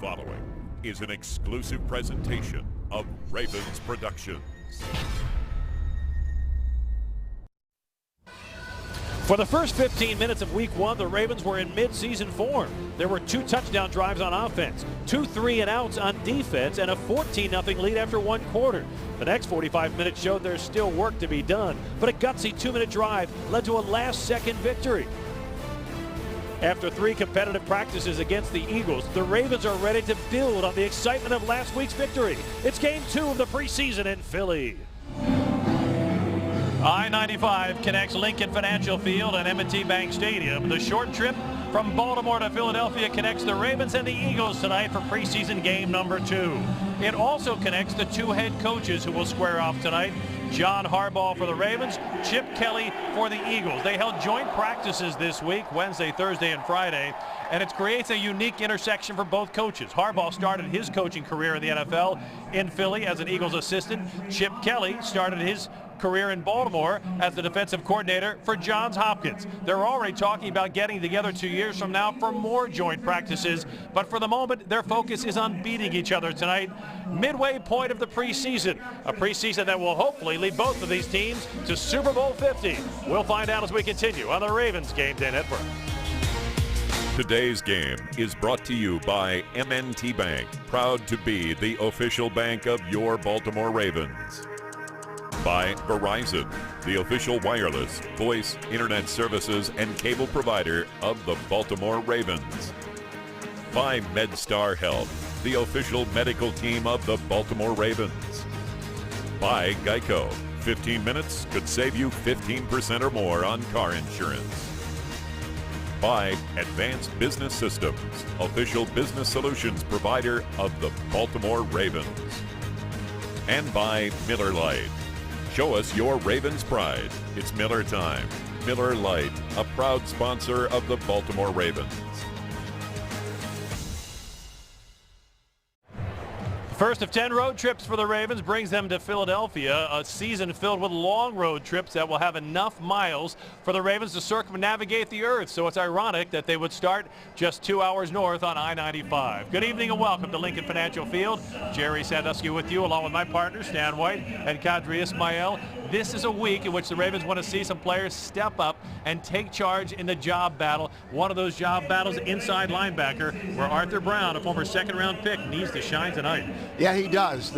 following is an exclusive presentation of Ravens Productions. For the first 15 minutes of Week 1, the Ravens were in mid-season form. There were 2 touchdown drives on offense, 2 3-and-outs on defense, and a 14-0 lead after 1 quarter. The next 45 minutes showed there's still work to be done, but a gutsy 2-minute drive led to a last-second victory. After 3 competitive practices against the Eagles, the Ravens are ready to build on the excitement of last week's victory. It's game 2 of the preseason in Philly. I-95 connects Lincoln Financial Field and M&T Bank Stadium. The short trip from Baltimore to Philadelphia connects the Ravens and the Eagles tonight for preseason game number 2. It also connects the 2 head coaches who will square off tonight. John Harbaugh for the Ravens, Chip Kelly for the Eagles. They held joint practices this week, Wednesday, Thursday, and Friday, and it creates a unique intersection for both coaches. Harbaugh started his coaching career in the NFL in Philly as an Eagles assistant. Chip Kelly started his career in Baltimore as the defensive coordinator for Johns Hopkins. They're already talking about getting together 2 years from now for more joint practices, but for the moment, their focus is on beating each other tonight. Midway point of the preseason, a preseason that will hopefully lead both of these teams to Super Bowl 50. We'll find out as we continue on the Ravens Game Day Network. Today's game is brought to you by M&T Bank, proud to be the official bank of your Baltimore Ravens. By Verizon, the official wireless, voice, internet services, and cable provider of the Baltimore Ravens. By MedStar Health, the official medical team of the Baltimore Ravens. By Geico, 15 minutes could save you 15% or more on car insurance. By Advanced Business Systems, official business solutions provider of the Baltimore Ravens. And by Miller Lite. Show us your Ravens pride. It's Miller time. Miller Lite, a proud sponsor of the Baltimore Ravens. First of 10 road trips for the Ravens brings them to Philadelphia, a season filled with long road trips that will have enough miles for the Ravens to circumnavigate the earth. So it's ironic that they would start just 2 hours north on I-95. Good evening and welcome to Lincoln Financial Field. Jerry Sandusky with you, along with my partner Stan White and Kadri Ismail. This is a week in which the Ravens want to see some players step up and take charge in the job battle. One of those job battles, inside linebacker, where Arthur Brown, a former second-round pick, needs to shine tonight. Yeah, he does.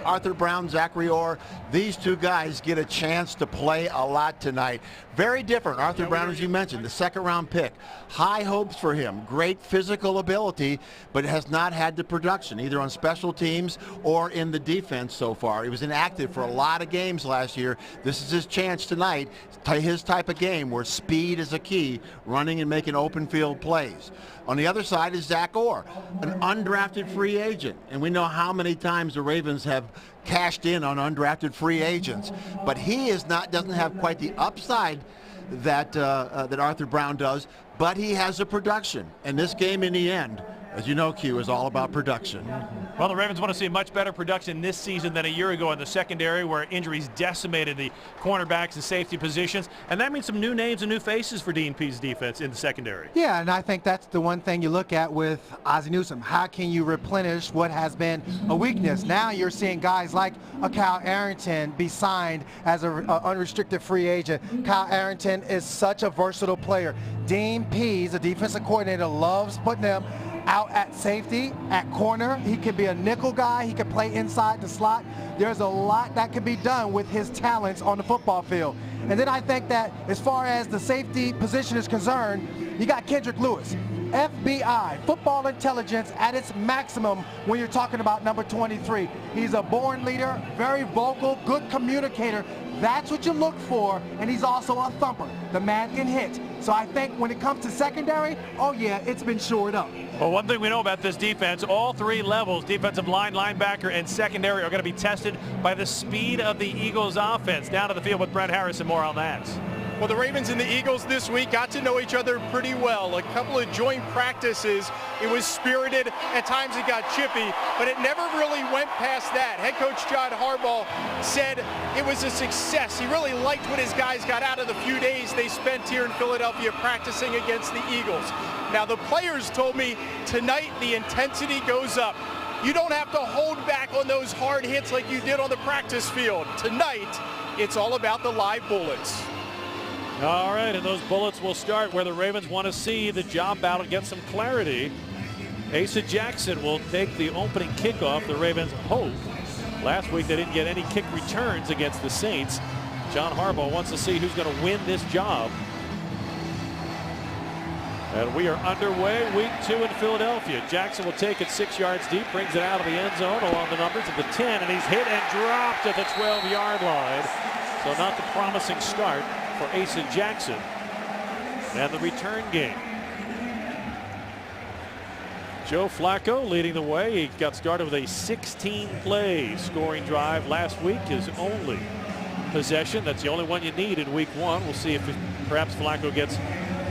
Arthur Brown, Zachary Orr, these 2 guys get a chance to play a lot tonight. Very different. Arthur Brown, as you mentioned, the second-round pick. High hopes for him. Great physical ability, but has not had the production, either on special teams or in the defense so far. He was inactive for a lot of games last year. This is his chance tonight, his type of game where speed is a key, running and making open field plays. On the other side is Zach Orr, an undrafted free agent. And we know how many times the Ravens have cashed in on undrafted free agents. But he doesn't have quite the upside that Arthur Brown does, but he has the production. And this game in the end, as you know, Q, is all about production. Well, the Ravens want to see much better production this season than a year ago in the secondary, where injuries decimated the cornerbacks and safety positions. And that means some new names and new faces for D&P's defense in the secondary. Yeah, and I think that's the one thing you look at with Ozzie Newsome. How can you replenish what has been a weakness? Now you're seeing guys like a Kyle Arrington be signed as an unrestricted free agent. Kyle Arrington is such a versatile player. Dean Pease, the defensive coordinator, loves putting them out at safety, at corner. He could be a nickel guy. He could play inside the slot. There's a lot that could be done with his talents on the football field. And then I think that as far as the safety position is concerned, you got Kendrick Lewis. FBI, football intelligence at its maximum when you're talking about number 23. He's a born leader, very vocal, good communicator. That's what you look for, and he's also a thumper. The man can hit. So I think when it comes to secondary, oh yeah, it's been shored up. Well, one thing we know about this defense, all 3 levels, defensive line, linebacker, and secondary, are going to be tested by the speed of the Eagles offense. Down to the field with Brent Harris and more on that. Well, the Ravens and the Eagles this week got to know each other pretty well. A couple of joint practices. It was spirited. At times it got chippy, but it never really went past that. Head coach John Harbaugh said it was a success. He really liked what his guys got out of the few days they spent here in Philadelphia practicing against the Eagles. Now, the players told me tonight the intensity goes up. You don't have to hold back on those hard hits like you did on the practice field. Tonight, it's all about the live bullets. All right, and those bullets will start where the Ravens want to see the job battle get some clarity. Asa Jackson will take the opening kickoff. The Ravens hope. Last week they didn't get any kick returns against the Saints. John Harbaugh wants to see who's going to win this job. And we are underway, week 2 in Philadelphia. Jackson will take it 6 yards deep, brings it out of the end zone along the numbers of the 10, and he's hit and dropped at the 12-yard line. So not the promising start for Asa Jackson. And the return game. Joe Flacco leading the way. He got started with a 16-play scoring drive last week, his only possession. That's the only one you need in week 1. We'll see if perhaps Flacco gets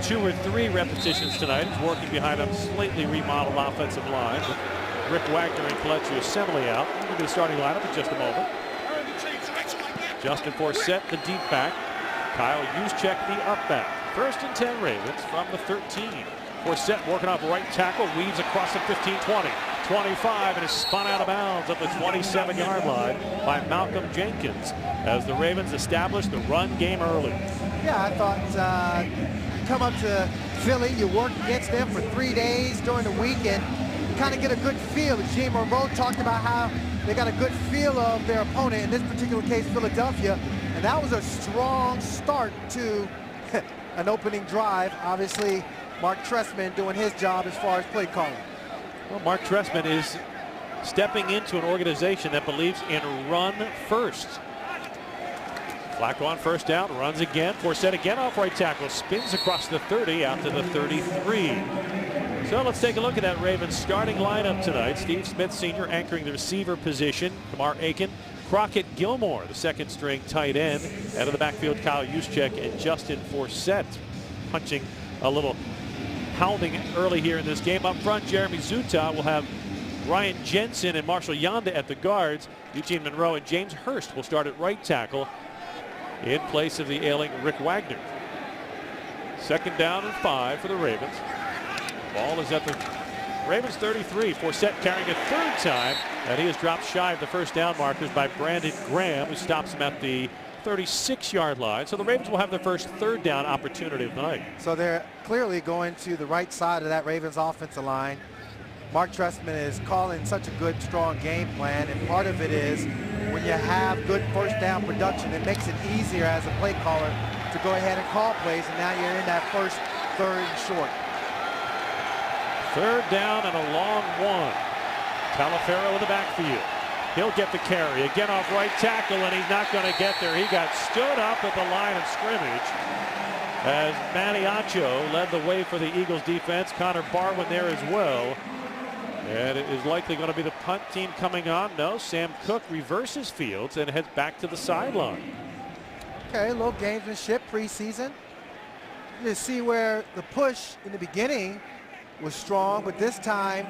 2 or 3 repetitions tonight. He's working behind a slightly remodeled offensive line with Rick Wagner and Kelechi Assembly out. We'll be the starting lineup in just a moment. Justin Forsett, the deep back. Kyle Juszczyk, the up back. 1st and 10 Ravens from the 13. Forsett working off right tackle, weaves across the 15-20. 25, and is spun out of bounds at the 27-yard line by Malcolm Jenkins as the Ravens establish the run game early. Yeah, I thought come up to Philly, you work against them for 3 days during the weekend, kind of get a good feel. Gene Monroe talked about how they got a good feel of their opponent, in this particular case Philadelphia, and that was a strong start to an opening drive. Obviously Mark Trestman doing his job as far as play calling. Well, Mark Trestman is stepping into an organization that believes in run first. Flacco on 1st down, runs again. Forsett again off right tackle, spins across the 30 out to the 33. So let's take a look at that Ravens starting lineup tonight. Steve Smith Sr. anchoring the receiver position. Kamar Aiken, Crockett Gilmore, the 2nd string tight end. Out of the backfield, Kyle Juszczyk and Justin Forsett punching a little pounding early here in this game. Up front, Jeremy Zuta will have Ryan Jensen and Marshall Yanda at the guards. Eugene Monroe and James Hurst will start at right tackle in place of the ailing Rick Wagner. 2nd down and 5 for the Ravens. Ball is at the Ravens 33. Forsett carrying it 3rd time, and he is dropped shy of the 1st down markers by Brandon Graham, who stops him at the 36-yard line. So the Ravens will have their first 3rd down opportunity of the night. So they're clearly going to the right side of that Ravens offensive line. Mark Trestman is calling such a good, strong game plan, and part of it is when you have good 1st down production, it makes it easier as a play caller to go ahead and call plays, and now you're in that 1st, 3rd and short. 3rd down and a long one. Talaferro in the backfield. He'll get the carry again off right tackle, and he's not going to get there. He got stood up at the line of scrimmage as Maniacho led the way for the Eagles defense. Connor Barwin there as well. And it is likely going to be the punt team coming on. No, Sam Cook reverses fields and heads back to the sideline. Okay, a little gamesmanship preseason. You see where the push in the beginning was strong, but this time,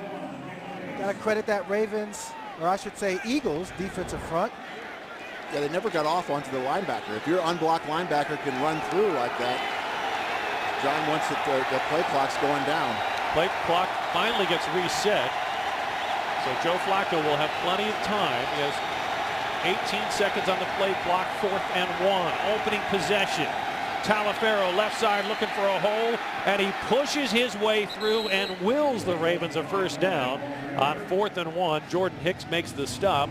got to credit that Ravens, or I should say Eagles, defensive front. Yeah, they never got off onto the linebacker. If your unblocked linebacker can run through like that, John wants it, the play clock's going down. Play clock finally gets reset. So Joe Flacco will have plenty of time. He has 18 seconds on the play clock, 4th and 1. Opening possession. Talaferro left side looking for a hole, and he pushes his way through and wills the Ravens a 1st down on 4th and 1. Jordan Hicks makes the stop.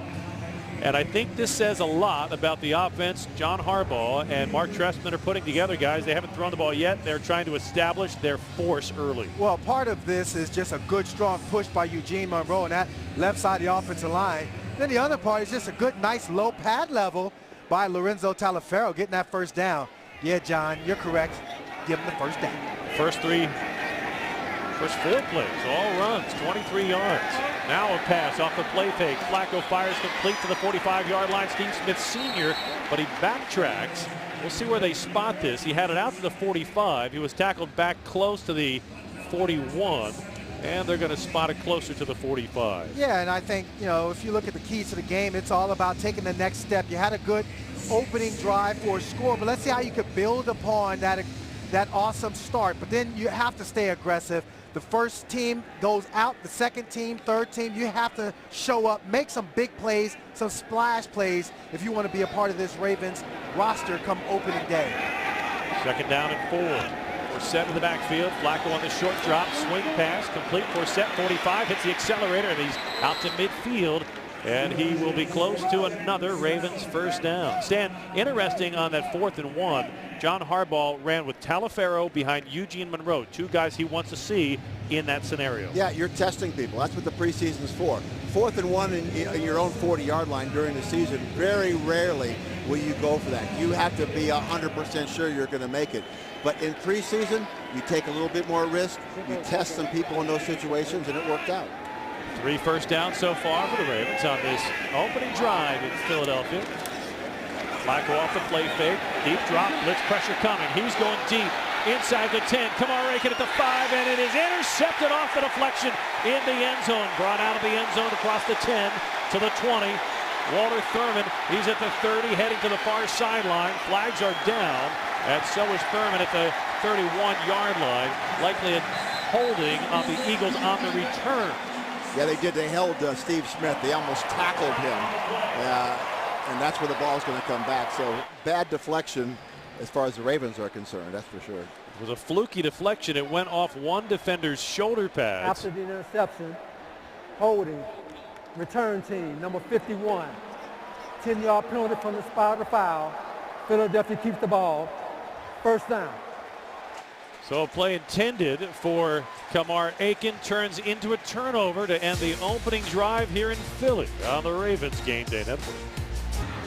And I think this says a lot about the offense John Harbaugh and Mark Trestman are putting together, guys. They haven't thrown the ball yet. They're trying to establish their force early. Well, part of this is just a good, strong push by Eugene Monroe on that left side of the offensive line. Then the other part is just a good, nice, low pad level by Lorenzo Talaferro getting that 1st down. Yeah, John, you're correct. Give him the 1st down. First 3 First 4 plays, all runs, 23 yards. Now a pass off the play fake. Flacco fires complete to the 45-yard line. Steve Smith Sr., but he backtracks. We'll see where they spot this. He had it out to the 45. He was tackled back close to the 41. And they're going to spot it closer to the 45. Yeah, and I think, you know, if you look at the keys to the game, it's all about taking the next step. You had a good opening drive for a score, but let's see how you could build upon that awesome start. But then you have to stay aggressive. The first team goes out, the second team, third team, you have to show up, make some big plays, some splash plays if you want to be a part of this Ravens roster come opening day. Second down and 4. Forsett in the backfield. Flacco on the short drop. Swing pass. Complete. Forsett 45. Hits the accelerator, and he's out to midfield. And he will be close to another Ravens first down. Stan, interesting on that 4th and 1. John Harbaugh ran with Taliaferro behind Eugene Monroe. 2 guys he wants to see in that scenario. Yeah, you're testing people. That's what the preseason's for. 4th and 1 in your own 40-yard line during the season. Very rarely will you go for that. You have to be 100% sure you're going to make it. But in preseason, you take a little bit more risk. You test some people in those situations, and it worked out. 3 first downs so far for the Ravens on this opening drive in Philadelphia. Flacco off the play fake. Deep drop. Blitz pressure coming. He's going deep. Inside the 10. Kamar Aiken at the 5, and it is intercepted off the deflection in the end zone. Brought out of the end zone across the 10 to the 20. Walter Thurman, he's at the 30, heading to the far sideline. Flags are down, and so is Thurman at the 31-yard line. Likely a holding of the Eagles on the return. Yeah, they did. They held Steve Smith. They almost tackled him, and that's where the ball's going to come back. So bad deflection as far as the Ravens are concerned, that's for sure. It was a fluky deflection. It went off one defender's shoulder pads. After the interception, holding, return team, number 51. 10-yard penalty from the spot of the foul. Philadelphia keeps the ball. First down. So a play intended for Kamar Aiken turns into a turnover to end the opening drive here in Philly on the Ravens Game Day Network.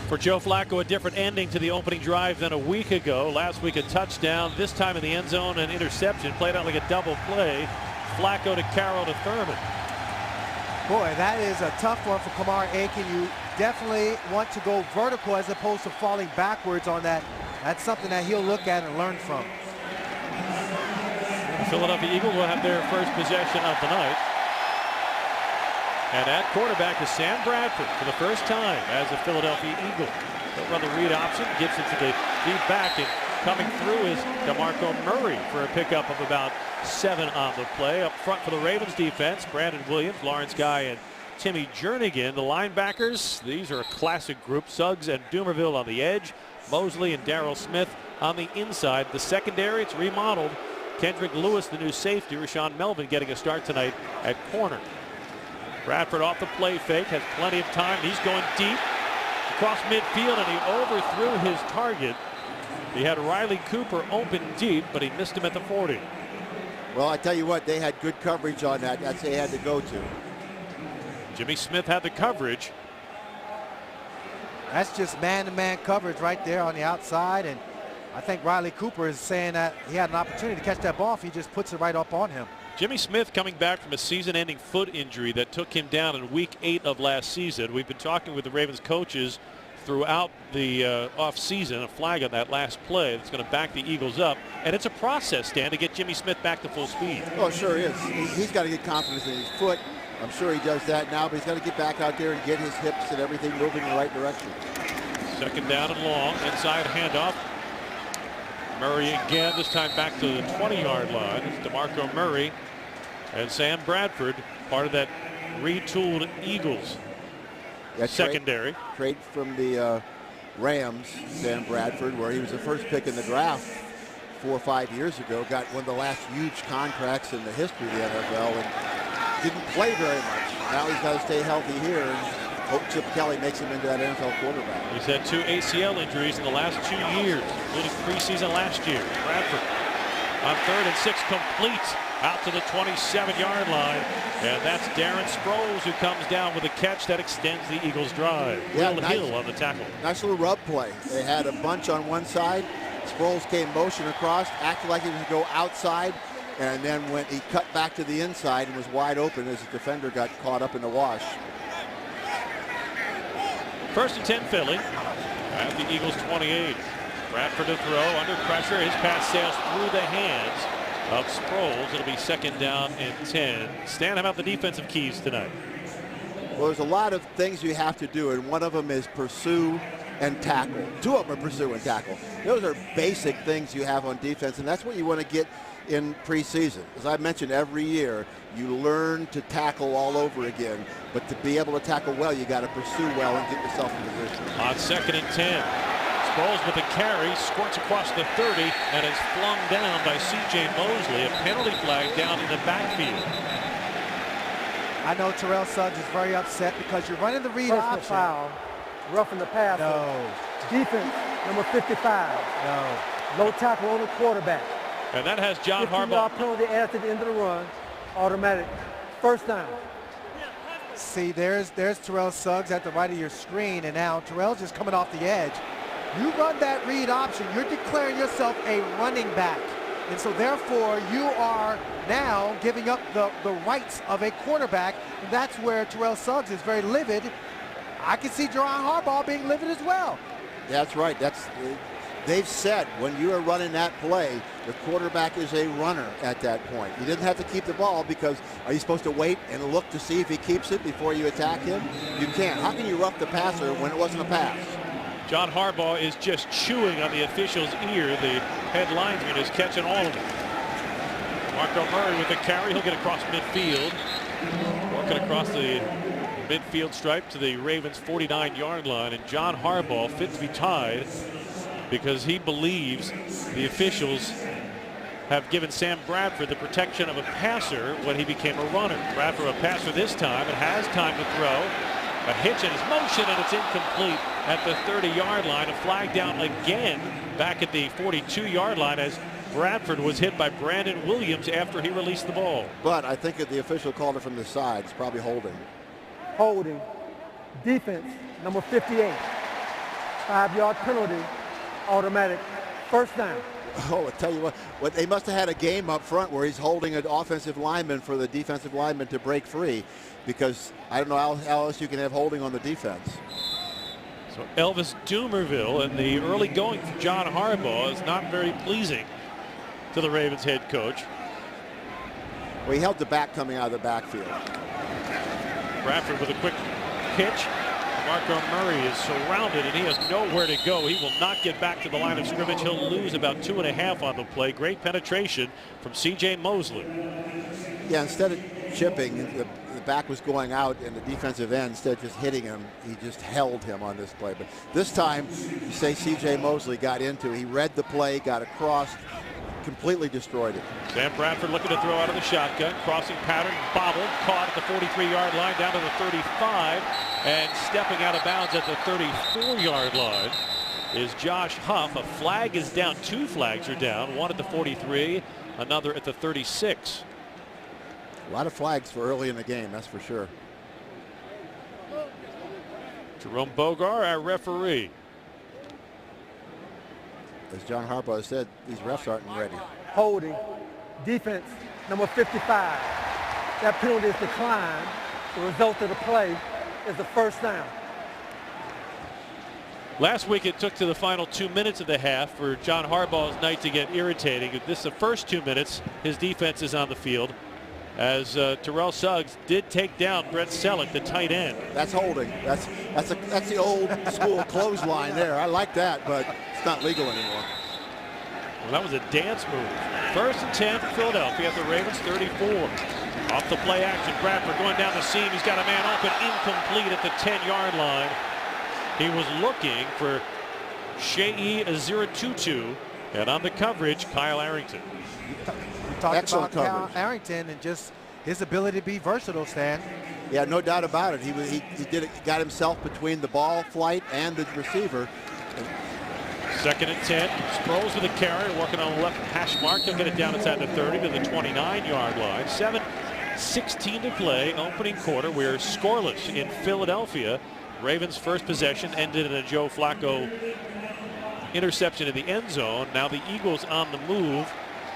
For Joe Flacco, a different ending to the opening drive than a week ago. Last week a touchdown, this time in the end zone an interception. Played out like a double play. Flacco to Carroll to Thurman. Boy, that is a tough one for Kamar Aiken. You definitely want to go vertical as opposed to falling backwards on that. That's something that he'll look at and learn from. The Philadelphia Eagles will have their first possession of the night. And at quarterback is Sam Bradford for the first time as a Philadelphia Eagle. They'll run the read option, gets it to the deep back, and coming through is DeMarco Murray for a pickup of about 7 on the play. Up front for the Ravens defense, Brandon Williams, Lawrence Guy, and Timmy Jernigan. The linebackers, these are a classic group. Suggs and Doomerville on the edge. Mosley and Darrell Smith on the inside. The secondary, it's remodeled. Kendrick Lewis, the new safety. Rashawn Melvin getting a start tonight at corner. Bradford off the play fake, has plenty of time. He's going deep across midfield, and he overthrew his target. He had Riley Cooper open deep, but he missed him at the 40. Well, I tell you what, they had good coverage on that. That's they had to go to. Jimmy Smith had the coverage. That's just man-to-man coverage right there on the outside, and I think Riley Cooper is saying that he had an opportunity to catch that ball if he just puts it right up on him. Jimmy Smith coming back from a season-ending foot injury that took him down in week 8 of last season. We've been talking with the Ravens coaches throughout the off-season. A flag on that last play that's going to back the Eagles up. And it's a process, Stan, to get Jimmy Smith back to full speed. Oh, sure is. He's got to get confidence in his foot. I'm sure he does that now, but he's got to get back out there and get his hips and everything moving in the right direction. Second down and long. Inside handoff. Murray again, this time back to the 20-yard line. It's DeMarco Murray and Sam Bradford, part of that retooled Eagles secondary. Trade from the Rams, Sam Bradford, where he was the first pick in the draft 4 or 5 years ago. Got one of the last huge contracts in the history of the NFL and didn't play very much. Now he's got to stay healthy here and hope Chip Kelly makes him into that NFL quarterback. He's had 2 ACL injuries in the last 2 years, including preseason last year. Bradford on 3rd and 6 complete out to the 27-yard line. And that's Darren Sproles who comes down with a catch that extends the Eagles' drive. Yeah, Will Hill on the tackle. Nice little rub play. They had a bunch on one side. Sproles came motion across, acted like he was going to go outside, and then when he cut back to the inside and was wide open as the defender got caught up in the wash. 1st and 10 Philly at the Eagles 28. Bradford to throw under pressure. His pass sails through the hands of Sproles. It'll be 2nd down and 10. Stan, how about the defensive keys tonight? Well, there's a lot of things you have to do, and one of them is pursue and tackle. 2 of them are pursue and tackle. Those are basic things you have on defense, and that's what you want to get in preseason. As I mentioned, every year you learn to tackle all over again, but to be able to tackle well, you got to pursue well and get yourself in position. On 2nd and 10, Sproles with a carry, squirts across the 30, and is flung down by C.J. Mosley. A penalty flag down in the backfield. I know Terrell Suggs is very upset because you're running the read Personal option. foul, roughing the passer. No. Defense, number 55. No. Low tackle on the quarterback. And that has John 15-yard Harbaugh. penalty added to the end of the run. Automatic. 1st down. See, there's Terrell Suggs at the right of your screen, and now Terrell's just coming off the edge. You run that read option, you're declaring yourself a running back. And so therefore you are now giving up the rights of a quarterback. And that's where Terrell Suggs is very livid. I can see John Harbaugh being livid as well. That's right. They've said when you are running that play, the quarterback is a runner at that point. You didn't have to keep the ball because are you supposed to wait and look to see if he keeps it before you attack him? You can't. How can you rough the passer when it wasn't a pass? John Harbaugh is just chewing on the official's ear. The head linesman is catching all of it. Marco Murray with the carry. He'll get across midfield. Working across the midfield stripe to the Ravens' 49-yard line. And John Harbaugh fit to be tied because he believes the officials have given Sam Bradford the protection of a passer when he became a runner. Bradford a passer this time and has time to throw. A hitch in his motion, and it's incomplete at the 30-yard line. A flag down again back at the 42-yard line as Bradford was hit by Brandon Williams after he released the ball. But I think that the official called it from the side. It's probably holding. Holding. Defense, number 58. 5-yard penalty. Automatic. 1st down. Oh, I tell you what, they must have had a game up front where he's holding an offensive lineman for the defensive lineman to break free, because I don't know how else you can have holding on the defense. So Elvis Dumerville, and the early going from John Harbaugh is not very pleasing to the Ravens head coach. Well, he held the back coming out of the backfield. Bradford with a quick pitch. Marco Murray is surrounded and he has nowhere to go. He will not get back to the line of scrimmage. He'll lose about 2.5 on the play. Great penetration from C.J. Mosley. Yeah, instead of chipping, the back was going out and the defensive end, instead of just hitting him, he just held him on this play. But this time, you say C.J. Mosley got into, he read the play, got across, completely destroyed it. Sam Bradford looking to throw out of the shotgun. Crossing pattern, bobbled, caught at the 43-yard line, down to the 35, and stepping out of bounds at the 34-yard line is Josh Huff. A flag is down. 2 flags are down. One at the 43, another at the 36. A lot of flags for early in the game, that's for sure. Jerome Bogar, our referee. As John Harbaugh said, these refs aren't ready. Holding. Defense, number 55. That penalty is declined. The result of the play is the 1st down. Last week it took to the final 2 minutes of the half for John Harbaugh's night to get irritating. This is the first 2 minutes. His defense is on the field as Terrell Suggs did take down Brett Selleck, the tight end. That's holding. That's the old school clothesline there. I like that, but it's not legal anymore. Well, that was a dance move. 1st and 10 for Philadelphia at the Ravens 34. Off the play action, Bradford going down the seam. He's got a man open, incomplete at the 10-yard line. He was looking for Shea Aziratutu, and on the coverage, Kyle Arrington. We talked Excellent about coverage. Kyle Arrington and just his ability to be versatile, Stan. Yeah, no doubt about it. He did it, got himself between the ball flight and the receiver. 2nd and 10. Sproles with a carry, working on the left hash mark. He'll get it down inside the 30 to the 29-yard line. 7:16 to play, opening quarter. We're scoreless in Philadelphia. Ravens' first possession ended in a Joe Flacco interception in the end zone. Now the Eagles on the move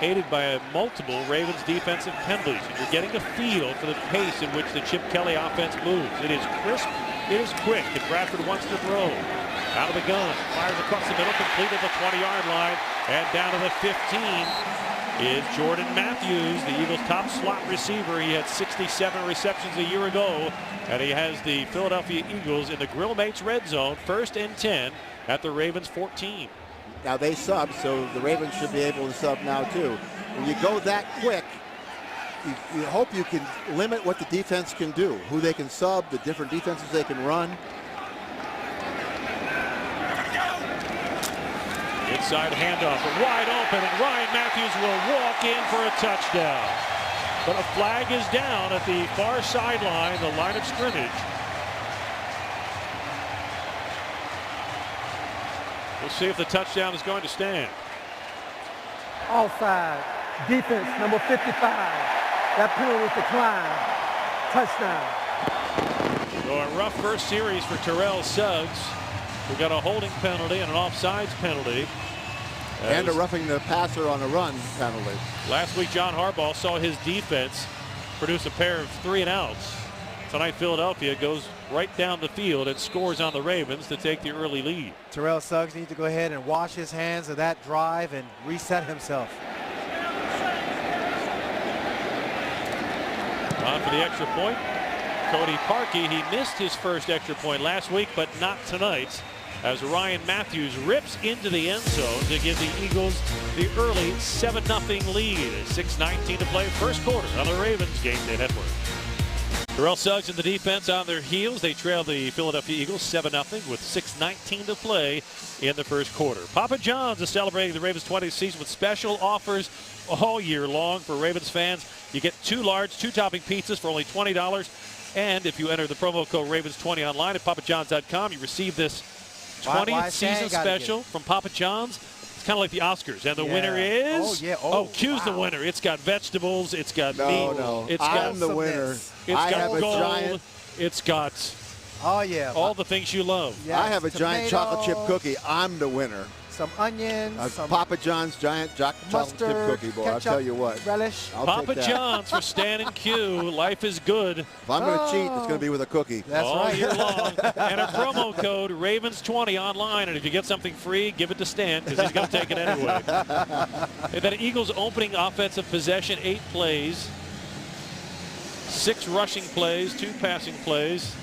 aided by multiple Ravens defensive penalties. And you're getting a feel for the pace in which the Chip Kelly offense moves. It is crisp, it is quick, and Bradford wants to throw. Out of the gun, fires across the middle, complete at the 20-yard line, and down to the 15 is Jordan Matthews, the Eagles' top slot receiver. He had 67 receptions a year ago, and he has the Philadelphia Eagles in the Grill Mates red zone, 1st and 10 at the Ravens 14. Now they sub, so the Ravens should be able to sub now too. When you go that quick, you hope you can limit what the defense can do, who they can sub, the different defenses they can run. Inside handoff, wide open, and Ryan Matthews will walk in for a touchdown. But a flag is down at the far sideline, the line of scrimmage. We'll see if the touchdown is going to stand. Offside. Defense, number 55. That penalty declined. Touchdown. So a rough first series for Terrell Suggs. We got a holding penalty and an offsides penalty. And a roughing the passer on a run penalty. Last week, John Harbaugh saw his defense produce a pair of 3 and outs. Tonight, Philadelphia goes right down the field and scores on the Ravens to take the early lead. Terrell Suggs needs to go ahead and wash his hands of that drive and reset himself. On for the extra point. Cody Parkey, he missed his first extra point last week, but not tonight, as Ryan Matthews rips into the end zone to give the Eagles the early 7-0 lead. 6:19 to play, first quarter on the Ravens Game Day Network. Terrell Suggs and the defense on their heels. They trail the Philadelphia Eagles 7-0 with 6:19 to play in the first quarter. Papa John's is celebrating the Ravens 20th season with special offers all year long for Ravens fans. You get 2 large, 2-topping pizzas for only $20. And if you enter the promo code Ravens20 online at papajohns.com, you receive this 20th season special from Papa John's. It's kind of like the Oscars. And the winner is... Q's the winner. It's got vegetables. It's got meat. It's got I'm the winner. It's got gold. It's got all the things you love. Yes, I have a giant chocolate chip cookie. I'm the winner. Some onions, some Papa John's giant chocolate chip cookie, boy. I'll tell you what. Relish. I'll Papa John's for Stan and Q. Life is good. If I'm going to cheat, it's going to be with a cookie. That's all right. year long. And a promo code Ravens20 online. And if you get something free, give it to Stan because he's going to take it anyway. And then Eagles opening offensive possession, 8 plays, 6 rushing plays, 2 passing plays.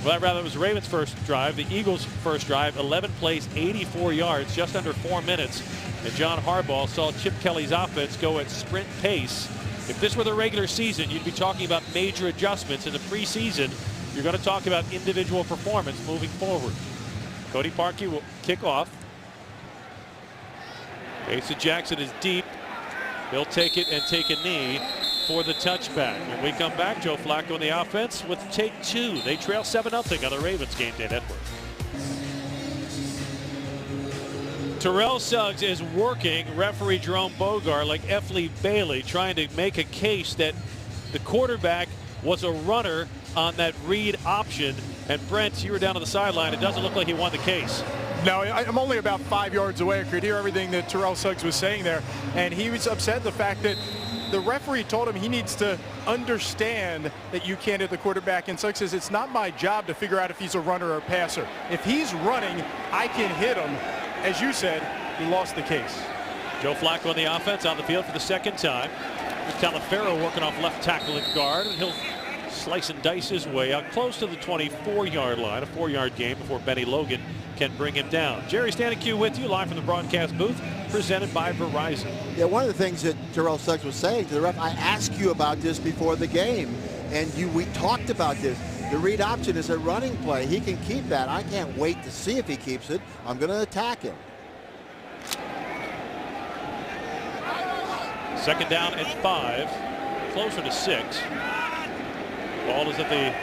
Well, rather, it was Ravens' first drive. The Eagles' first drive, 11 plays, 84 yards, just under 4 minutes. And John Harbaugh saw Chip Kelly's offense go at sprint pace. If this were the regular season, you'd be talking about major adjustments. In the preseason, you're going to talk about individual performance moving forward. Cody Parkey will kick off. Asa Jackson is deep. He'll take it and take a knee for the touchback. When we come back, Joe Flacco in the offense with take 2. They trail 7-0 on the Ravens Game Day Network. Terrell Suggs is working referee Jerome Bogart like F. Lee Bailey, trying to make a case that the quarterback was a runner on that read option. And Brent, you were down on the sideline. It doesn't look like he won the case. No, I'm only about 5 yards away. I could hear everything that Terrell Suggs was saying there. And he was upset at the fact that the referee told him he needs to understand that you can't hit the quarterback. And Suggs says, it's not my job to figure out if he's a runner or a passer. If he's running, I can hit him. As you said, he lost the case. Joe Flacco on the offense on the field for the second time. Talaferro working off left tackle and guard. And he'll slice and dice his way out close to the 24-yard line. A 4-yard gain before Benny Logan can bring him down. Jerry Stanek with you live from the broadcast booth, presented by Verizon. Yeah, one of the things that Terrell Suggs was saying to the ref, I asked you about this before the game, and we talked about this. The read option is a running play. He can keep that. I can't wait to see if he keeps it. I'm going to attack him. Second down and 5, closer to 6. Ball is at the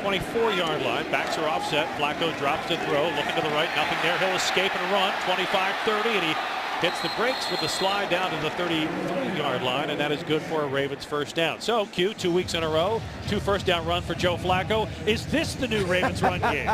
24-yard line. Backs are offset. Flacco drops to throw. Looking to the right. Nothing there. He'll escape and run. 25-30. And he hits the brakes with the slide down to the 33-yard line. And that is good for a Ravens first down. So, Q, 2 weeks in a row. 2 first down run for Joe Flacco. Is this the new Ravens run game?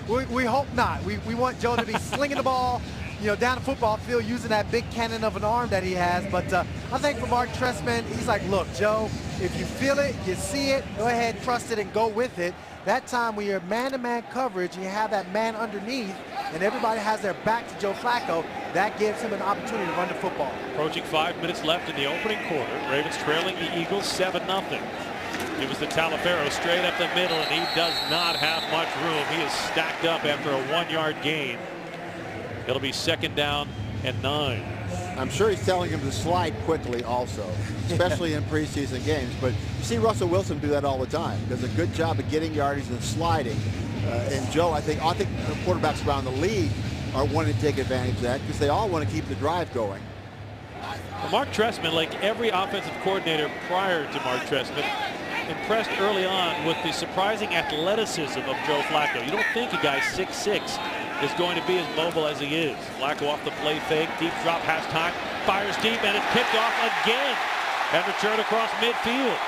We hope not. We want Joe to be slinging the ball down the football field using that big cannon of an arm that he has. But I think for Mark Trestman, he's like, look, Joe, if you feel it, you see it, go ahead, trust it, and go with it. That time when you're man-to-man coverage, you have that man underneath, and everybody has their back to Joe Flacco, that gives him an opportunity to run the football. Approaching 5 minutes left in the opening quarter. Ravens trailing the Eagles 7-0. It was the Talifero straight up the middle, and he does not have much room. He is stacked up after a 1-yard gain. It'll be 2nd down and 9. I'm sure he's telling him to slide quickly also, especially in preseason games. But you see Russell Wilson do that all the time. Does a good job of getting yardage and sliding. And Joe, I think the quarterbacks around the league are wanting to take advantage of that because they all want to keep the drive going. Well, Mark Trestman, like every offensive coordinator prior to Mark Trestman, impressed early on with the surprising athleticism of Joe Flacco. You don't think a guy 6'6" is going to be as mobile as he is. Flacco off the play fake, deep drop, has time, fires deep, and it's picked off again and returned across midfield.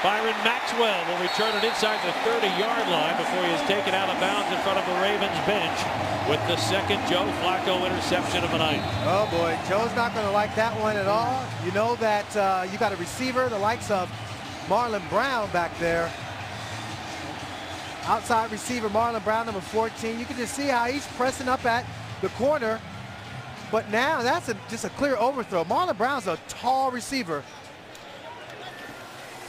Byron Maxwell will return it inside the 30-yard line before he is taken out of bounds in front of the Ravens bench with the 2nd Joe Flacco interception of the night. Oh boy, Joe's not going to like that one at all. You know that you got a receiver the likes of Marlon Brown back there. Outside receiver Marlon Brown, number 14. You can just see how he's pressing up at the corner. But now that's just a clear overthrow. Marlon Brown's a tall receiver.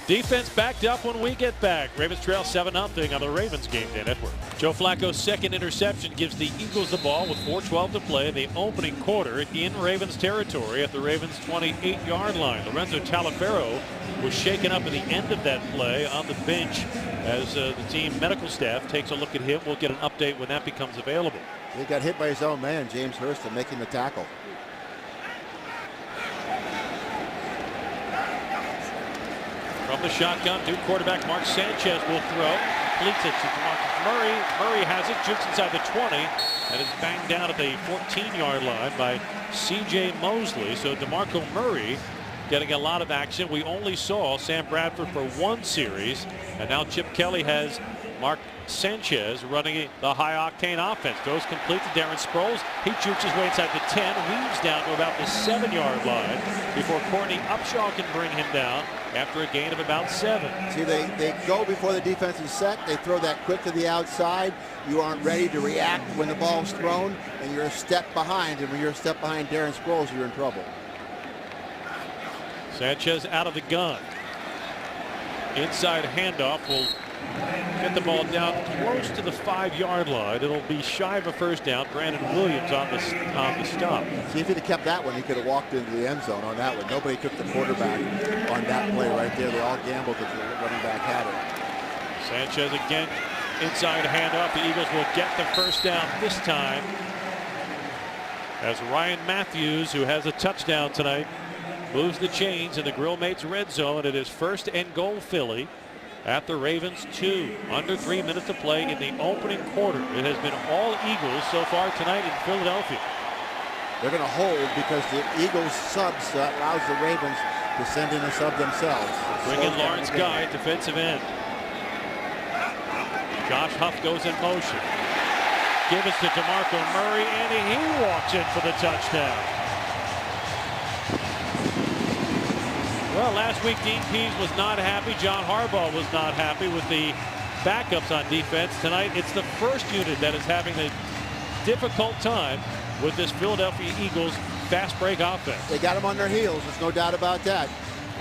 Defense backed up when we get back. Ravens trail 7-0 on the Ravens Game Day Network. Joe Flacco's 2nd interception gives the Eagles the ball with 4:12 to play in the opening quarter in Ravens territory at the Ravens 28-yard line. Lorenzo Talifero was shaken up at the end of that play on the bench as the team medical staff takes a look at him. We'll get an update when that becomes available. He got hit by his own man, James Hurst, making the tackle. From the shotgun, Duke quarterback Mark Sanchez will throw. Completes it to DeMarco Murray. Murray has it, jukes inside the 20, and is banged down at the 14-yard line by C.J. Mosley. So DeMarco Murray getting a lot of action. We only saw Sam Bradford for 1 series, and now Chip Kelly has Mark Sanchez running the high-octane offense. Throws complete to Darren Sproles. He jukes his way inside the 10, weaves down to about the 7-yard line before Courtney Upshaw can bring him down after a gain of about 7. See, they go before the defense is set. They throw that quick to the outside. You aren't ready to react when the ball's thrown, and you're a step behind. And when you're a step behind Darren Sproles, you're in trouble. Sanchez out of the gun. Inside handoff will get the ball down close to the 5-yard line. It'll be shy of a 1st down. Brandon Williams on the stop. See, if he'd have kept that one, he could have walked into the end zone on that one. Nobody took the quarterback on that play right there. They all gambled that the running back had it. Sanchez again, inside handoff. The Eagles will get the 1st down this time as Ryan Matthews, who has a touchdown tonight, moves the chains in the Grill Mates red zone. It is 1st and goal Philly at the Ravens 2. Under 3 minutes to play in the opening quarter. It has been all Eagles so far tonight in Philadelphia. They're going to hold because the Eagles subs allows the Ravens to send in a sub themselves. Bring in Lawrence Guy, defensive end. Josh Huff goes in motion. Give it to DeMarco Murray, and he walks in for the touchdown. Well, last week Dean Pease was not happy. John Harbaugh was not happy with the backups on defense. Tonight it's the first unit that is having a difficult time with this Philadelphia Eagles fast break offense. They got them on their heels. There's no doubt about that.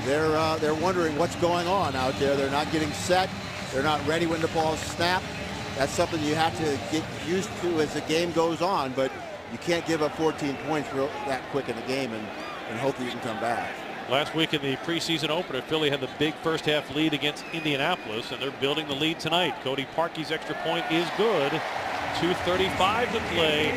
They're wondering what's going on out there. They're not getting set. They're not ready when the ball's snapped. That's something you have to get used to as the game goes on, but you can't give up 14 points that quick in a game and hope that you can come back. Last week in the preseason opener, Philly had the big first half lead against Indianapolis, and they're building the lead tonight. Cody Parkey's extra point is good. 2:35 to play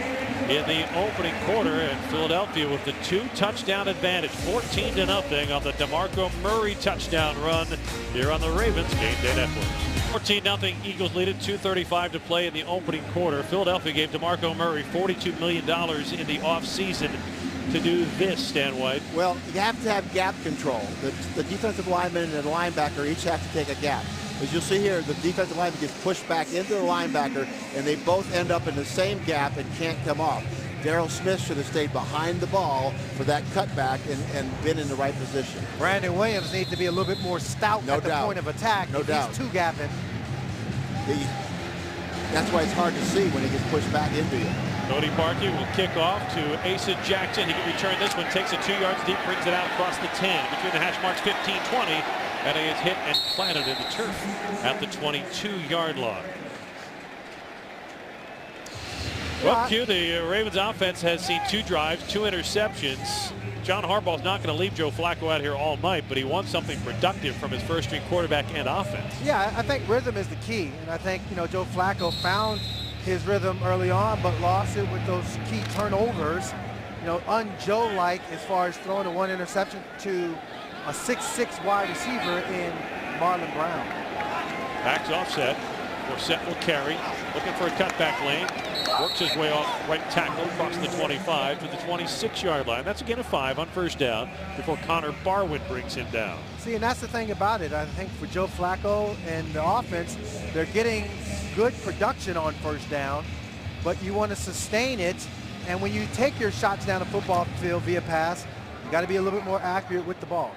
in the opening quarter, and Philadelphia with the 2-touchdown advantage, 14-0 on the DeMarco Murray touchdown run here on the Ravens Game Day Network. 14-0 Eagles lead it, 2:35 to play in the opening quarter. Philadelphia gave DeMarco Murray $42 million in the offseason to do this, Stan White. Well, you have to have gap control. The defensive lineman and the linebacker each have to take a gap. As you'll see here, the defensive lineman gets pushed back into the linebacker, and they both end up in the same gap and can't come off. Darryl Smith should have stayed behind the ball for that cutback and been in the right position. Brandon Williams needs to be a little bit more stout at the point of attack. No doubt. He's two-gapping. That's why it's hard to see when he gets pushed back into you. Cody Parkey will kick off to Asa Jackson. He can return this one, takes it 2 yards deep, brings it out across the 10, between the hash marks 15-20, and he is hit and planted in the turf at the 22-yard line. Well, Q, the Ravens offense has seen 2 drives, 2 interceptions. John Harbaugh's not going to leave Joe Flacco out here all night, but he wants something productive from his first-string quarterback and offense. Yeah, I think rhythm is the key, and I think, Joe Flacco found his rhythm early on, but lost it with those key turnovers. Un-Joe-like as far as throwing a 1 interception to a 6'6" wide receiver in Marlon Brown. Backs offset. Forsett will carry, looking for a cutback lane. Works his way off right tackle across the 25 to the 26-yard line. That's again a 5 on first down before Connor Barwin brings him down. See, and that's the thing about it. I think for Joe Flacco and the offense, they're getting good production on first down, but you want to sustain it. And when you take your shots down the football field via pass, you got to be a little bit more accurate with the ball.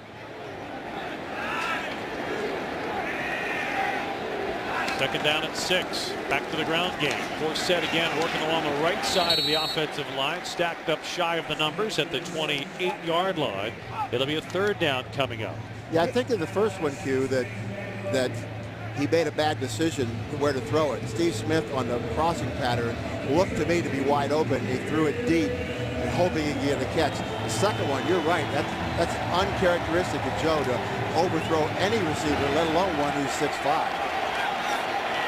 Second down at 6. Back to the ground game. Forsett again working along the right side of the offensive line. Stacked up shy of the numbers at the 28-yard line. It'll be a third down coming up. Yeah, I think in the first one, Q, that he made a bad decision where to throw it. Steve Smith on the crossing pattern looked to me to be wide open. He threw it deep and hoping he could get a catch. The second one, you're right. That's uncharacteristic of Joe to overthrow any receiver, let alone one who's 6'5".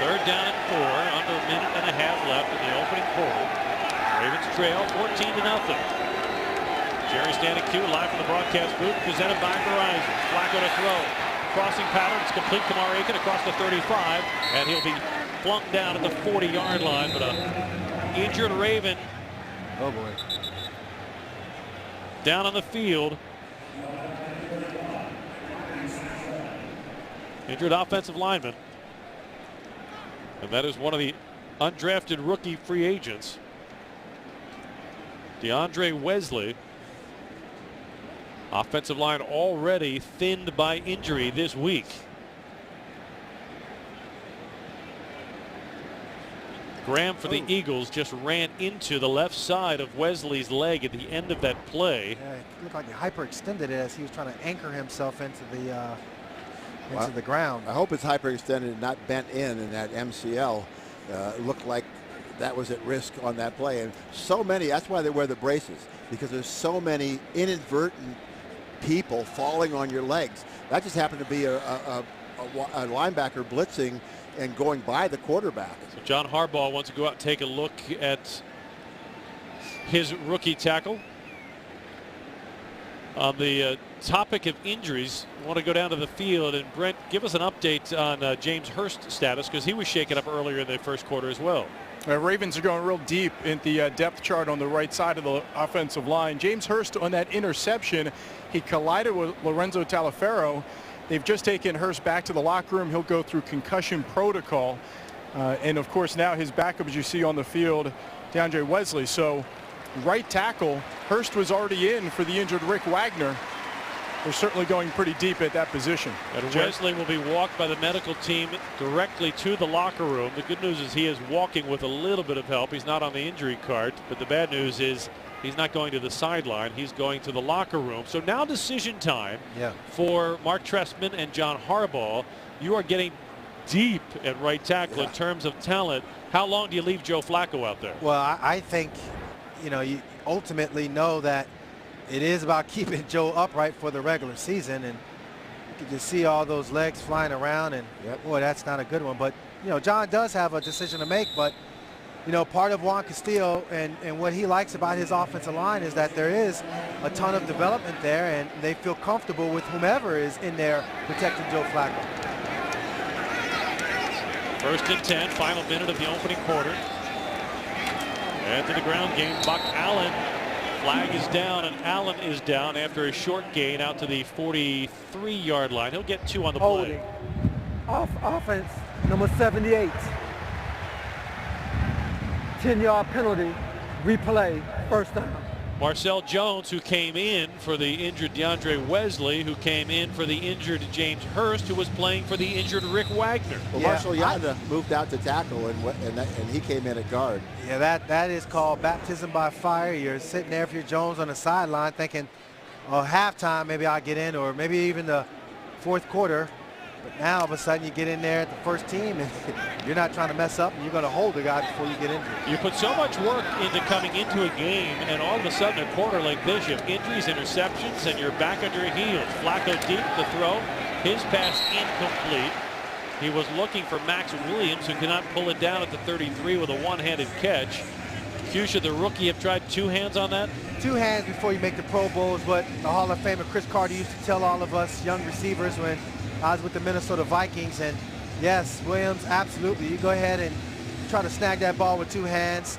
Third down at 4, under a minute and a half left in the opening quarter. Ravens trail 14-0. Jerry standing Q live from the broadcast booth, presented by Verizon. Flacco to throw. Crossing pattern, it's complete to Kamar Aiken across the 35, and he'll be flunked down at the 40-yard line, but a injured Raven. Oh boy. Down on the field. Injured offensive lineman. And that is one of the undrafted rookie free agents, DeAndre Wesley. Offensive line already thinned by injury this week. Graham for the Eagles just ran into the left side of Wesley's leg at the end of that play. Yeah, it looked like he hyperextended it as he was trying to anchor himself into the ground. I hope it's hyperextended and not bent in that MCL. Looked like that was at risk on that play. And so many, that's why they wear the braces, because there's so many inadvertent people falling on your legs. That just happened to be a linebacker blitzing and going by the quarterback. So John Harbaugh wants to go out and take a look at his rookie tackle. On the topic of injuries, I want to go down to the field, and Brent, give us an update on James Hurst's status, because he was shaken up earlier in the first quarter as well. Ravens are going real deep in the depth chart on the right side of the offensive line. James Hurst on that interception, he collided with Lorenzo Taliaferro. They've just taken Hurst back to the locker room. He'll go through concussion protocol. And of course now his backup, as you see on the field, DeAndre Wesley. So right tackle, Hurst was already in for the injured Rick Wagner. They're certainly going pretty deep at that position. And Wesley will be walked by the medical team directly to the locker room. The good news is he is walking with a little bit of help. He's not on the injury cart, but the bad news is he's not going to the sideline. He's going to the locker room. So now decision time for Mark Trestman and John Harbaugh. You are getting deep at right tackle in terms of talent. How long do you leave Joe Flacco out there? Well, I think, you ultimately know that it is about keeping Joe upright for the regular season, and you can just see all those legs flying around, and boy, that's not a good one. But John does have a decision to make, but part of Juan Castillo and what he likes about his offensive line is that there is a ton of development there, and they feel comfortable with whomever is in there protecting Joe Flacco. First and 10, final minute of the opening quarter. And to the ground game, Buck Allen. Flag is down, and Allen is down after a short gain out to the 43-yard line. He'll get 2 on the play. Offense, number 78. 10-yard penalty Replay, first down. Marcel Jones, who came in for the injured DeAndre Wesley, who came in for the injured James Hurst, who was playing for the injured Rick Wagner. Well, Marshall Yonda moved out to tackle, and he came in at guard. Yeah, that is called baptism by fire. You're sitting there if you're Jones on the sideline thinking, oh, halftime, maybe I'll get in, or maybe even the fourth quarter. But now all of a sudden you get in there at the first team and you're not trying to mess up, and you're going to hold the guy before you get injured. You put so much work into coming into a game, and all of a sudden a quarter like this, you have injuries, interceptions, and you're back on your heels. Flacco deep to throw. His pass incomplete. He was looking for Max Williams, who could not pull it down at the 33 with a one-handed catch. Fuchsia, the rookie, have tried two hands on that? Two hands before you make the Pro Bowl is what the Hall of Famer Chris Carter used to tell all of us young receivers when I was with the Minnesota Vikings. And yes, Williams, absolutely. You go ahead and try to snag that ball with two hands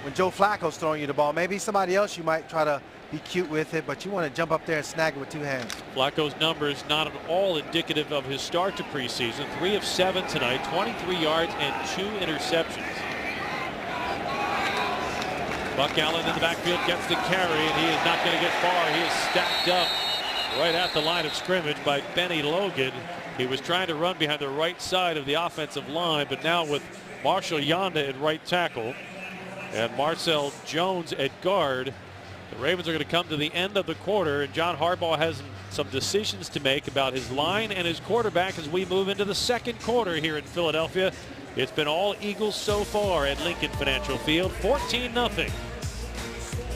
when Joe Flacco's throwing you the ball. Maybe somebody else you might try to be cute with it, but you want to jump up there and snag it with two hands. Flacco's numbers not at all indicative of his start to preseason. 3 of 7 tonight, 23 yards and 2 interceptions. Buck Allen in the backfield gets the carry, and he is not going to get far. He is stacked up right at the line of scrimmage by Benny Logan. He was trying to run behind the right side of the offensive line, but now with Marshall Yonda at right tackle and Marcel Jones at guard, the Ravens are going to come to the end of the quarter, and John Harbaugh has some decisions to make about his line and his quarterback as we move into the second quarter here in Philadelphia. It's been all Eagles so far at Lincoln Financial Field, 14-0.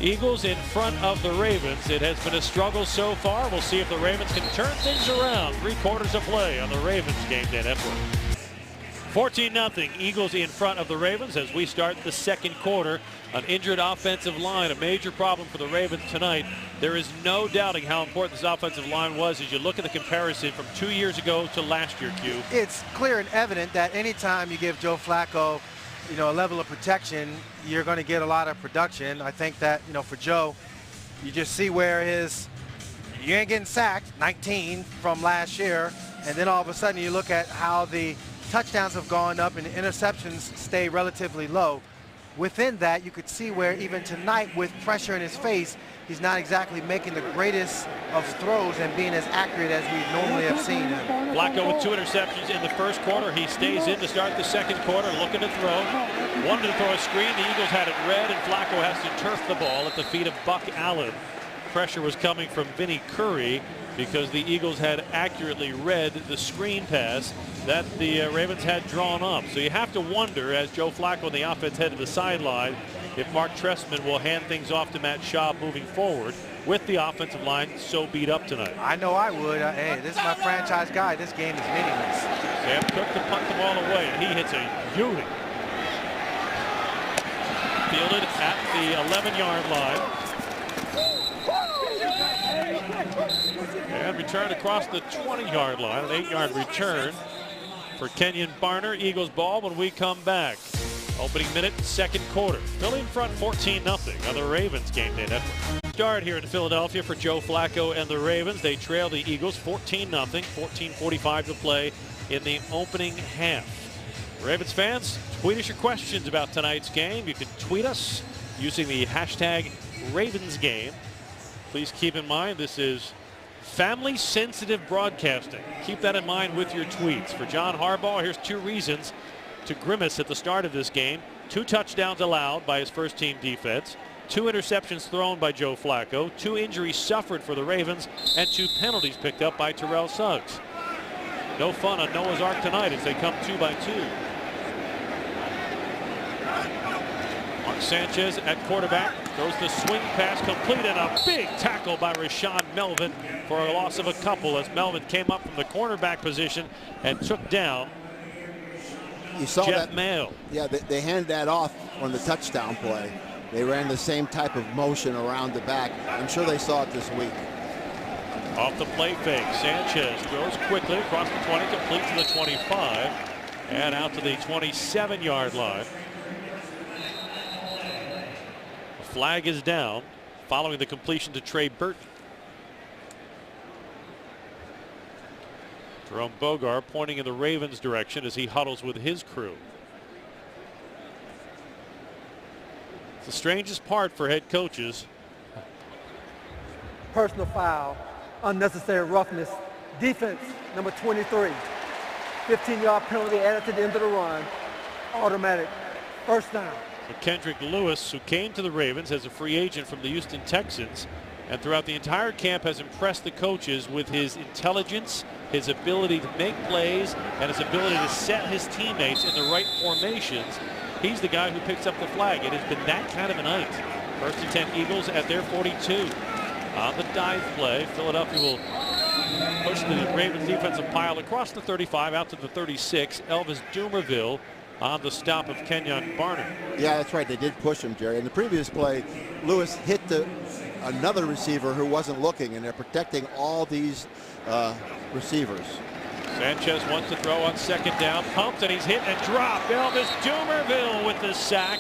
Eagles in front of the Ravens. It has been a struggle so far. We'll see if the Ravens can turn things around. 3 quarters of play on the Ravens Game Day Network. 14-0. Eagles in front of the Ravens as we start the second quarter. An injured offensive line, a major problem for the Ravens tonight. There is no doubting how important this offensive line was as you look at the comparison from 2 years ago to last year, Q. It's clear and evident that anytime you give Joe Flacco, a level of protection, you're going to get a lot of production. I think that, for Joe, you just see where you ain't getting sacked, 19 from last year, and then all of a sudden you look at how the touchdowns have gone up and the interceptions stay relatively low. Within that, you could see where even tonight with pressure in his face, he's not exactly making the greatest of throws and being as accurate as we normally have seen him. Flacco with 2 interceptions in the first quarter. He stays in to start the second quarter, looking to throw. Wanted to throw a screen. The Eagles had it read, and Flacco has to turf the ball at the feet of Buck Allen. Pressure was coming from Vinnie Curry because the Eagles had accurately read the screen pass that the Ravens had drawn up. So you have to wonder, as Joe Flacco and the offense head to the sideline, if Mark Trestman will hand things off to Matt Schaub moving forward with the offensive line so beat up tonight. I know I would. Hey, this is my franchise guy. This game is meaningless. Sam Cook to punt the ball away, and he hits a unit. Fielded at the 11-yard line. And returned across the 20-yard line, an 8-yard return for Kenyon Barner. Eagles ball when we come back. Opening minute, second quarter. Philly in front 14-0 on the Ravens Game Day Network. Start here in Philadelphia for Joe Flacco and the Ravens. They trail the Eagles 14-0, 14:45 to play in the opening half. Ravens fans, tweet us your questions about tonight's game. You can tweet us using the hashtag #RavensGame. Please keep in mind this is family sensitive broadcasting. Keep that in mind with your tweets. For John Harbaugh, here's 2 reasons to grimace at the start of this game. 2 touchdowns allowed by his first team defense, 2 interceptions thrown by Joe Flacco, 2 injuries suffered for the Ravens, and 2 penalties picked up by Terrell Suggs. No fun on Noah's Ark tonight as they come 2 by 2. Mark Sanchez at quarterback throws the swing pass complete, and a big tackle by Rashawn Melvin for a loss of a couple as Melvin came up from the cornerback position and took down you saw Jeff that Mayo. Yeah, they handed that off on the touchdown play. They ran the same type of motion around the back. I'm sure they saw it this week. Off the play fake, Sanchez throws quickly across the 20, complete to the 25, and out to the 27-yard line. The flag is down following the completion to Trey Burton. Jerome Bogar pointing in the Ravens' direction as he huddles with his crew. It's the strangest part for head coaches. Personal foul, unnecessary roughness. Defense, number 23. 15-yard penalty added to the end of the run. Automatic. First down. So Kendrick Lewis, who came to the Ravens as a free agent from the Houston Texans, and throughout the entire camp has impressed the coaches with his intelligence, his ability to make plays, and his ability to set his teammates in the right formations. He's the guy who picks up the flag. It has been that kind of a night. 1st and 10 Eagles at their 42. On the dive play, Philadelphia will push the Ravens defensive pile across the 35 out to the 36. Elvis Dumerville on the stop of Kenyon Barner. Yeah, that's right. They did push him, Jerry. In the previous play, Lewis hit another receiver who wasn't looking, and they're protecting all these receivers. Sanchez wants to throw on 2nd down, pumped, and he's hit and dropped. Elvis Dumerville with the sack.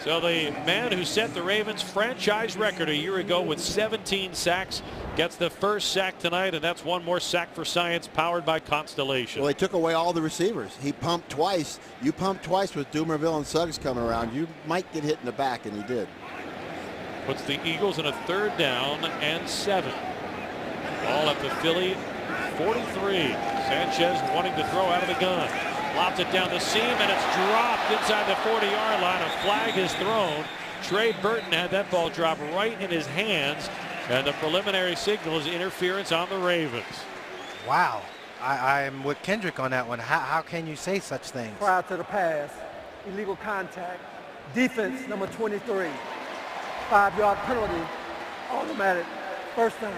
So the man who set the Ravens franchise record a year ago with 17 sacks gets the first sack tonight, and that's one more sack for science powered by Constellation. Well, they took away all the receivers. He pumped twice. You pumped twice with Dumerville and Suggs coming around. You might get hit in the back, and he did. Puts the Eagles in a 3rd down and 7. Ball at the Philly 43. Sanchez wanting to throw out of the gun. Lobs it down the seam, and it's dropped inside the 40-yard line. A flag is thrown. Trey Burton had that ball drop right in his hands, and the preliminary signal is interference on the Ravens. Wow. I'm with Kendrick on that one. How can you say such things? Prior to the pass, illegal contact. Defense, number 23. 5-yard penalty, automatic. First down.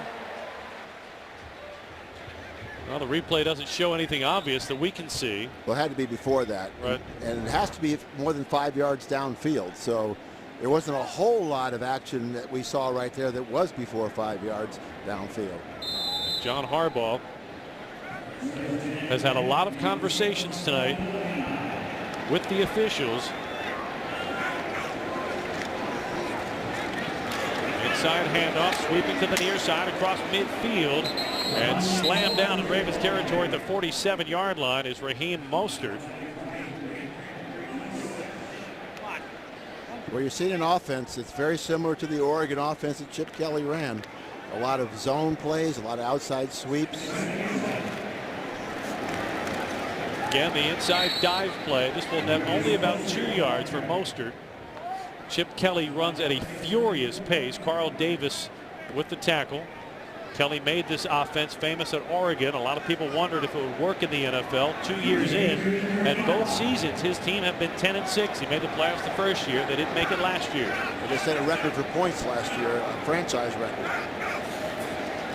Well, the replay doesn't show anything obvious that we can see. Well, it had to be before that. Right. And it has to be more than 5 yards downfield. So there wasn't a whole lot of action that we saw right there that was before 5 yards downfield. John Harbaugh has had a lot of conversations tonight with the officials. Inside handoff, sweeping to the near side across midfield, and slammed down in Ravens territory at the 47-yard line is Raheem Mostert. Where you're seeing an offense that's very similar to the Oregon offense that Chip Kelly ran. A lot of zone plays, a lot of outside sweeps. Again, the inside dive play. This will net only about 2 yards for Mostert. Chip Kelly runs at a furious pace. Carl Davis with the tackle. Kelly made this offense famous at Oregon. A lot of people wondered if it would work in the NFL. 2 years in, and both seasons his team have been 10-6. He made the playoffs the first year. They didn't make it last year. They set a record for points last year, a franchise record.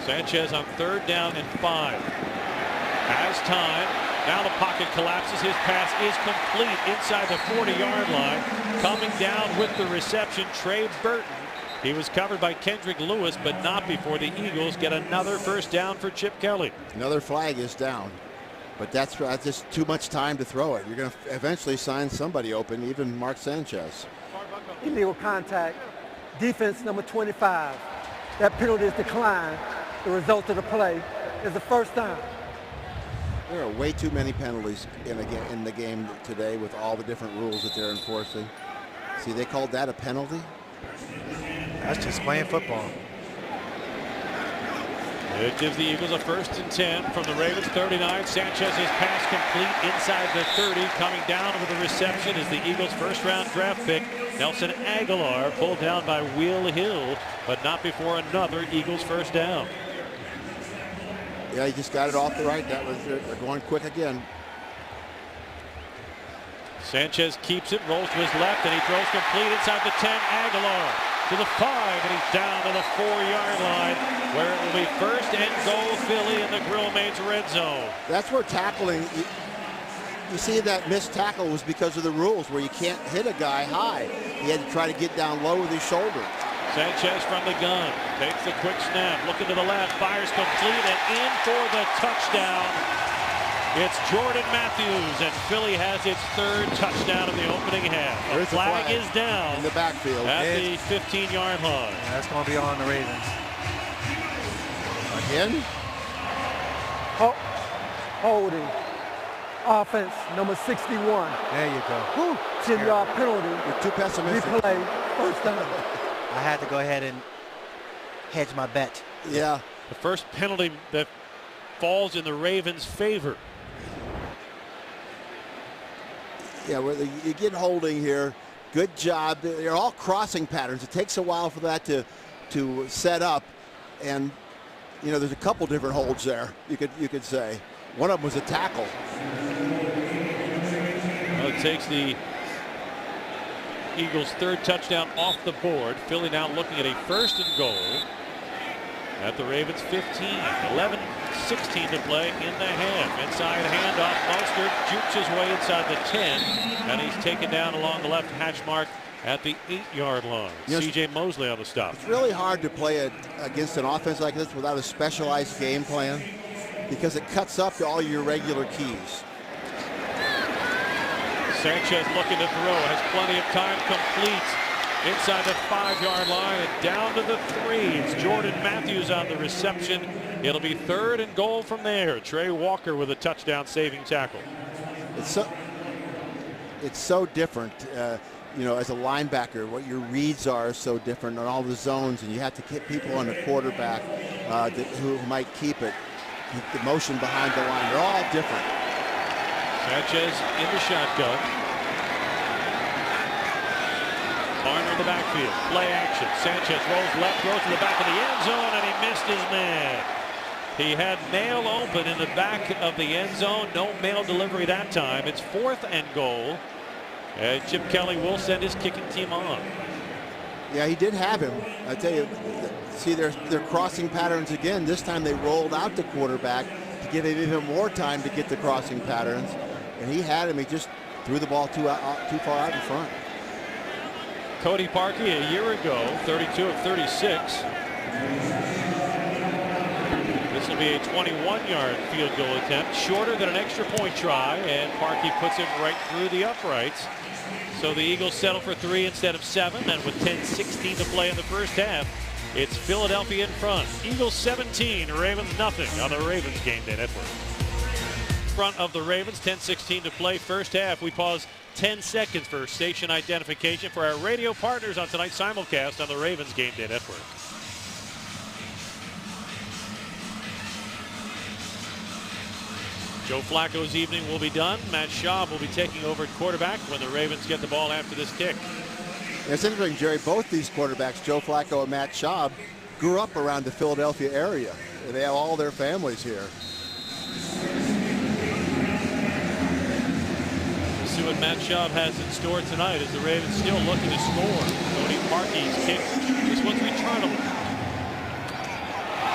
Sanchez on 3rd down and 5. Has time. Now the pocket collapses. His pass is complete inside the 40-yard line. Coming down with the reception, Trey Burton. He was covered by Kendrick Lewis, but not before the Eagles get another first down for Chip Kelly. Another flag is down, but that's just too much time to throw it. You're going to eventually sign somebody open, even Mark Sanchez. Illegal contact. Defense, number 25. That penalty is declined. The result of the play is a first down. There are way too many penalties in the game today with all the different rules that they're enforcing. See, they called that a penalty? That's just playing football. It gives the Eagles a 1st and 10 from the Ravens 39. Sanchez's pass complete inside the 30. Coming down with the reception is the Eagles' first-round draft pick, Nelson Aguilar, pulled down by Will Hill, but not before another Eagles first down. Yeah, he just got it off the right. That was they're going quick again. Sanchez keeps it, rolls to his left, and he throws complete inside the 10. Aguilar to the 5, and he's down to the 4-yard line, where it will be 1st and goal Philly in the Grill Mates red zone. That's where tackling, you see that missed tackle was because of the rules where you can't hit a guy high. He had to try to get down low with his shoulder. Sanchez from the gun, takes the quick snap, looking to the left, fires complete, and in for the touchdown. It's Jordan Matthews, and Philly has its 3rd touchdown of the opening half. The flag is down in the backfield at the 15-yard line. That's going to be on the Ravens. Again? Holding. Offense, number 61. There you go. 10-yard penalty. You're too pessimistic. Replay, first down. I had to go ahead and hedge my bet. Yeah. The first penalty that falls in the Ravens' favor. Yeah, well, you get holding here. Good job. They're all crossing patterns. It takes a while for that to set up, and you know there's a couple different holds there. You could say one of them was a tackle. Well, it takes the Eagles' third touchdown off the board. Philly now looking at a 1st and goal at the Ravens 15. 11:16 to play in the half. Inside handoff. Mostert jukes his way inside the 10, and he's taken down along the left hash mark at the 8-yard line. C.J. Mosley on the stop. It's really hard to play against an offense like this without a specialized game plan because it cuts up all your regular keys. Sanchez looking to throw, has plenty of time, complete inside the 5-yard line and down to the 3. It's Jordan Matthews on the reception. It'll be 3rd and goal from there. Trey Walker with a touchdown saving tackle. It's so different, you know, as a linebacker, what your reads are so different on all the zones, and you have to get people on the quarterback who might keep it. The motion behind the line, they're all different. Sanchez in the shotgun. Barner in the backfield. Play action. Sanchez rolls left, throws to the back of the end zone, and he missed his man. He had mail open in the back of the end zone. No mail delivery that time. It's 4th and goal. And Chip Kelly will send his kicking team on. Yeah, he did have him. I tell you, see, they're crossing patterns again. This time they rolled out the quarterback to give him even more time to get the crossing patterns. And he had him. He just threw the ball too far out in front. Cody Parkey a year ago, 32 of 36. This will be a 21-yard field goal attempt, shorter than an extra point try, and Parkey puts it right through the uprights. So the Eagles settle for 3 instead of 7, and with 10:16 to play in the first half, it's Philadelphia in front. Eagles 17, Ravens nothing on the Ravens Game Day Network. Front of the Ravens, 10:16 to play, first half. We pause 10 seconds for station identification for our radio partners on tonight's simulcast on the Ravens Game Day Network. Joe Flacco's evening will be done. Matt Schaub will be taking over at quarterback when the Ravens get the ball after this kick. It's interesting, Jerry, both these quarterbacks, Joe Flacco and Matt Schaub, grew up around the Philadelphia area. They have all their families here. We'll see what Matt Schaub has in store tonight as the Ravens still looking to score. Cody Parkey's kick. This one's returnable.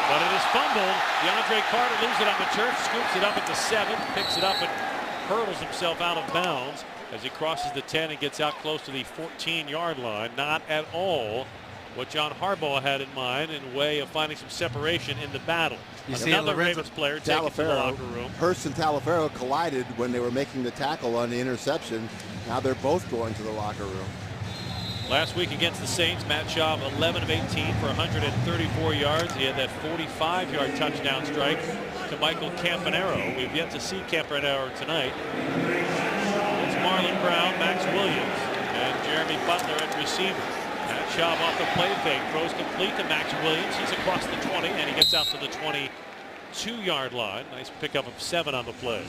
But it is fumbled. DeAndre Carter leaves it on the turf, scoops it up at the 7, picks it up and hurdles himself out of bounds as he crosses the 10 and gets out close to the 14-yard line. Not at all what John Harbaugh had in mind in way of finding some separation in the battle. You see another Ravens player taken to the locker room. Hurst and Talaferro collided when they were making the tackle on the interception. Now they're both going to the locker room. Last week against the Saints, Matt Schaub 11 of 18 for 134 yards. He had that 45-yard touchdown strike to Michael Campanaro. We've yet to see Campanaro tonight. It's Marlon Brown, Max Williams, and Jeremy Butler at receiver. Matt Schaub off the play fake, throws complete to Max Williams. He's across the 20, and he gets out to the 22-yard line. Nice pickup of 7 on the play.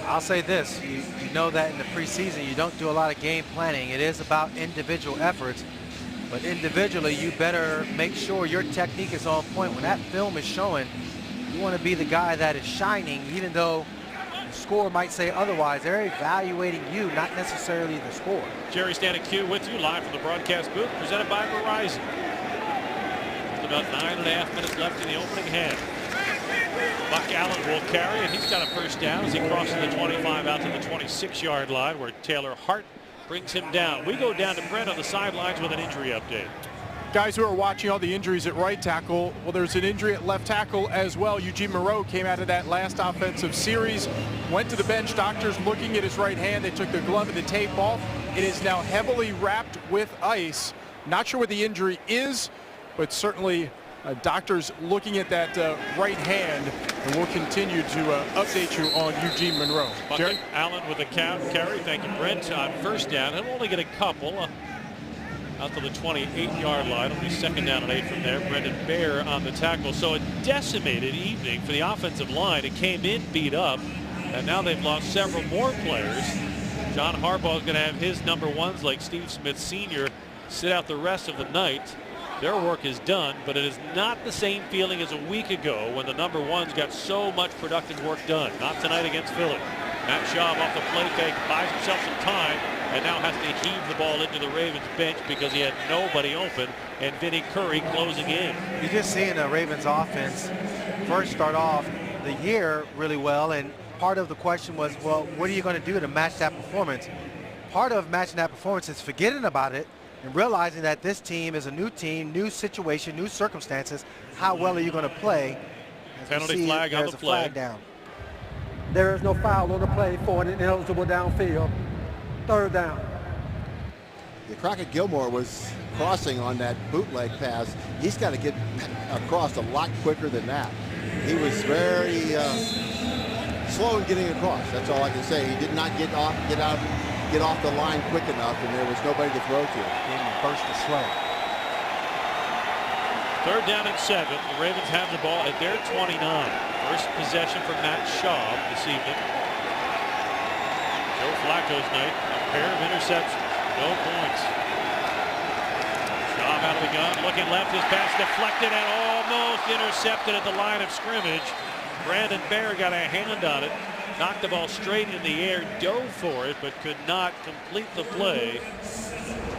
I'll say this, you know that in the preseason you don't do a lot of game planning. It is about individual efforts, but individually you better make sure your technique is on point. When that film is showing, you want to be the guy that is shining, even though the score might say otherwise. They're evaluating you, not necessarily the score. Jerry Stanek with you live from the broadcast booth, presented by Verizon. With about 9.5 minutes left in the opening half. Buck Allen will carry, and he's got a first down as he crosses the 25 out to the 26-yard line, where Taylor Hart brings him down. We go down to Brent on the sidelines with an injury update. Guys who are watching all the injuries at right tackle, well, there's an injury at left tackle as well. Eugene Moreau came out of that last offensive series, went to the bench. Doctors looking at his right hand. They took the glove and the tape off. It is now heavily wrapped with ice. Not sure what the injury is, but certainly doctors looking at that right hand, and we'll continue to update you on Eugene Monroe. Jerry Allen with a carry. Thank you, Brent. On first down, he'll only get a couple. Out to the 28-yard line, only second down and 8 from there. Brendan Baer on the tackle. So a decimated evening for the offensive line. It came in beat up, and now they've lost several more players. John Harbaugh is going to have his number ones like Steve Smith Sr. sit out the rest of the night. Their work is done, but it is not the same feeling as a week ago when the number ones got so much productive work done. Not tonight against Philly. Matt Schaub off the play fake, buys himself some time, and now has to heave the ball into the Ravens bench because he had nobody open, and Vinny Curry closing in. You're just seeing the Ravens offense first start off the year really well, and part of the question was, well, what are you going to do to match that performance? Part of matching that performance is forgetting about it and realizing that this team is a new team, new situation, new circumstances. How well are you going to play? Penalty flag on the play. Flag down. There is no foul on the play for an ineligible downfield. Third down. Yeah, Crockett Gilmore was crossing on that bootleg pass. He's got to get across a lot quicker than that. He was very slow in getting across. That's all I can say. He did not get off the line quick enough, and there was nobody to throw to. Didn't burst the slow. Third down and 7. The Ravens have the ball at their 29. First possession for Matt Schaub this evening. Joe Flacco's night. A pair of interceptions. No points. Schaub out of the gun. Looking left. His pass deflected and almost intercepted at the line of scrimmage. Brandon Baer got a hand on it. Knocked the ball straight in the air. Dove for it, but could not complete the play.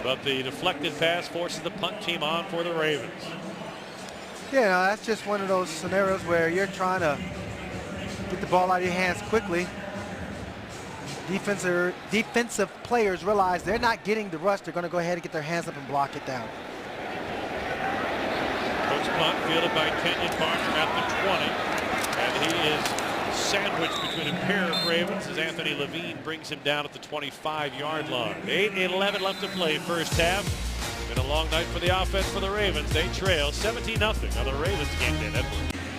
But the deflected pass forces the punt team on for the Ravens. Yeah, that's just one of those scenarios where you're trying to get the ball out of your hands quickly. Defensive players realize they're not getting the rush. They're going to go ahead and get their hands up and block it down. Coach punt fielded by Kenyon Barnum at the 20. And he is sandwiched between a pair of Ravens as Anthony Levine brings him down at the 25-yard line. 8:11 left to play first half. Been a long night for the offense for the Ravens. They trail 17-0. Now the Ravens can't get it.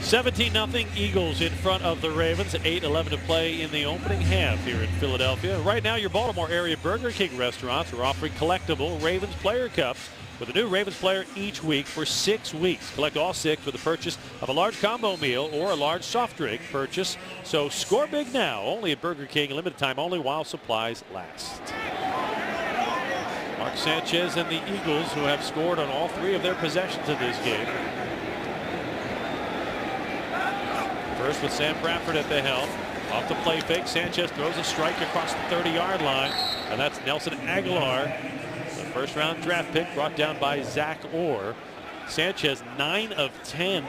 17-0 Eagles in front of the Ravens. 8:11 to play in the opening half here in Philadelphia. Right now your Baltimore area Burger King restaurants are offering collectible Ravens player cups with a new Ravens player each week for 6 weeks. Collect all 6 with the purchase of a large combo meal or a large soft drink purchase. So score big now. Only at Burger King. Limited time only while supplies last. Mark Sanchez and the Eagles, who have scored on all 3 of their possessions in this game. First with Sam Bradford at the helm. Off the play fake, Sanchez throws a strike across the 30-yard line, and that's Nelson Aguilar, the first-round draft pick brought down by Zach Orr. Sanchez 9 of 10.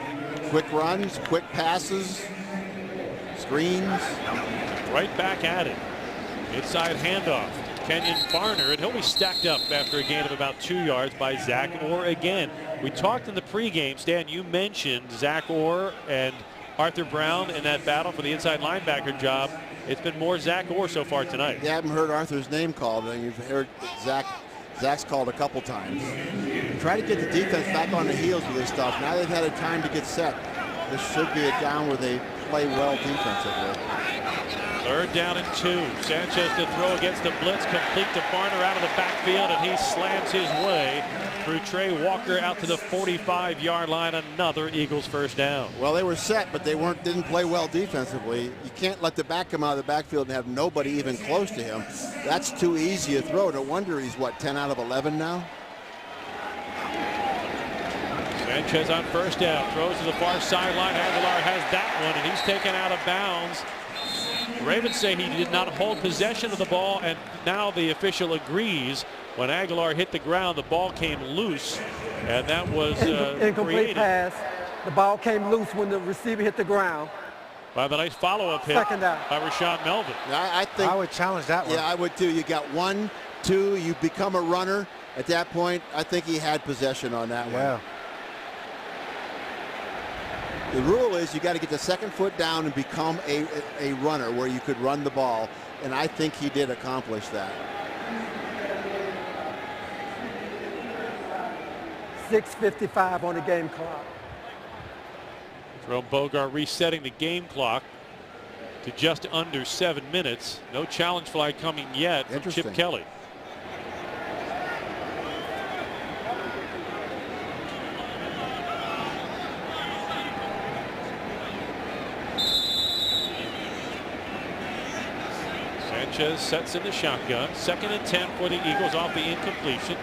Quick runs, quick passes, screens. Right back at it. Inside handoff. Kenyon Barner, and he'll be stacked up after a gain of about 2 yards by Zach Orr again. We talked in the pregame, Stan, you mentioned Zach Orr and Arthur Brown in that battle for the inside linebacker job. It's been more Zach Orr so far tonight. You haven't heard Arthur's name called, and you've heard Zach's called a couple times. Try to get the defense back on the heels with this stuff. Now they've had a time to get set. This should be a down where they play well defensively. Third down and 2. Sanchez to throw against the blitz, complete to Barner out of the backfield, and he slams his way through Trey Walker out to the 45-yard line. Another Eagles first down. Well, they were set, but they didn't play well defensively. You can't let the back come out of the backfield and have nobody even close to him. That's too easy a throw. No wonder he's, what, 10 out of 11 now? Sanchez on first down, throws to the far sideline. Aguilar has that one, and he's taken out of bounds. The Ravens say he did not hold possession of the ball, and now the official agrees. When Aguilar hit the ground, the ball came loose, and that was incomplete pass. The ball came loose when the receiver hit the ground. By the nice follow-up hit Second down by Rashawn Melvin. I think I would challenge that one. Yeah, I would too. You got 1, 2, you become a runner. At that point, I think he had possession on that one. The rule is you got to get the second foot down and become a runner where you could run the ball, and I think he did accomplish that. 6:55 on the game clock. Jerome Bogart resetting the game clock to just under 7 minutes. No challenge flag coming yet from Chip Kelly. Sanchez sets in the shotgun. 2nd and 10 for the Eagles off the incompletion.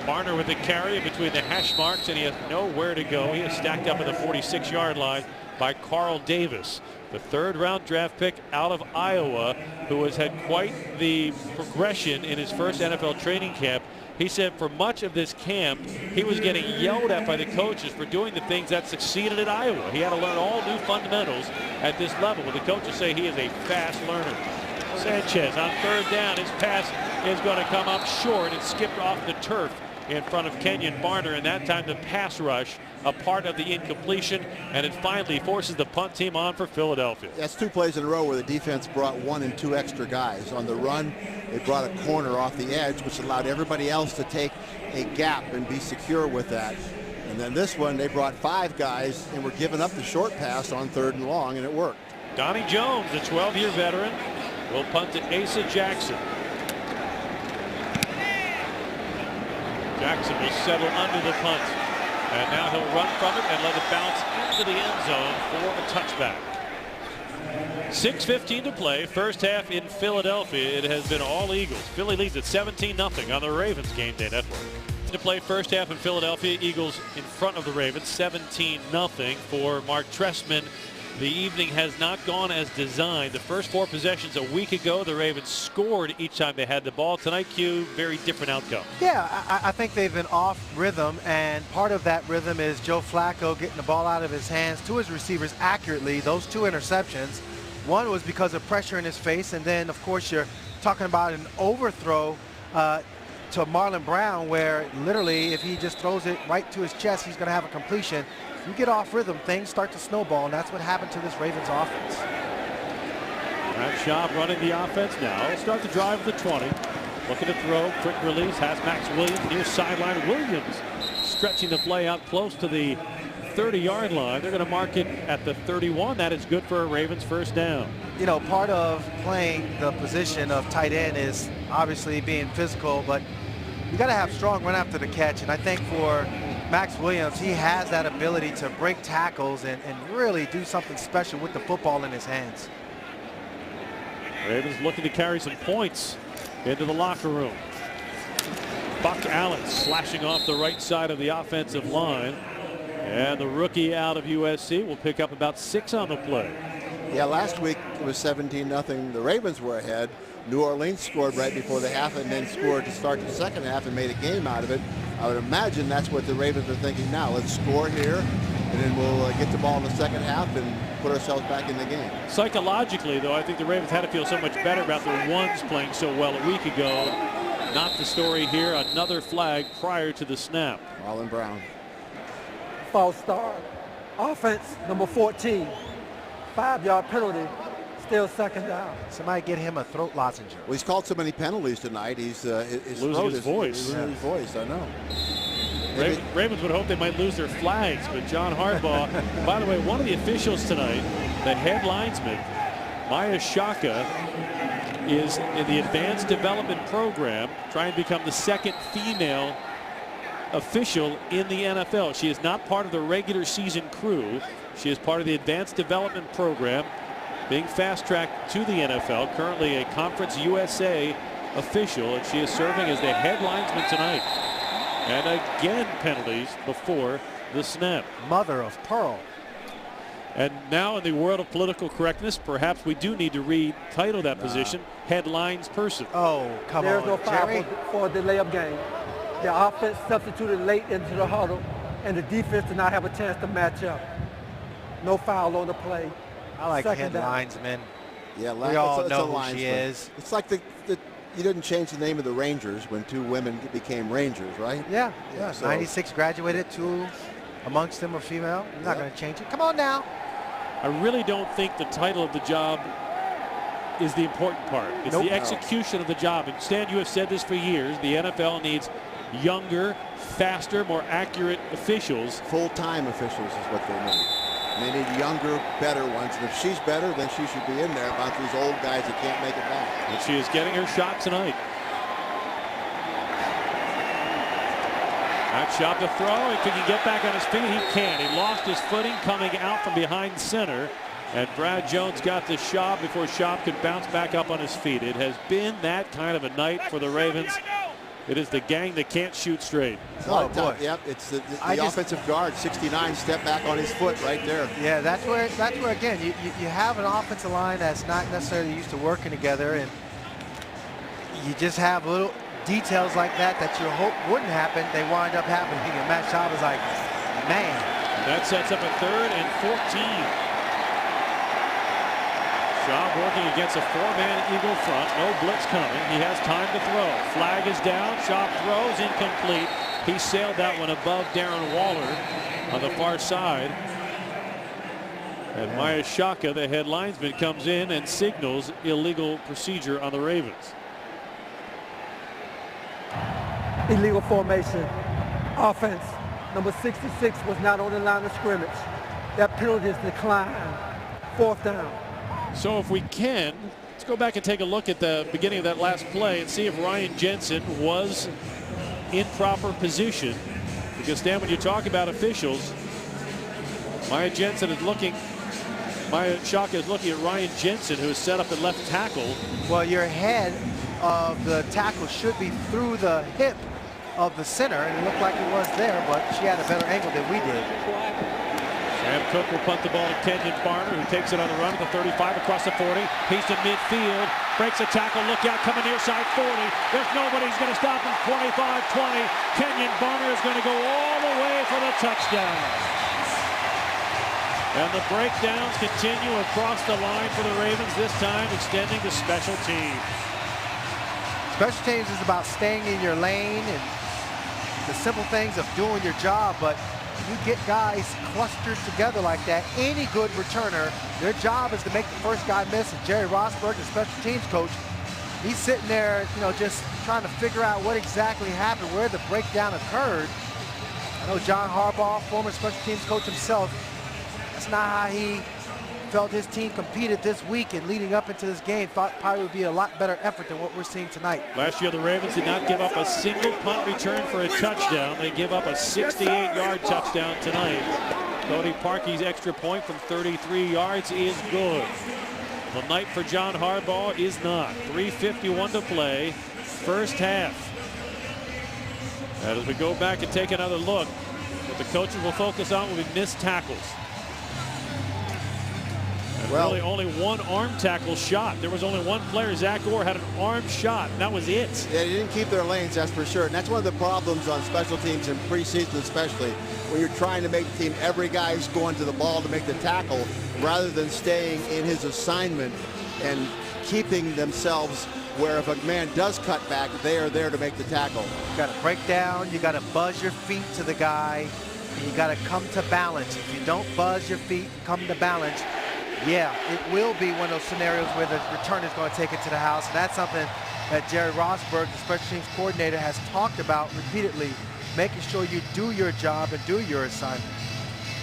Marner with the carry between the hash marks, and he has nowhere to go. He is stacked up at the 46-yard line by Carl Davis, the 3rd-round draft pick out of Iowa, who has had quite the progression in his first NFL training camp. He said for much of this camp, he was getting yelled at by the coaches for doing the things that succeeded at Iowa. He had to learn all new fundamentals at this level. The coaches say he is a fast learner. Sanchez on 3rd down. His pass is going to come up short. It skipped off the turf in front of Kenyon Barner, and that time the pass rush a part of the incompletion, and it finally forces the punt team on for Philadelphia. That's 2 plays in a row where the defense brought 1 and 2 extra guys. On the run, they brought a corner off the edge, which allowed everybody else to take a gap and be secure with that. And then this one, they brought 5 guys and were giving up the short pass on 3rd and long, and it worked. Donnie Jones, the 12-year veteran, will punt to Asa Jackson. Jackson will settle under the punt, and now he'll run from it and let it bounce into the end zone for a touchback. 6:15 to play, first half in Philadelphia. It has been all Eagles. Philly leads at 17-0 on the Ravens Game Day Network. To play first half in Philadelphia, Eagles in front of the Ravens, 17-0 for Mark Trestman. The evening has not gone as designed. The first 4 possessions a week ago, the Ravens scored each time they had the ball. Tonight, Q, very different outcome. Yeah, I think they've been off rhythm, and part of that rhythm is Joe Flacco getting the ball out of his hands to his receivers accurately. Those 2 interceptions, one was because of pressure in his face, and then, of course, you're talking about an overthrow to Marlon Brown, where literally if he just throws it right to his chest, he's going to have a completion. You get off rhythm, things start to snowball, and that's what happened to this Ravens offense. Brad Schaub running the offense now. He'll start the drive at the 20. Looking to throw, quick release, has Max Williams near sideline. Williams stretching the play out close to the 30-yard line. They're going to mark it at the 31. That is good for a Ravens first down. You know, part of playing the position of tight end is obviously being physical, but you got to have strong run after the catch, and I think for Max Williams, he has that ability to break tackles and really do something special with the football in his hands. Ravens looking to carry some points into the locker room. Buck Allen slashing off the right side of the offensive line. And the rookie out of USC will pick up about 6 on the play. Yeah, last week it was 17-0. The Ravens were ahead. New Orleans scored right before the half and then scored to start the second half and made a game out of it. I would imagine that's what the Ravens are thinking now. Let's score here, and then we'll get the ball in the second half and put ourselves back in the game. Psychologically, though, I think the Ravens had to feel so much better about their ones playing so well a week ago. Not the story here. Another flag prior to the snap. Marlon Brown. False start. Offense, number 14. 5-yard penalty. Still second down. Somebody get him a throat lozenge. Well, he's called so many penalties tonight. He's losing his voice. Losing his voice. I know. Ravens would hope they might lose their flags, but John Harbaugh. By the way, one of the officials tonight, the head linesman, Maya Shaka, is in the advanced development program, trying to become the 2nd female official in the NFL. She is not part of the regular season crew. She is part of the advanced development program, being fast-tracked to the NFL, currently a Conference USA official, and she is serving as the head linesman tonight. And again, penalties before the snap. Mother of pearl. And now in the world of political correctness, perhaps we do need to retitle that position headlines person. Oh, come on, There's no foul Jerry. for a delay of game. The offense substituted late into the huddle, and the defense did not have a chance to match up. No foul on the play. I like Second head down. linesman. Yeah, We all it's know a who linesman. she is. It's like you didn't change the name of the Rangers when 2 women became Rangers, right? Yeah. So 96 graduated, 2 amongst them are female. You're not going to change it. Come on now. I really don't think the title of the job is the important part. It's the execution of the job. And Stan, you have said this for years. The NFL needs younger, faster, more accurate officials. Full-time officials is what they need. And they need younger, better ones. And if she's better, then she should be in there about these old guys that can't make it back. And she is getting her shot tonight. That shot to throw. If he can get back on his feet, he can. He lost his footing coming out from behind center. And Brad Jones got the shot before Schaub could bounce back up on his feet. It has been that kind of a night for the Ravens. It is the gang that can't shoot straight. Oh, boy. Yep, it's the offensive guard, 69, step back on his foot right there. Yeah, that's where again, you have an offensive line that's not necessarily used to working together, and you just have little details like that you hope wouldn't happen. They wind up happening, and Matt Schaub is like, man. That sets up a 3rd and 14. Schaub working against a 4-man Eagle front. No blitz coming. He has time to throw. Flag is down. Schaub throws incomplete. He sailed that one above Darren Waller on the far side. And Maya Shaka, the head linesman, comes in and signals illegal procedure on the Ravens. Illegal formation. Offense. Number 66 was not on the line of scrimmage. That penalty is declined. 4th down. So if we can, let's go back and take a look at the beginning of that last play and see if Ryan Jensen was in proper position. Because, Dan, when you talk about officials, Maya Shaka is looking at Ryan Jensen, who is set up at left tackle. Well, your head of the tackle should be through the hip of the center, and it looked like it was there, but she had a better angle than we did. Sam Cook will punt the ball to Kenyon Barner, who takes it on the run at the 35 across the 40. He's to midfield, breaks a tackle, look out, coming near side 40. There's nobody who's going to stop him. 25-20. Kenyon Barner is going to go all the way for the touchdown. And the breakdowns continue across the line for the Ravens, this time extending to special teams. Special teams is about staying in your lane and the simple things of doing your job, but you get guys clustered together like that. Any good returner, their job is to make the first guy miss. And Jerry Rosberg, the special teams coach, he's sitting there, just trying to figure out what exactly happened, where the breakdown occurred. I know John Harbaugh, former special teams coach himself, that's not how he felt his team competed this week, and leading up into this game thought probably would be a lot better effort than what we're seeing tonight. Last year the Ravens did not give up a single punt return for a touchdown. They give up a 68-yard touchdown tonight. Cody Parkey's extra point from 33 yards is good. The night for John Harbaugh is not. 3:51 to play, first half. And as we go back and take another look, what the coaches will focus on will be missed tackles. Really only one arm tackle shot. There was only one player, Zach Orr, had an arm shot, and that was it. Yeah, they didn't keep their lanes, that's for sure. And that's one of the problems on special teams in preseason especially, when you're trying to make the team, every guy's going to the ball to make the tackle rather than staying in his assignment and keeping themselves where if a man does cut back, they are there to make the tackle. You got to break down, you got to buzz your feet to the guy, and you got to come to balance. If you don't buzz your feet, come to balance, yeah, it will be one of those scenarios where the return is going to take it to the house. And that's something that Jerry Rosberg, the special teams coordinator, has talked about repeatedly, making sure you do your job and do your assignment.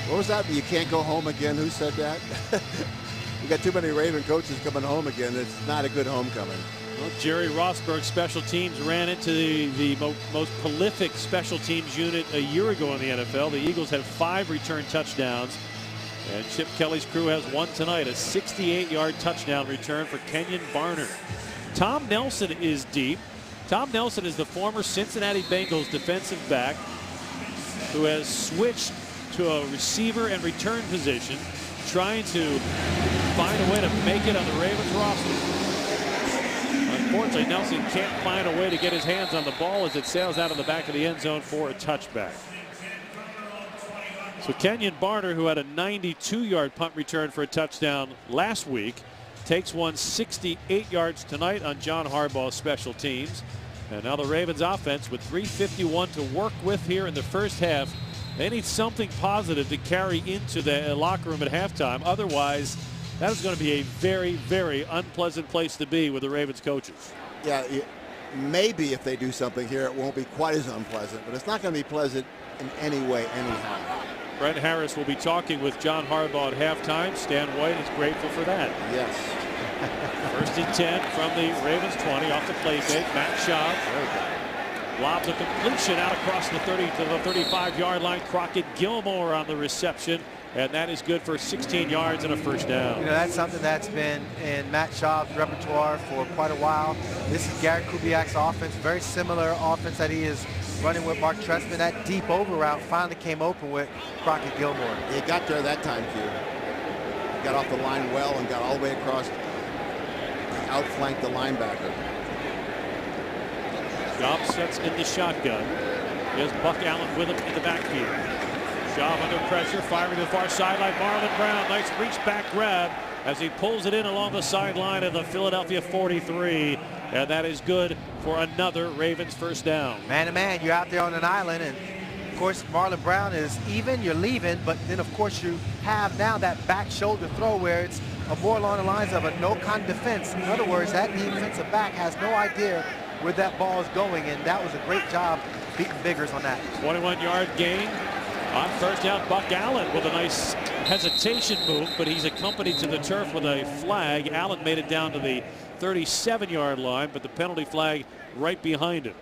What was that? You can't go home again? Who said that? We got too many Raven coaches coming home again. It's not a good homecoming. Well, Jerry Rosberg's special teams ran into the most prolific special teams unit a year ago in the NFL. The Eagles have 5 return touchdowns. And Chip Kelly's crew has one tonight, a 68-yard touchdown return for Kenyon Barner. Tom Nelson is deep. Tom Nelson is the former Cincinnati Bengals defensive back who has switched to a receiver and return position, trying to find a way to make it on the Ravens roster. Unfortunately, Nelson can't find a way to get his hands on the ball as it sails out of the back of the end zone for a touchback. So Kenyon Barner, who had a 92-yard punt return for a touchdown last week, takes one 68 yards tonight on John Harbaugh's special teams. And now the Ravens offense with 3:51 to work with here in the first half. They need something positive to carry into the locker room at halftime. Otherwise, that is going to be a very, very unpleasant place to be with the Ravens coaches. Yeah, maybe if they do something here, it won't be quite as unpleasant, but it's not going to be pleasant in any way anyhow. Brent Harris will be talking with John Harbaugh at halftime. Stan White is grateful for that. Yes. First and 10 from the Ravens 20 off the play fake. Matt Schaub lobs a completion out across the 30 to the 35-yard line. Crockett Gilmore on the reception, and that is good for 16 yards and a first down. You know, that's something that's been in Matt Schaub's repertoire for quite a while. This is Garrett Kubiak's offense, very similar offense that he is running with Mark Trestman. That deep over route finally came open with Crockett Gilmore. He got there that time, Q. He got off the line well and got all the way across, outflanked the linebacker. Schaub sets in the shotgun. Here's Buck Allen with him in the backfield. Schaub under pressure, firing to the far sideline. Marlon Brown, nice reach back grab as he pulls it in along the sideline of the Philadelphia 43. And that is good for another Ravens first down. Man to man, you're out there on an island, and of course Marlon Brown is even, you're leaving, but then of course you have now that back shoulder throw where it's more along the lines of a no-con defense. In other words, that defensive back has no idea where that ball is going, and that was a great job beating Biggers on that. 21-yard gain on first down. Buck Allen with a nice hesitation move, but he's accompanied to the turf with a flag. Allen made it down to the 37-yard line, but the penalty flag right behind him.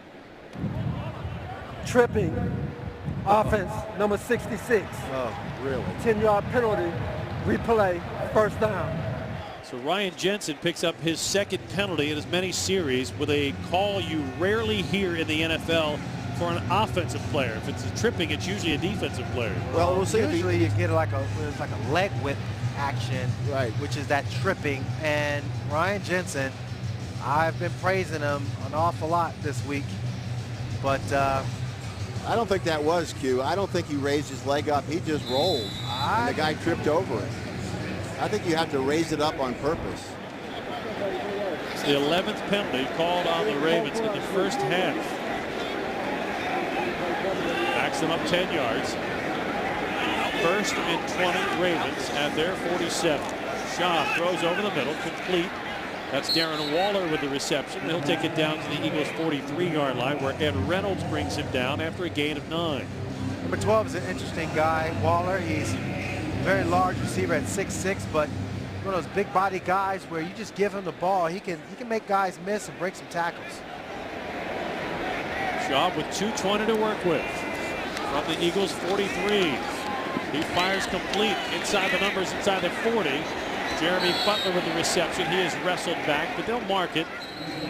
Tripping. Offense, number 66. Oh, really? 10-yard penalty. Replay. First down. So Ryan Jensen picks up his second penalty in as many series with a call you rarely hear in the NFL for an offensive player. If it's a tripping, it's usually a defensive player. Well, we'll see. Usually you get like a leg whip action, right, which is that tripping. And Ryan Jensen, I've been praising him an awful lot this week, but I don't think that was Q. I don't think he raised his leg up. He just rolled, and the guy tripped over it. I think you have to raise it up on purpose. It's the 11th penalty called on the Ravens in the first half. Backs them up 10 yards. First and 20 Ravens at their 47. Schaub throws over the middle, complete. That's Darren Waller with the reception. He'll take it down to the Eagles' 43-yard line, where Ed Reynolds brings him down after a gain of 9. Number 12 is an interesting guy, Waller. He's a very large receiver at 6'6", but one of those big body guys where you just give him the ball, he can make guys miss and break some tackles. Schaub with 2:20 to work with from the Eagles' 43. He fires complete inside the numbers, inside the 40. Jeremy Butler with the reception. He is wrestled back, but they'll mark it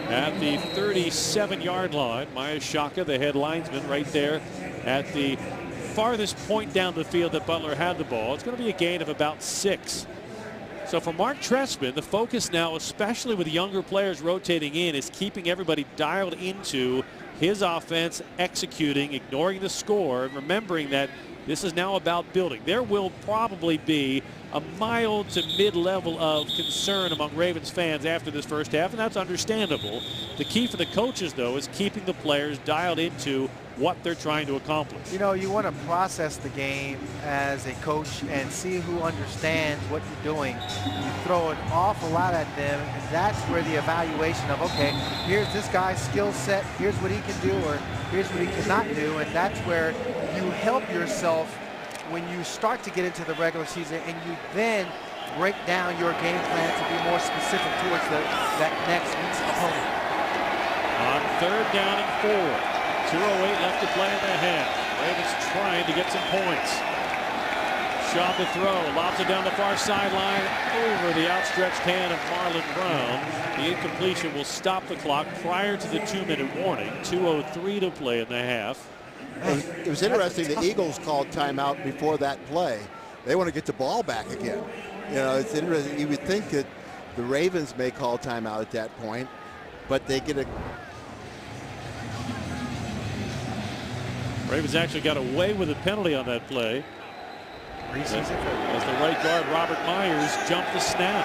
at the 37-yard line. Maya Shaka, the head linesman, right there at the farthest point down the field that Butler had the ball. It's going to be a gain of about 6. So for Mark Trestman, the focus now, especially with younger players rotating in, is keeping everybody dialed into his offense, executing, ignoring the score, and remembering that this is now about building. There will probably be a mild to mid-level of concern among Ravens fans after this first half, and that's understandable. The key for the coaches, though, is keeping the players dialed into what they're trying to accomplish. You know, you want to process the game as a coach and see who understands what you're doing. You throw an awful lot at them, and that's where the evaluation of, okay, here's this guy's skill set, here's what he can do, or here's what he cannot do, and that's where you help yourself when you start to get into the regular season and you then break down your game plan to be more specific towards that next week's opponent. On third down and 4. 2:08 left to play in the half. Ravens trying to get some points. Schaub to throw, lobs it down the far sideline over the outstretched hand of Marlon Brown. The incompletion will stop the clock prior to the 2-minute warning. 2:03 to play in the half. It was interesting. The Eagles called timeout before that play. They want to get the ball back again. You know, it's interesting. You would think that the Ravens may call timeout at that point, but they get a. Ravens actually got away with a penalty on that play. Preseason. As the right guard Robert Myers jumped the snap.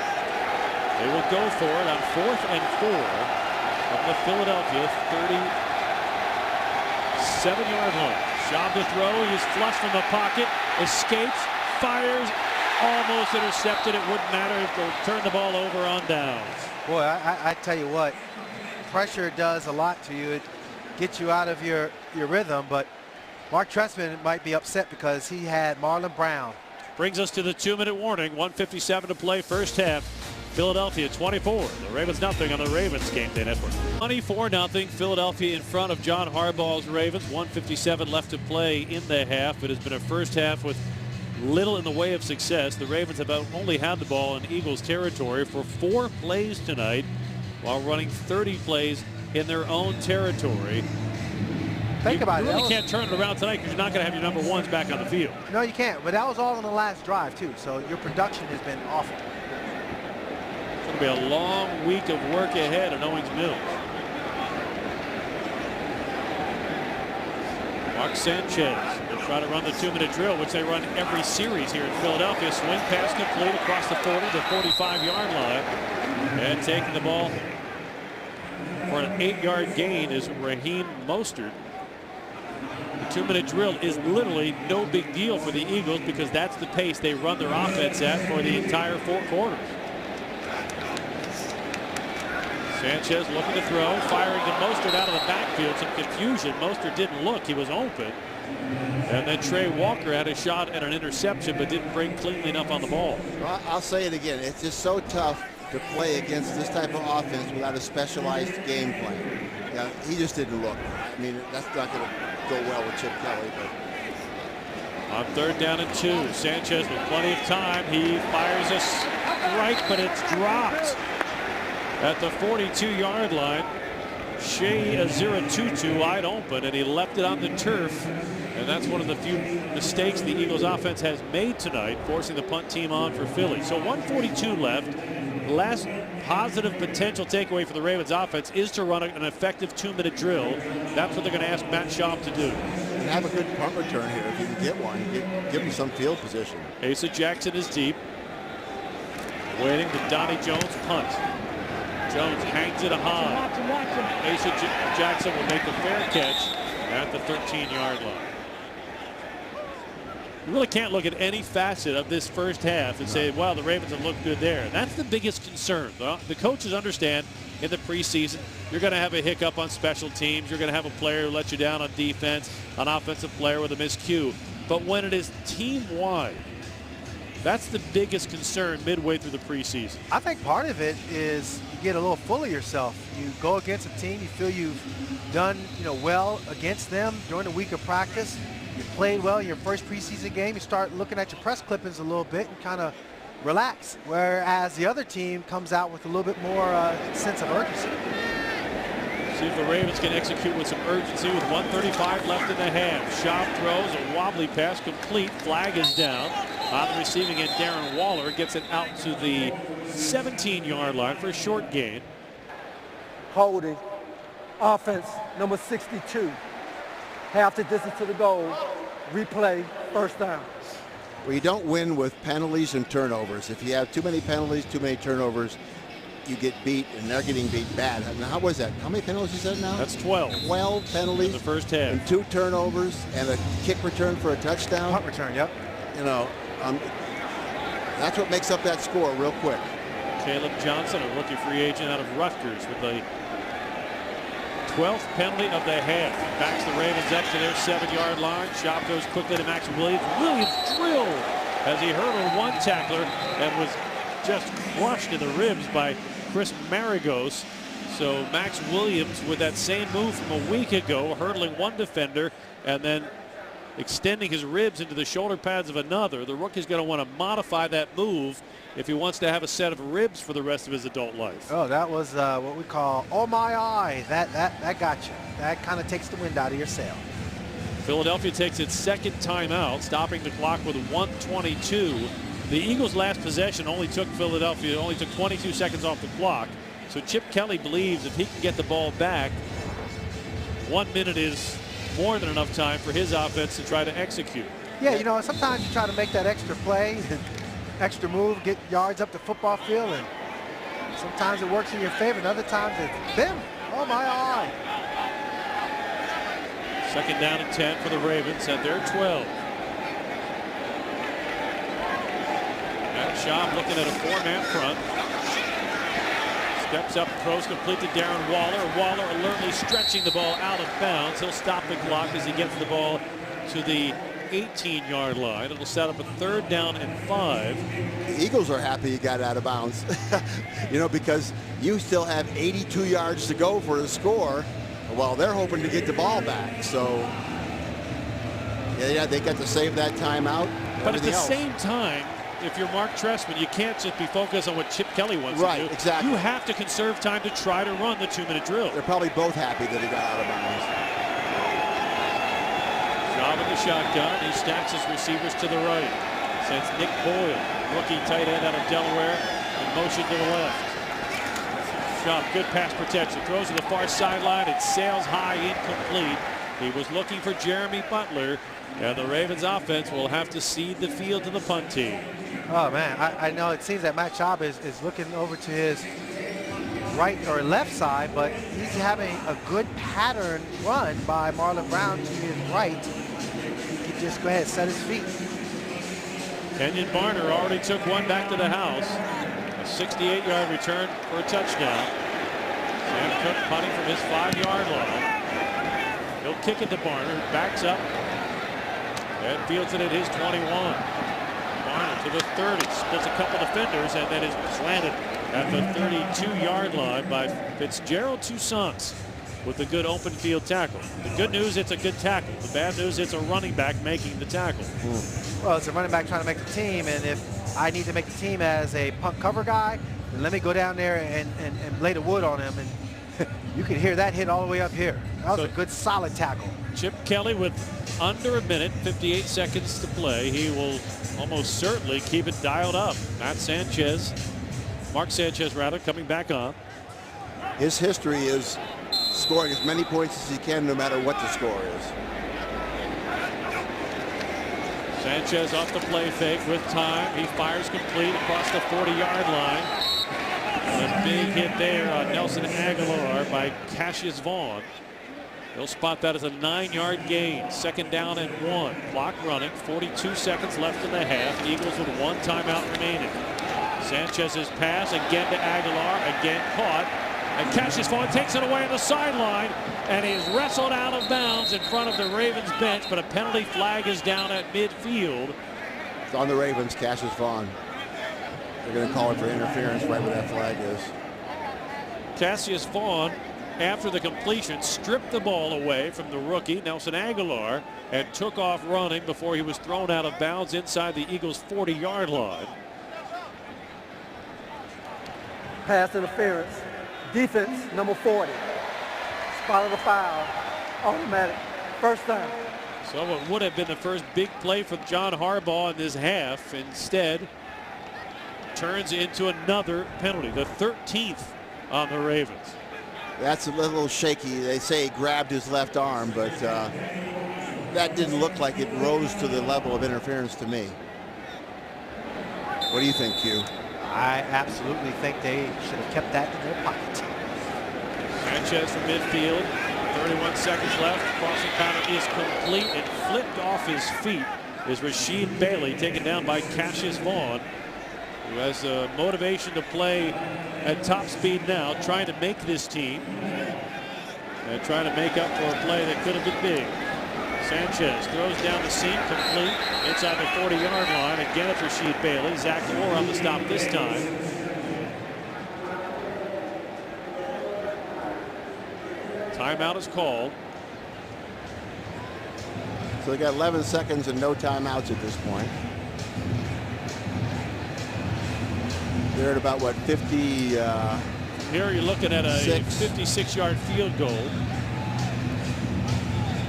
They will go for it on 4th and 4 from the Philadelphia 37-yard line. Schaub to throw. He's flushed from the pocket. Escapes. Fires. Almost intercepted. It wouldn't matter if they'll turn the ball over on downs. Boy, I tell you what, pressure does a lot to you. It gets you out of your rhythm, but Mark Trestman might be upset because he had Marlon Brown. Brings us to the 2-minute warning. 1:57 to play, first half. Philadelphia 24, the Ravens nothing on the Ravens Game Day Network. 24-0, Philadelphia in front of John Harbaugh's Ravens. 1:57 left to play in the half. It has been a first half with little in the way of success. The Ravens have only had the ball in Eagles territory for 4 plays tonight, while running 30 plays in their own territory. Think about it. You really can't turn it around tonight because you're not going to have your number ones back on the field. No, you can't. But that was all in the last drive, too. So your production has been awful. It's going to be a long week of work ahead at Owings Mills. Mark Sanchez will try to run the 2-minute drill, which they run every series here in Philadelphia. Swing pass complete across the 40 to 45-yard line. And taking the ball for an 8-yard gain is Raheem Mostert. The 2-minute drill is literally no big deal for the Eagles because that's the pace they run their offense at for the entire 4 quarters. Sanchez looking to throw, firing to Mostert out of the backfield. Some confusion. Mostert didn't look. He was open. And then Trey Walker had a shot at an interception but didn't break cleanly enough on the ball. Well, I'll say it again. It's just so tough to play against this type of offense without a specialized game plan. Yeah, he just didn't look. I mean, that's not going to go well with Chip Kelly. But on 3rd down and 2, Sanchez with plenty of time. He fires a strike, but it's dropped at the 42-yard line. Shea Azira-Tutu wide open, and he left it on the turf. And that's one of the few mistakes the Eagles offense has made tonight, forcing the punt team on for Philly. So 1:42 left. Last positive potential takeaway for the Ravens offense is to run an effective 2-minute drill. That's what they're going to ask Matt Schaub to do. And have a good punt return here if you can get one. Give him some field position. Asa Jackson is deep. Waiting to Donnie Jones punt. Jones hangs it high. Asa Jackson will make the fair catch at the 13-yard line. You really can't look at any facet of this first half and say, well, the Ravens have looked good there. That's the biggest concern. The coaches understand in the preseason you're going to have a hiccup on special teams. You're going to have a player who lets you down on defense, an offensive player with a miscue. But when it is team-wide, that's the biggest concern midway through the preseason. I think part of it is you get a little full of yourself. You go against a team, you feel you've done well against them during the week of practice. You played well in your first preseason game. You start looking at your press clippings a little bit and kind of relax. Whereas the other team comes out with a little bit more sense of urgency. See if the Ravens can execute with some urgency with 1:35 left in the half. Schaub throws a wobbly pass complete. Flag is down. On the receiving end, Darren Waller gets it out to the 17-yard line for a short gain. Holding. Offense, number 62. Half the distance to the goal. Replay, first down. Well, you don't win with penalties and turnovers. If you have too many penalties, too many turnovers, you get beat, and they're getting beat bad. Now, how was that? How many penalties you said now? That's 12. 12 penalties in the first half. And 2 turnovers and a kick return for a touchdown. Punt return, yep. That's what makes up that score real quick. Caleb Johnson, a rookie free agent out of Rutgers, with the 12th penalty of the half. Backs the Ravens up to their 7-yard line. Schaub goes quickly to Max Williams. Williams drilled as he hurdled one tackler and was just crushed in the ribs by Chris Maragos. So Max Williams with that same move from a week ago, hurdling one defender and then extending his ribs into the shoulder pads of another. The rookie's going to want to modify that move if he wants to have a set of ribs for the rest of his adult life. Oh, that was what we call, oh my eye. That got you. That kind of takes the wind out of your sail. Philadelphia takes its second timeout, stopping the clock with 1:22. The Eagles' last possession only took 22 seconds off the clock. So Chip Kelly believes if he can get the ball back, 1 minute is more than enough time for his offense to try to execute. Yeah, sometimes you try to make that extra play, extra move, get yards up the football field, and sometimes it works in your favor, and other times it's bim. Oh my eye. Second down and 10 for the Ravens at their 12. Matt Schaub looking at a 4-man front. Steps up, throws complete to Darren Waller. Waller alertly stretching the ball out of bounds. He'll stop the clock as he gets the ball to the 18-yard line. It'll set up a 3rd down and 5. The Eagles are happy he got out of bounds. You know, because you still have 82 yards to go for the score while they're hoping to get the ball back. So, yeah, they got to save that timeout. But at the same time, if you're Mark Trestman, you can't just be focused on what Chip Kelly wants to do. Right, exactly. You have to conserve time to try to run the 2-minute drill. They're probably both happy that he got out of bounds. Job in the shotgun. He stacks his receivers to the right. Sends Nick Boyle, rookie tight end out of Delaware, in motion to the left. Job, good pass protection. Throws to the far sideline. It sails high, incomplete. He was looking for Jeremy Butler, and the Ravens offense will have to cede the field to the punt team. Oh, man, I know it seems that Matt Schaub is looking over to his right or left side, but he's having a good pattern run by Marlon Brown to his right. He can just go ahead and set his feet. Kenyon Barner already took one back to the house. A 68-yard return for a touchdown. Sam Cook punting from his 5-yard line. He'll kick it to Barner, backs up, and fields it at his 21. Barner to the 30, splits a couple defenders, and then is planted at the 32-yard line by Fitzgerald Toussaint with a good open field tackle. The good news, it's a good tackle. The bad news, it's a running back making the tackle. Well, it's a running back trying to make the team, and if I need to make the team as a punt cover guy, then let me go down there and lay the wood on him, and you can hear that hit all the way up here. That was a good, solid tackle. Chip Kelly with under a minute, 58 seconds to play. He will almost certainly keep it dialed up. Mark Sanchez rather, coming back on. His history is scoring as many points as he can, no matter what the score is. Sanchez off the play fake with time. He fires complete across the 40-yard line. And a big hit there on Nelson Aguilar by Cassius Vaughn. He'll spot that as a 9-yard gain. 2nd down and 1. Clock running. 42 seconds left in the half. Eagles with 1 timeout remaining. Sanchez's pass again to Aguilar. Again caught. And Cassius Vaughn takes it away on the sideline. And he is wrestled out of bounds in front of the Ravens bench. But a penalty flag is down at midfield. It's on the Ravens, Cassius Vaughn. They're going to call it for interference right where that flag is. Cassius Vaughn, after the completion, stripped the ball away from the rookie, Nelson Aguilar, and took off running before he was thrown out of bounds inside the Eagles' 40-yard line. Pass interference. Defense, number 40. Spotted the foul. Automatic. 1st down. So what would have been the first big play for John Harbaugh in this half instead turns into another penalty, the 13th on the Ravens. That's a little shaky. They say he grabbed his left arm, but that didn't look like it rose to the level of interference to me. What do you think, Q? I absolutely think they should have kept that in their pocket. Sanchez from midfield, 31 seconds left. Crossing pattern is complete and flipped off his feet is Rasheed Bailey, taken down by Cassius Vaughn, who has a motivation to play at top speed now, trying to make this team and trying to make up for a play that could have been big. Sanchez throws down the seam, complete inside the 40-yard line. Again, it's Rasheed Bailey. Zach Orr on the stop this time. Timeout is called. So they got 11 seconds and no timeouts at this point. They're at about, what, 50? Here you're looking at a 56-yard field goal.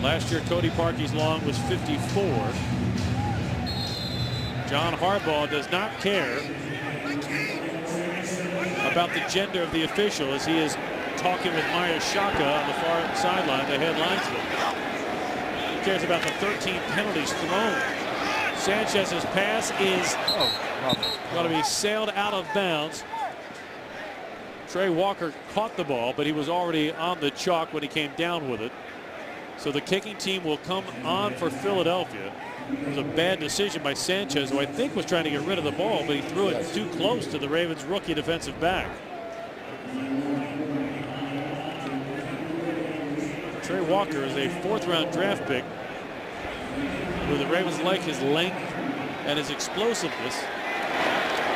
Last year, Cody Parkey's long was 54. John Harbaugh does not care about the gender of the official as he is talking with Maya Shaka on the far sideline, the head linesman. He cares about the 13 penalties thrown. Sanchez's pass is going to be sailed out of bounds. Trey Walker caught the ball, but he was already on the chalk when he came down with it. So the kicking team will come on for Philadelphia. It was a bad decision by Sanchez, who I think was trying to get rid of the ball, but he threw it too close to the Ravens rookie defensive back. Trey Walker is a 4th-round draft pick who the Ravens like his length and his explosiveness.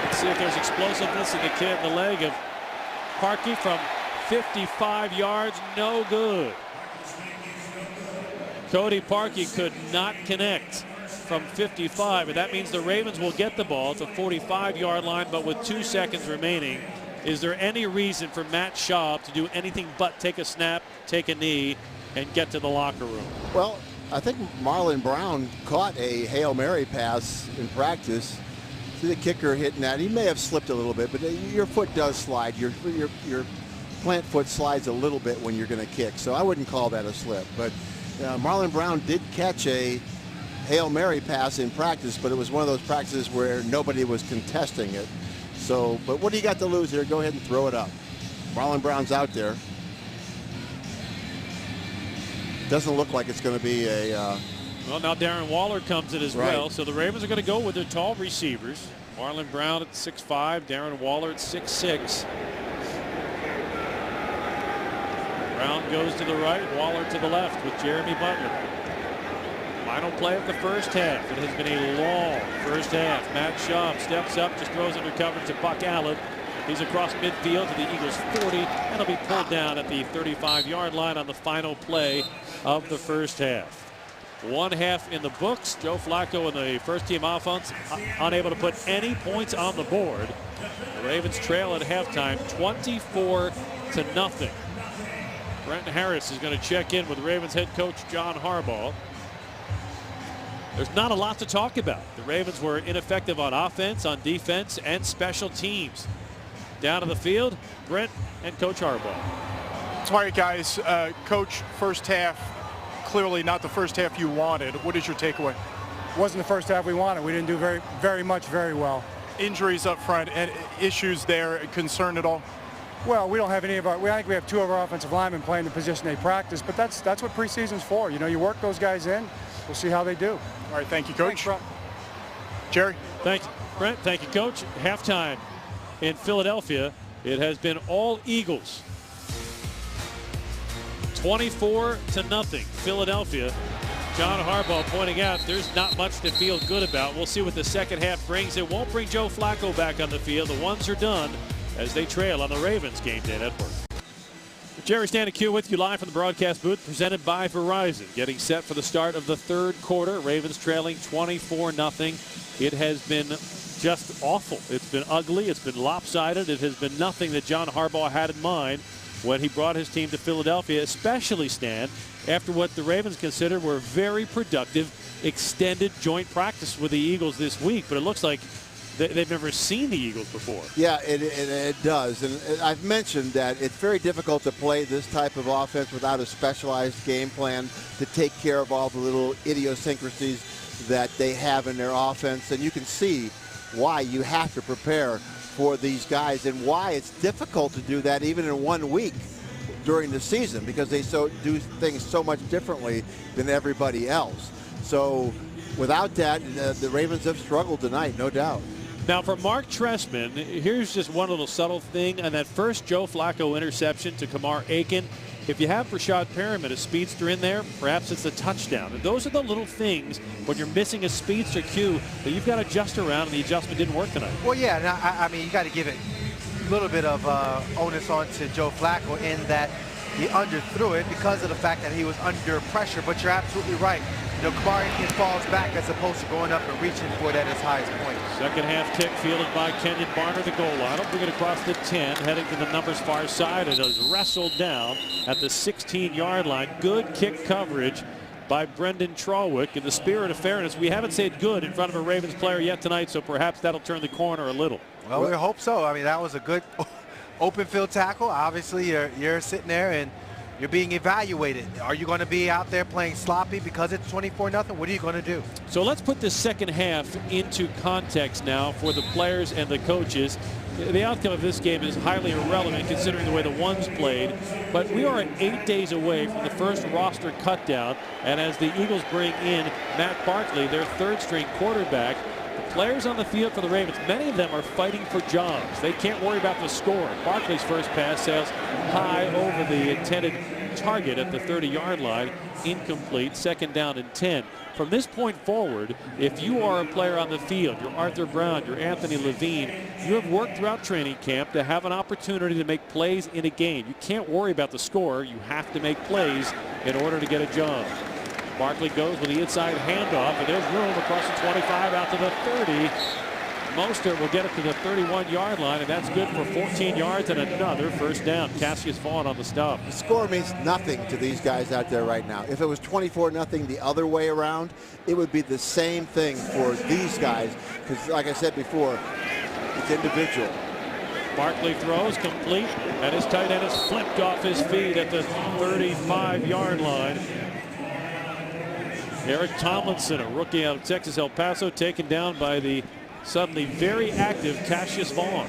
Let's see if there's explosiveness in the kid in the leg of Parkey from 55 yards. No good. Cody Parkey could not connect from 55, and that means the Ravens will get the ball at the 45-yard line, but with 2 seconds remaining. Is there any reason for Matt Schaub to do anything but take a snap, take a knee, and get to the locker room? Well, I think Marlon Brown caught a Hail Mary pass in practice. See the kicker hitting that. He may have slipped a little bit, but your foot does slide. Your plant foot slides a little bit when you're going to kick, so I wouldn't call that a slip. But Marlon Brown did catch a Hail Mary pass in practice, but it was one of those practices where nobody was contesting it. So, but what do you got to lose here? Go ahead and throw it up. Marlon Brown's out there. Doesn't look like it's going to be a... Well, now Darren Waller comes in as well, so the Ravens are going to go with their tall receivers. Marlon Brown at 6'5", Darren Waller at 6'6". Brown goes to the right, Waller to the left with Jeremy Butler. Final play of the first half. It has been a long first half. Matt Schaub steps up, just throws under coverage to Buck Allen. He's across midfield to the Eagles 40, and he'll be pulled down at the 35-yard line on the final play of the first half. 1 half in the books. Joe Flacco and the first-team offense unable to put any points on the board. The Ravens trail at halftime 24-0. Brent Harris is going to check in with Ravens head coach John Harbaugh. There's not a lot to talk about. The Ravens were ineffective on offense, on defense, and special teams. Down to the field, Brent and Coach Harbaugh. All right, guys. Coach, first half, clearly not the first half you wanted. What is your takeaway? Wasn't the first half we wanted. We didn't do very well. Injuries up front and issues there, concern at all? Well, we don't have any of our. I think we have 2 of our offensive linemen playing the position they practice, but that's what preseason's for. You know, you work those guys in. We'll see how they do. All right, thank you, Coach. Thanks, Jerry. Thanks, Brent. Thank you, Coach. Halftime in Philadelphia, it has been all Eagles. 24-0, Philadelphia. John Harbaugh pointing out there's not much to feel good about. We'll see what the second half brings. It won't bring Joe Flacco back on the field. The ones are done as they trail on the Ravens Game Day Network. Jerry Stanek with you live from the broadcast booth, presented by Verizon. Getting set for the start of the third quarter. Ravens trailing 24-0. It has been just awful. It's been ugly. It's been lopsided. It has been nothing that John Harbaugh had in mind when he brought his team to Philadelphia, especially, Stan, after what the Ravens considered were very productive extended joint practice with the Eagles this week. But it looks like they've never seen the Eagles before. Yeah, it does. And I've mentioned that it's very difficult to play this type of offense without a specialized game plan to take care of all the little idiosyncrasies that they have in their offense. And you can see why you have to prepare for these guys and why it's difficult to do that even in 1 week during the season, because they do things so much differently than everybody else. So without that, the Ravens have struggled tonight, no doubt. Now, for Mark Trestman, here's just one little subtle thing. On that first Joe Flacco interception to Kamar Aiken, if you have Rashad Perriman, a speedster in there, perhaps it's a touchdown. And those are the little things when you're missing a speedster cue that you've got to adjust around, and the adjustment didn't work tonight. Well, yeah, and I mean, you got to give it a little bit of onus on to Joe Flacco in that he underthrew it because of the fact that he was under pressure. But you're absolutely right. You know, Kamar Aiken falls back as opposed to going up and reaching for it at his highest point. Second half kick fielded by Kenyon Barner, the goal line. Bring it across the 10, heading to the numbers far side. It is wrestled down at the 16-yard line. Good kick coverage by Brendan Trawick. In the spirit of fairness, we haven't said good in front of a Ravens player yet tonight, so perhaps that'll turn the corner a little. Well, we hope so. I mean, that was a good open field tackle. Obviously, you're sitting there and you're being evaluated. Are you going to be out there playing sloppy because it's 24-0? What are you going to do? So let's put the second half into context now for the players and the coaches. The outcome of this game is highly irrelevant considering the way the ones played, but we are 8 days away from the first roster cutdown, and as the Eagles bring in Matt Barkley, their third-string quarterback, the players on the field for the Ravens, many of them are fighting for jobs. They can't worry about the score. Barkley's first pass sails high over the intended target at the 30-yard line. Incomplete. 2nd down and 10. From this point forward, if you are a player on the field, you're Arthur Brown, you're Anthony Levine, you have worked throughout training camp to have an opportunity to make plays in a game. You can't worry about the score. You have to make plays in order to get a job. Barkley goes with the inside handoff, and there's room across the 25 out to the 30. Mostert will get it to the 31-yard line, and that's good for 14 yards and another 1st down. Cassius Vaughn on the stop. The score means nothing to these guys out there right now. If it was 24-0 the other way around, it would be the same thing for these guys, because like I said before, it's individual. Barkley throws complete, and his tight end is flipped off his feet at the 35-yard line. Eric Tomlinson, a rookie out of Texas El Paso, taken down by the suddenly very active Cassius Vaughn.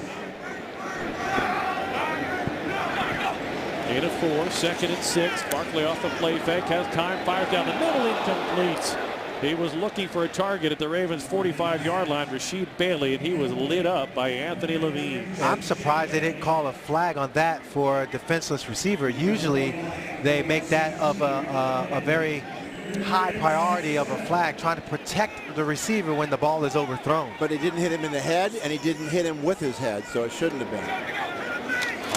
8 of 4, 2nd and 6. Barkley off the play fake, has time, fires down the middle, incomplete. He was looking for a target at the Ravens' 45-yard line, Rasheed Bailey, and he was lit up by Anthony Levine. I'm surprised they didn't call a flag on that for a defenseless receiver. Usually they make that of a very high priority of a flag, trying to protect the receiver when the ball is overthrown. But he didn't hit him in the head, and he didn't hit him with his head, so it shouldn't have been.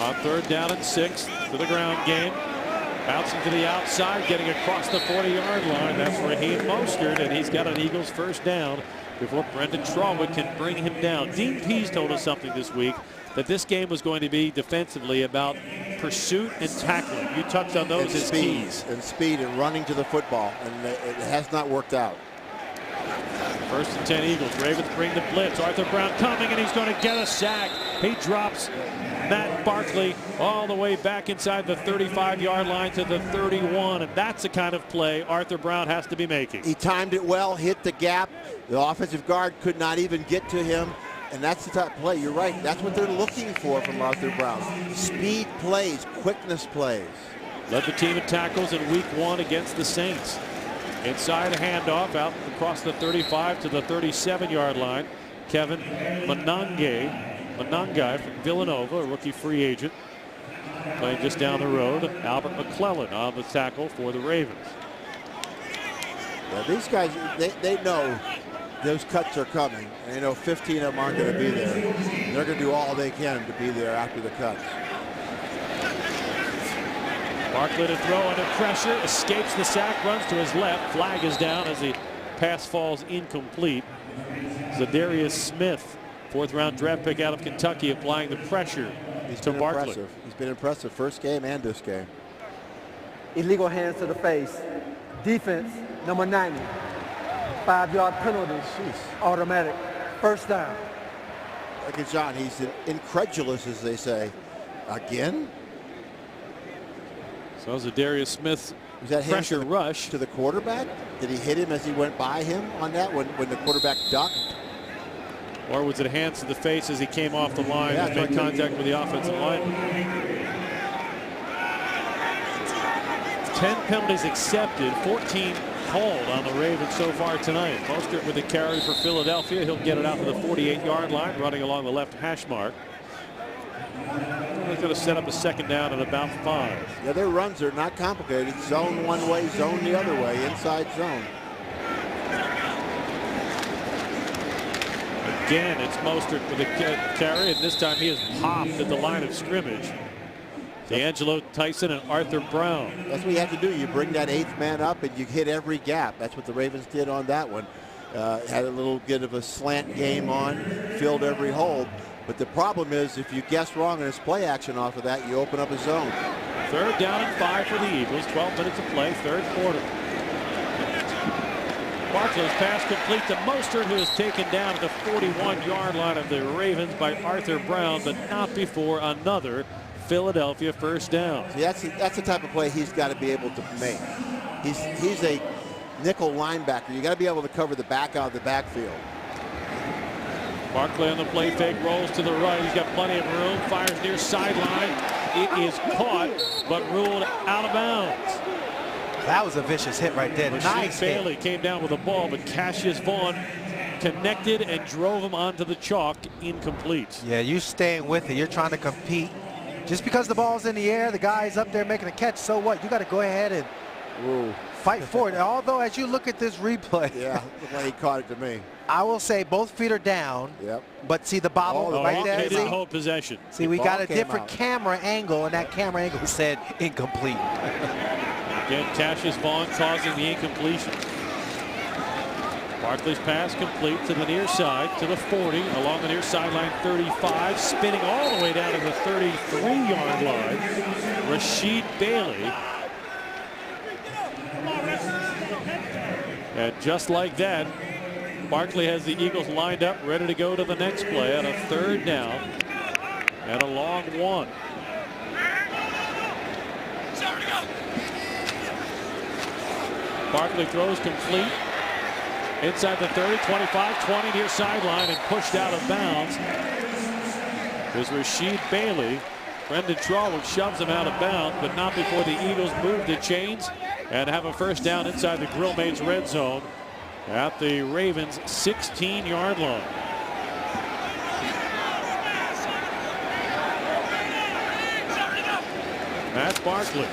On 3rd down and 6 for the ground game. Bouncing to the outside, getting across the 40-yard line. That's Raheem Mostert, and he's got an Eagles 1st down before Brendan Strawwood can bring him down. Dean Pease told us something this week, that this game was going to be defensively about pursuit and tackling. You touched on those as keys. And speed and running to the football, and it has not worked out. 1st and 10 Eagles. Ravens bring the blitz. Arthur Brown coming, and he's going to get a sack. He drops Matt Barkley all the way back inside the 35-yard line to the 31, and that's the kind of play Arthur Brown has to be making. He timed it well, hit the gap. The offensive guard could not even get to him. And that's the type of play. You're right. That's what they're looking for from Arthur Brown. Speed plays, quickness plays. Led the team in tackles in week 1 against the Saints. Inside handoff out across the 35 to the 37-yard line. Kevin Monangai from Villanova, a rookie free agent, playing just down the road. Albert McClellan on the tackle for the Ravens. Yeah, these guys, they know those cuts are coming. And they know 15 of them aren't going to be there. They're going to do all they can to be there after the cuts. Barkley to throw under pressure, escapes the sack, runs to his left. Flag is down as the pass falls incomplete. Zadarius Smith, 4th-round draft pick out of Kentucky, applying the pressure to Barkley. Impressive. He's been impressive first game and this game. Illegal hands to the face. Defense, number 90. 5-yard penalty. Jeez. Automatic. 1st down. Look at John. He's incredulous, as they say. Again? So Zadarius Smith's Was that pressure rush to the quarterback? Did he hit him as he went by him on that when the quarterback ducked? Or was it hands to the face as he came off the line and made contact with the offensive line? 10 penalties accepted, 14 called on the Ravens so far tonight. Mostert with a carry for Philadelphia. He'll get it out to the 48-yard line, running along the left hash mark. He's going to set up a 2nd down at about 5. Yeah, their runs are not complicated. Zone one way, zone the other way, inside zone. Again, it's Mostert with a carry, and this time he is popped at the line of scrimmage. D'Angelo Tyson and Arthur Brown. That's what you have to do. You bring that 8th man up and you hit every gap. That's what the Ravens did on that one. Had a little bit of a slant game on, filled every hole. But the problem is if you guess wrong and it's play action off of that, you open up a zone. 3rd down and 5 for the Eagles. 12 minutes of play, 3rd quarter. Barkley's pass complete to Mostert, who is taken down at the 41-yard line of the Ravens by Arthur Brown, but not before another Philadelphia 1st down. See, that's the type of play he's got to be able to make. He's a nickel linebacker. You got to be able to cover the back out of the backfield. Barkley on the play fake, rolls to the right. He's got plenty of room, fires near sideline. It is caught, but ruled out of bounds. That was a vicious hit right there. Nice hit. Bailey came down with the ball, but Cassius Vaughn connected and drove him onto the chalk, incomplete. Yeah, you staying with it. You're trying to compete Just because the ball's in the air, the guy's up there making a catch, so what? You got to go ahead and fight for it. Although, as you look at this replay, yeah, looked like he caught it to me. I will say both feet are down. Yep. But see the bobble right there? They didn't hold possession. See, we got a different camera angle, and that camera angle said incomplete. Again, Cassius Vaughn causing the incompletion. Barkley's pass complete to the near side, to the 40, along the near sideline 35, spinning all the way down to the 33-yard line. Rashid Bailey. And just like that, Barkley has the Eagles lined up, ready to go to the next play on a 3rd down and a long one. Barkley throws complete inside the 30, 25, 20 near sideline and pushed out of bounds. There's Rashid Bailey. Brendan Trowell shoves him out of bounds, but not before the Eagles move the chains and have a 1st down inside the Grillmates red zone at the Ravens 16-yard line. That's Barkley.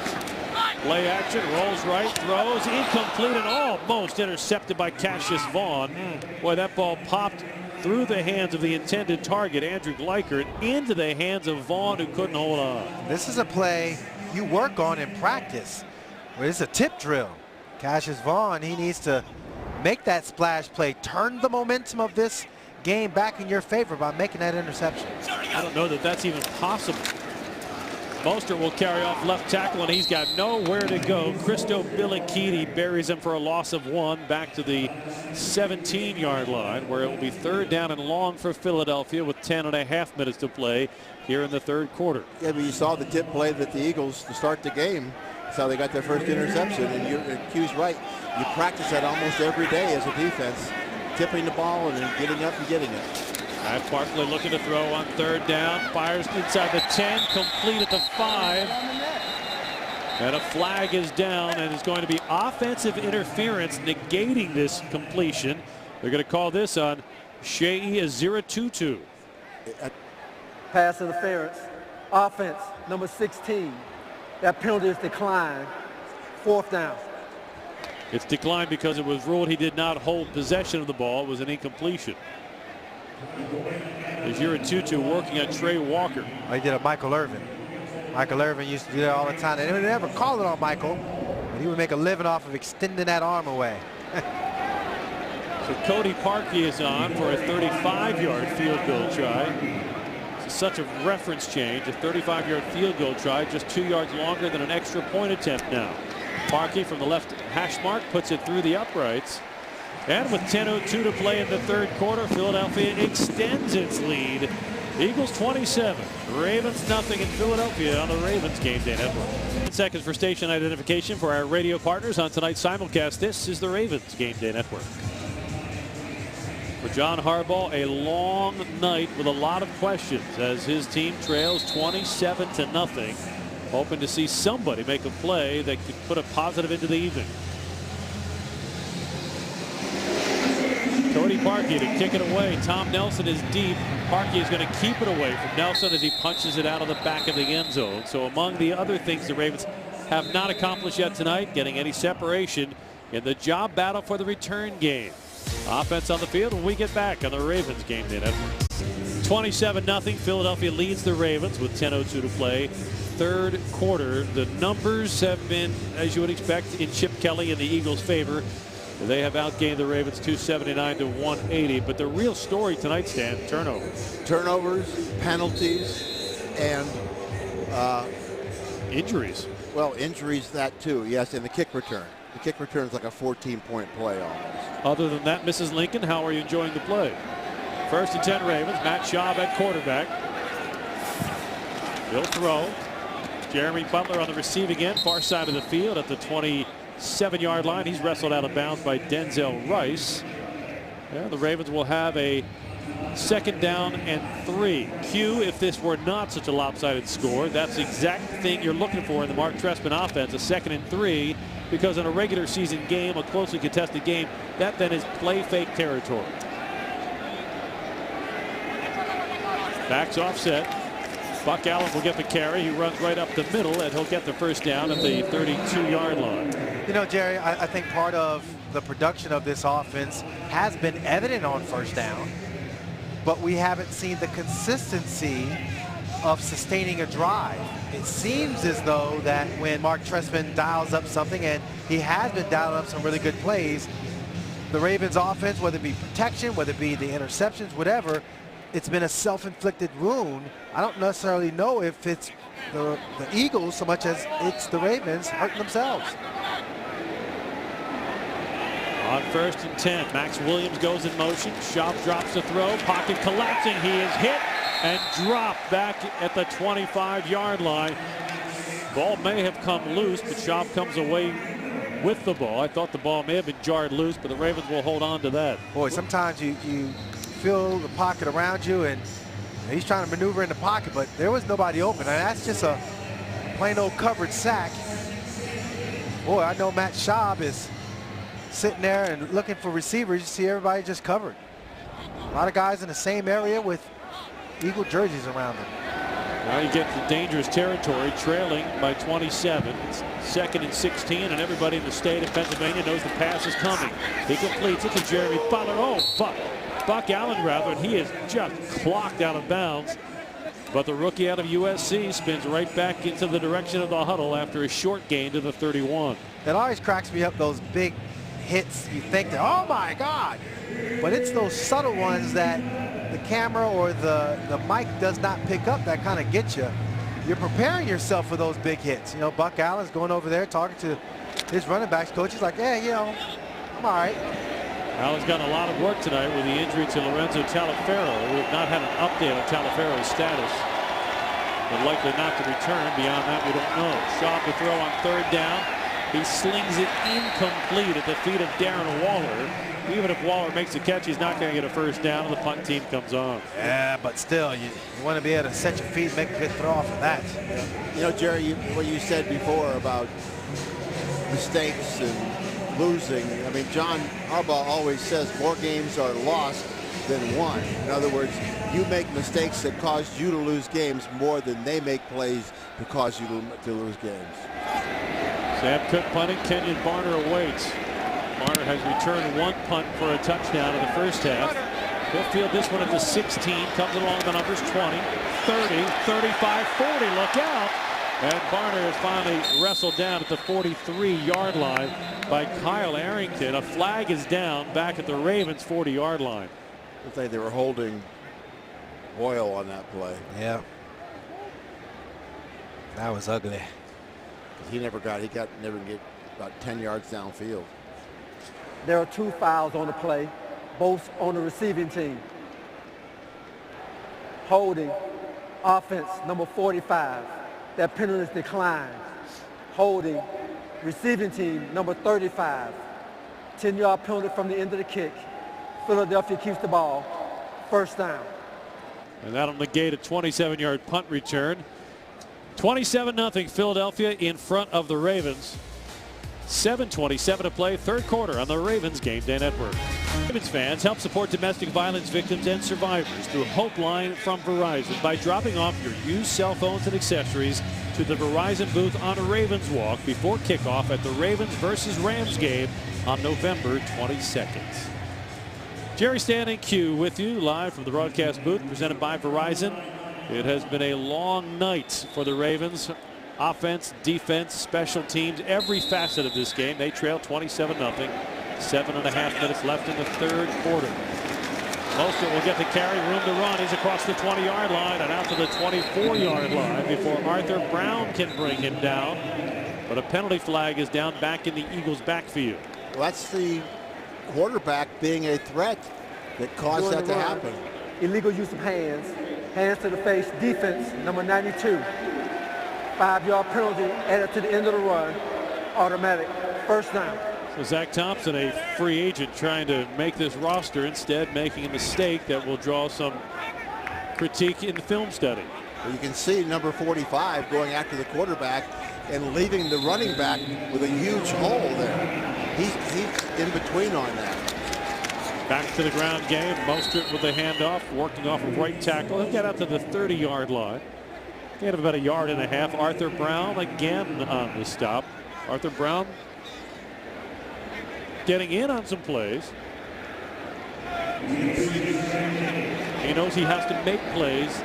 Play action, rolls right, throws, incomplete and almost intercepted by Cassius Vaughn. Boy, that ball popped through the hands of the intended target, Andrew Gleichert, into the hands of Vaughn, who couldn't hold on. This is a play you work on in practice. Well, it's a tip drill. Cassius Vaughn, he needs to make that splash play, turn the momentum of this game back in your favor by making that interception. I don't know that that's even possible. Mostert will carry off left tackle, and he's got nowhere to go. Christo Billikidi buries him for a loss of 1 back to the 17-yard line, where it will be 3rd down and long for Philadelphia with 10.5 minutes to play here in the 3rd quarter. Yeah, but you saw the tip play that the Eagles to start the game. That's how they got their first interception, and you're Q's right. You practice that almost every day as a defense, tipping the ball and then getting up and getting it. Barkley looking to throw on 3rd down, fires inside the 10, complete at the 5. And a flag is down, and it's going to be offensive interference negating this completion. They're going to call this on Shea Aziratutu. Pass interference. Offense, number 16. That penalty is declined. 4th down. It's declined because it was ruled he did not hold possession of the ball. It was an incompletion. Aziratutu working on Trey Walker. He did a Michael Irvin. Michael Irvin used to do that all the time. They would never call it on Michael, but he would make a living off of extending that arm away. So Cody Parkey is on for a 35-yard field goal try. It's such a reference change. A 35-yard field goal try, just 2 yards longer than an extra point attempt now. Parkey from the left hash mark puts it through the uprights. And with 10:02 to play in the 3rd quarter, Philadelphia extends its lead. Eagles 27, Ravens nothing in Philadelphia on the Ravens Game Day Network. 10 seconds for station identification for our radio partners on tonight's simulcast. This is the Ravens Game Day Network. For John Harbaugh, a long night with a lot of questions as his team trails 27-0, hoping to see somebody make a play that could put a positive into the evening. Cody Parkey to kick it away. Tom Nelson is deep. Parkey is going to keep it away from Nelson as he punches it out of the back of the end zone. So among the other things the Ravens have not accomplished yet tonight, getting any separation in the job battle for the return game. Offense on the field when we get back on the Ravens Game Day Network. 27-0. Philadelphia leads the Ravens with 10:02 to play. 3rd quarter. The numbers have been, as you would expect, in Chip Kelly in the Eagles' favor. They have outgained the Ravens 279-180. But the real story tonight, Stan, turnovers. Turnovers, penalties, and injuries. Well, injuries, that too, yes, and the kick return. The kick return is like a 14-point play almost. Other than that, Mrs. Lincoln, how are you enjoying the play? 1st and 10 Ravens. Matt Schaub at quarterback. He'll throw. Jeremy Butler on the receiving end, far side of the field at the 27-yard line. He's wrestled out of bounds by Denzel Rice. Yeah, the Ravens will have a 2nd down and 3. Q, if this were not such a lopsided score, that's the exact thing you're looking for in the Mark Trestman offense, a 2nd and 3, because in a regular season game, a closely contested game, that then is play fake territory. Backs offset. Buck Allen will get the carry. He runs right up the middle, and he'll get the first down at the 32-yard line. You know, Jerry, I think part of the production of this offense has been evident on first down, but we haven't seen the consistency of sustaining a drive. It seems as though that when Mark Trestman dials up something, and he has been dialing up some really good plays, the Ravens offense, whether it be protection, whether it be the interceptions, whatever, it's been a self-inflicted wound. I don't necessarily know if it's the Eagles so much as it's the Ravens hurting themselves. On 1st and 10, Max Williams goes in motion. Schaub drops the throw. Pocket collapsing. He is hit and dropped back at the 25-yard line. Ball may have come loose, but Schaub comes away with the ball. I thought the ball may have been jarred loose, but the Ravens will hold on to that. Boy, sometimes you feel the pocket around you, and he's trying to maneuver in the pocket, but there was nobody open. And that's just a plain old covered sack. Boy, I know Matt Schaub is sitting there and looking for receivers. You see everybody just covered. A lot of guys in the same area with Eagle jerseys around them. Now you get to dangerous territory, trailing by 27. It's 2nd and 16, and everybody in the state of Pennsylvania knows the pass is coming. He completes it to Jeremy Butler. Oh, Buck Allen rather, and he is just clocked out of bounds. But the rookie out of USC spins right back into the direction of the huddle after a short gain to the 31. It always cracks me up, those big hits. You think that, oh my God, but it's those subtle ones that the camera or the mic does not pick up that kind of get you. You're preparing yourself for those big hits. You know, Buck Allen's going over there talking to his running backs coach. He's like, yeah, you know, I'm all right. Allen's got a lot of work tonight with the injury to Lorenzo Taliaferro. We have not had an update on Taliaferro's status, but likely not to return. Beyond that, we don't know. Schaub to throw on 3rd down. He slings it incomplete at the feet of Darren Waller. Even if Waller makes the catch, he's not going to get a first down, and the punt team comes on. Yeah, but still, you want to be able to set your feet and make a good throw off of that. You know, Jerry, what you said before about mistakes and losing, I mean, John Harbaugh always says more games are lost than won. In other words, you make mistakes that cause you to lose games more than they make plays to cause you to lose games. Sam Cook punting. Kenyon Barner awaits. Barner has returned 1 punt for a touchdown in the first half. He'll field this one at the 16. Comes along the numbers 20, 30, 35, 40. Look out. And Barner is finally wrestled down at the 43-yard line by Kyle Arrington. A flag is down back at the Ravens' 40-yard line. Looks like they were holding Boyle on that play. Yeah. That was ugly. He never get about 10 yards downfield. There are 2 fouls on the play, both on the receiving team. Holding, offense, number 45. That penalty is declined. Holding, receiving team, number 35. 10-yard penalty from the end of the kick. Philadelphia keeps the ball. First down. And that'll negate a 27-yard punt return. 27-0 Philadelphia in front of the Ravens. 7:27 to play, 3rd quarter on the Ravens Game Day Network. Ravens fans, help support domestic violence victims and survivors through Hope Line from Verizon by dropping off your used cell phones and accessories to the Verizon booth on Ravens Walk before kickoff at the Ravens versus Rams game on November 22nd. Jerry Stan Q with you live from the broadcast booth presented by Verizon. It has been a long night for the Ravens. Offense, defense, special teams, every facet of this game. They trail 27-0. 7.5 minutes left in the 3rd quarter. Mostert will get the carry, room to run. He's across the 20-yard line and out to the 24-yard line before Arthur Brown can bring him down. But a penalty flag is down back in the Eagles' backfield. Well, that's the quarterback being a threat that caused that to happen. Illegal use of hands. Hands to the face. Defense, number 92. 5-yard penalty added to the end of the run. Automatic. First down. So Zach Thompson, a free agent, trying to make this roster, instead making a mistake that will draw some critique in the film study. Well, you can see number 45 going after the quarterback and leaving the running back with a huge hole there. He's in between on that. Back to the ground game. Mostert with the handoff, working off of right tackle. He'll get out to the 30-yard line. Gain of about 1.5 yards. Arthur Brown again on the stop. Arthur Brown getting in on some plays. He knows he has to make plays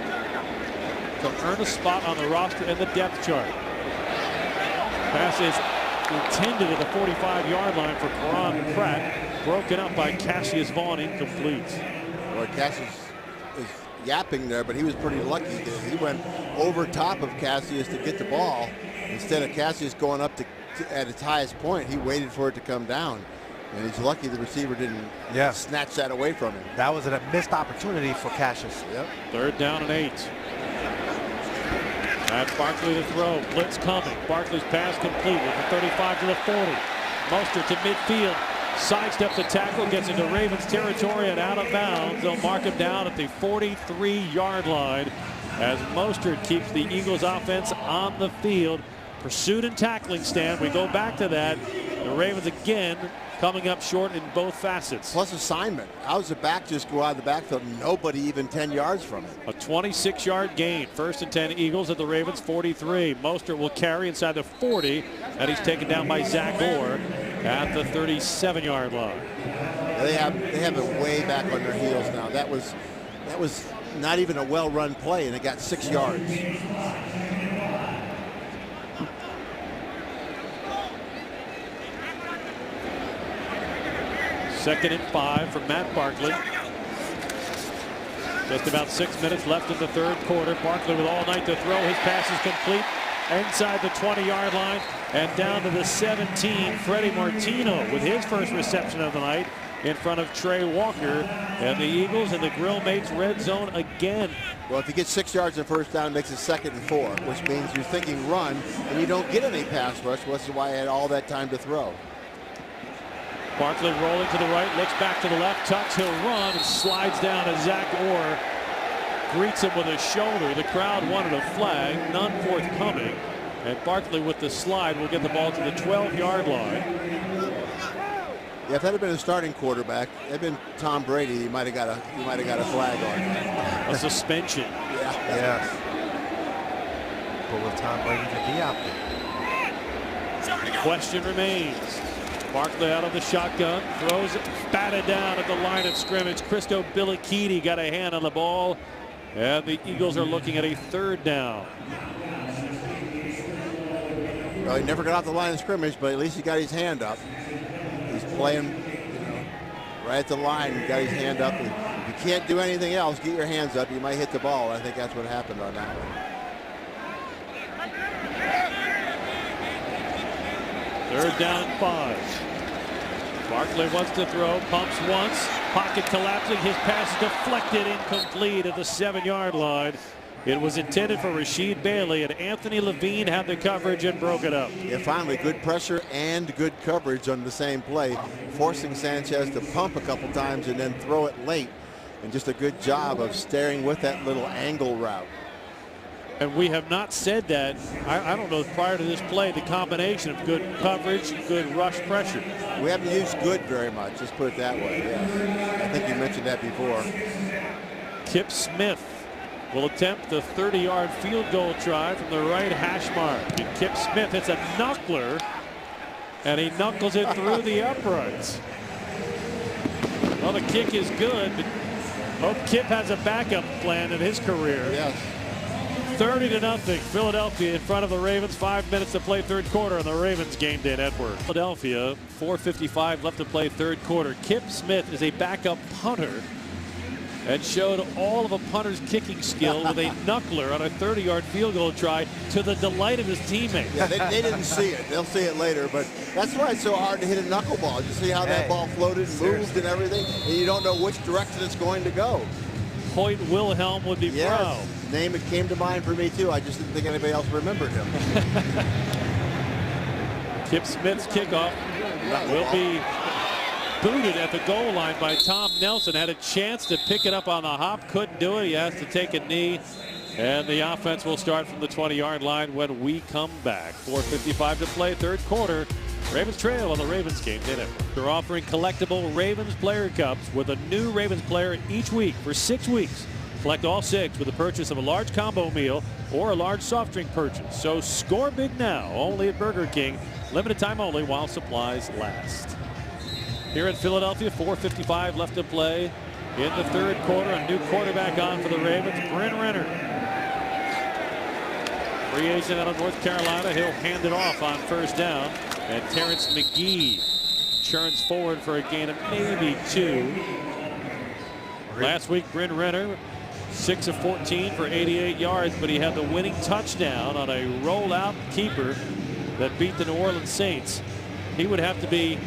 to earn a spot on the roster and the depth chart. Pass is intended at the 45-yard line for Karan Pratt. Broken up by Cassius Vaughn, incomplete. Well, Cassius is yapping there, but he was pretty lucky. He went over top of Cassius to get the ball. Instead of Cassius going up at its highest point, he waited for it to come down. And he's lucky the receiver didn't snatch that away from him. That was a missed opportunity for Cassius. Yep. 3rd down and 8. That's Barkley to throw. Blitz coming. Barkley's pass complete with the 35 to the 40. Mostert to midfield. Sidesteps the tackle, gets into Ravens territory and out of bounds. They'll mark him down at the 43-yard line as Mostert keeps the Eagles offense on the field. Pursuit and tackling stand. We go back to that. The Ravens again coming up short in both facets. Plus assignment. How does the back just go out of the backfield? Nobody even 10 yards from it. A 26-yard gain. 1st and 10 Eagles at the Ravens 43. Mostert will carry inside the 40, and he's taken down by Zach Orr at the 37-yard line. They have it way back on their heels now. That was not even a well-run play, and it got 6 yards. 2nd and 5 for Matt Barkley. Just about 6 minutes left in the 3rd quarter. Barkley with all night to throw. His pass is complete inside the 20-yard line and down to the 17. Freddie Martino with his first reception of the night in front of Trey Walker. And the Eagles in the Grill Mates red zone again. Well, if you get 6 yards in first down, it makes it 2nd and 4, which means you're thinking run, and you don't get any pass rush, which is why I had all that time to throw. Barkley rolling to the right, looks back to the left, tucks, he'll run, and slides down as Zach Orr greets him with a shoulder. The crowd wanted a flag, none forthcoming. And Barkley with the slide will get the ball to the 12-yard line. Yeah, if that had been a starting quarterback, had been Tom Brady, you might have got a flag on. A suspension. Yeah. Yes. But with Tom Brady to be out there. The question remains. Barkley out of the shotgun, throws it, batted down at the line of scrimmage. Christo Billikidi got a hand on the ball, and the Eagles are looking at a 3rd down. Well, he never got off the line of scrimmage, but at least he got his hand up. He's playing, right at the line. He got his hand up. If you can't do anything else, get your hands up. You might hit the ball. I think that's what happened on that one. 3rd down and 5. Barkley wants to throw, pumps once, pocket collapsing, his pass is deflected, incomplete at the 7-yard line. It was intended for Rasheed Bailey, and Anthony Levine had the coverage and broke it up. Yeah, finally, good pressure and good coverage on the same play, forcing Sanchez to pump a couple times and then throw it late, and just a good job of staying with that little angle route. And we have not said that, I don't know, prior to this play, the combination of good coverage, good rush pressure. We haven't used good very much, just put it that way. Yeah. I think you mentioned that before. Kip Smith will attempt the 30-yard field goal try from the right hash mark. And Kip Smith hits a knuckler, and he knuckles it through the uprights. Well, the kick is good, but hope Kip has a backup plan in his career. Yes. 30-0, Philadelphia in front of the Ravens. 5 minutes to play 3rd quarter on the Ravens Game Day Network. Philadelphia, 4:55 left to play 3rd quarter. Kip Smith is a backup punter and showed all of a punter's kicking skill with a knuckler on a 30-yard field goal try to the delight of his teammates. Yeah, they didn't see it. They'll see it later, but that's why it's so hard to hit a knuckleball. You see how that ball floated and moved and everything, and you don't know which direction it's going to go. Hoyt Wilhelm would be proud. Name that came to mind for me too. I just didn't think anybody else remembered him. Kip Smith's kickoff will be booted at the goal line by Tom Nelson. Had a chance to pick it up on the hop, couldn't do it. He has to take a knee, and the offense will start from the 20-yard line when we come back. 4:55 to play, 3rd quarter. Ravens trail on the Ravens Game Day Network. They're offering collectible Ravens player cups with a new Ravens player each week for 6 weeks. Collect all 6 with the purchase of a large combo meal or a large soft drink purchase. So score big now, only at Burger King. Limited time only while supplies last. Here in Philadelphia, 4:55 left to play in the third quarter. A new quarterback on for the Ravens, Bryn Renner. Free agent out of North Carolina. He'll hand it off on first down. And Terrence McGee churns forward for a gain of maybe 2. Last week, Bryn Renner, 6 of 14 for 88 yards, but he had the winning touchdown on a rollout keeper that beat the New Orleans Saints. He would have to be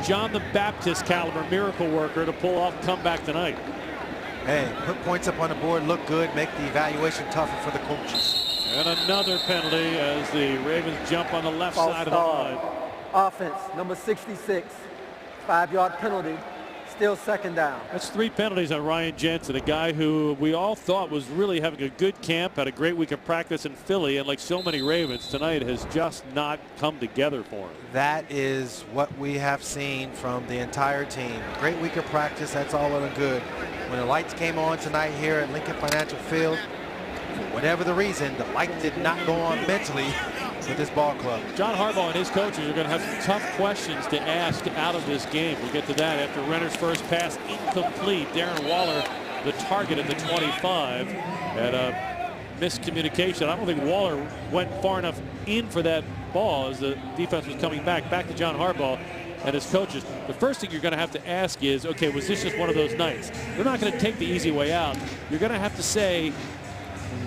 John the Baptist caliber miracle worker to pull off comeback tonight. Hey, put points up on the board, look good, make the evaluation tougher for the coaches. And another penalty as the Ravens jump on the left side of the line. Offense, number 66, 5-yard penalty. Still second down. That's 3 penalties on Ryan Jensen, a guy who we all thought was really having a good camp, had a great week of practice in Philly, and like so many Ravens tonight has just not come together for him. That is what we have seen from the entire team. Great week of practice, that's all well and good. When the lights came on tonight here at Lincoln Financial Field, for whatever the reason, the light did not go on mentally with this ball club. John Harbaugh and his coaches are going to have some tough questions to ask out of this game. We'll get to that after Renner's first pass incomplete. Darren Waller, the target at the 25, and a miscommunication. I don't think Waller went far enough in for that ball as the defense was coming back. Back to John Harbaugh and his coaches. The first thing you're going to have to ask is, okay, was this just one of those nights? They're not going to take the easy way out. You're going to have to say,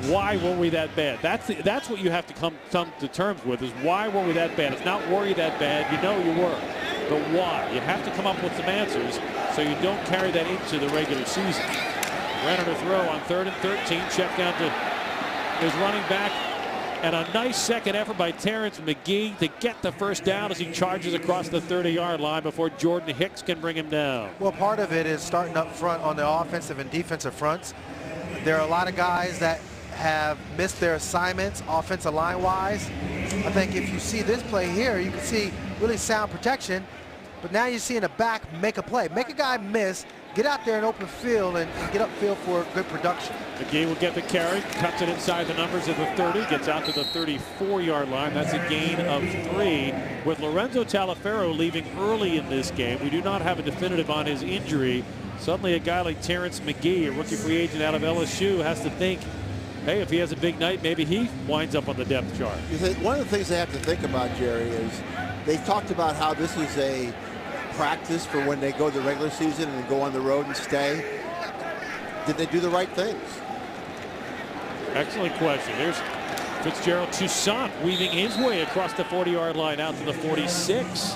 why were we that bad? That's what you have to come to terms with, is why were we that bad? It's not were you that bad, you know you were, but why? You have to come up with some answers so you don't carry that into the regular season. Renner to throw on 3rd and 13, check down to his running back, and a nice second effort by Terrence McGee to get the first down as he charges across the 30-yard line before Jordan Hicks can bring him down. Well, part of it is starting up front on the offensive and defensive fronts. There are a lot of guys that have missed their assignments offensive line wise. I think if you see this play here, you can see really sound protection, but now you're seeing a back make a play, make a guy miss, get out there in open field and get upfield for good production. McGee will get the carry, cuts it inside the numbers of the 30, gets out to the 34-yard line. That's a gain of 3. With Lorenzo Taliaferro leaving early in this game, we do not have a definitive on his injury. Suddenly a guy like Terrence McGee, a rookie free agent out of LSU, has to think, hey, if he has a big night, maybe he winds up on the depth chart. One of the things they have to think about, Jerry, is they talked about how this is a practice for when they go to the regular season and go on the road and stay. Did they do the right things? Excellent question. Here's Fitzgerald Toussaint weaving his way across the 40-yard line out to the 46.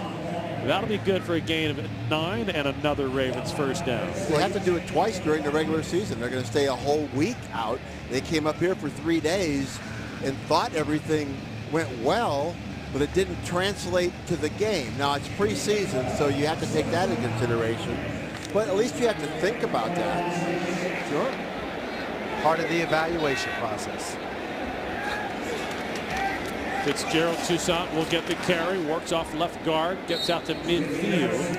That'll be good for a gain of 9 and another Ravens first down. They have to do it twice during the regular season. They're going to stay a whole week out. They came up here for 3 days and thought everything went well, but it didn't translate to the game. Now it's preseason, so you have to take that into consideration. But at least you have to think about that. Sure. Part of the evaluation process. Fitzgerald Toussaint will get the carry, works off left guard, gets out to midfield.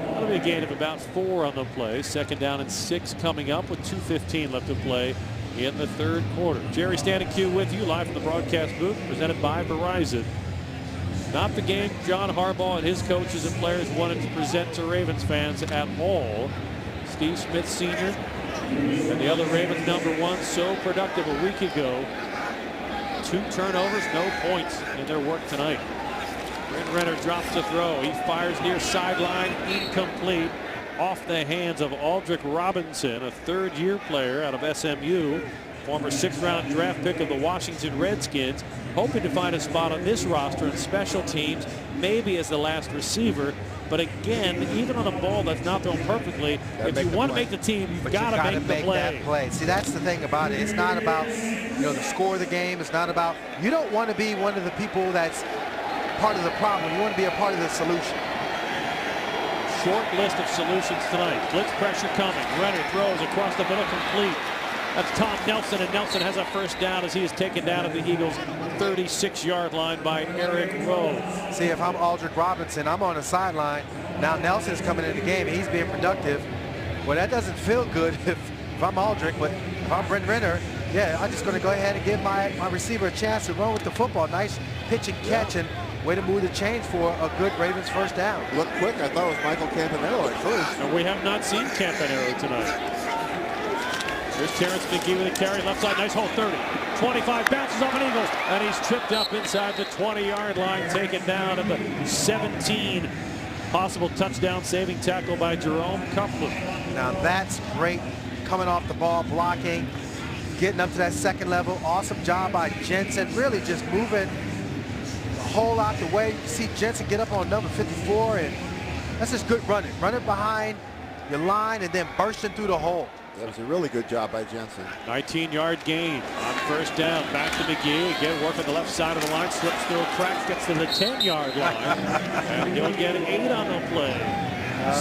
That'll be a gain of about 4 on the play. 2nd down and 6 coming up with 2:15 left to play in the third quarter. Jerry Standing Q with you live from the broadcast booth, presented by Verizon. Not the game John Harbaugh and his coaches and players wanted to present to Ravens fans at all. Steve Smith Sr. and the other Ravens #1 so productive a week ago. 2 turnovers, no points in their work tonight. Bryn Renner drops to throw. He fires near sideline, incomplete, off the hands of Aldrick Robinson, a 3rd-year player out of SMU, former 6th-round draft pick of the Washington Redskins, hoping to find a spot on this roster in special teams, maybe as the last receiver. But again, even on a ball that's not thrown perfectly, if you want to make the team, you've got to make the play. That play. See, that's the thing about it. It's not about, the score of the game. It's not about, you don't want to be one of the people that's part of the problem. You want to be a part of the solution. Short list of solutions tonight. Blitz pressure coming. Renner throws across the middle, complete. That's Tom Nelson, and Nelson has a first down as he is taken down at the Eagles' 36-yard line by Eric Rowe. See, if I'm Aldrick Robinson, I'm on the sideline. Now Nelson's coming in the game, and he's being productive. Well, that doesn't feel good if if I'm Aldrich, but if I'm Brent Renner, yeah, I'm just going to go ahead and give my receiver a chance to run with the football. Nice pitch and catch, and way to move the chains for a good Ravens first down. Looked quick. I thought it was Michael Campanello at first. And we have not seen Campanello tonight. Here's Terrence McGee with a carry, left side, nice hole, 30. 25, bounces off an Eagle, and he's tripped up inside the 20-yard line, taken down at the 17. Possible touchdown saving tackle by Jerome Copeland. Now that's great, coming off the ball, blocking, getting up to that second level. Awesome job by Jensen, really just moving the hole out the way. You see Jensen get up on number 54, and that's just good running. Running behind your line and then bursting through the hole. That was a really good job by Jensen. 19-yard gain on first down. Back to McGee. Again, working the left side of the line. Slips through a crack. Gets to the 10-yard line. And he'll get 8 on the play.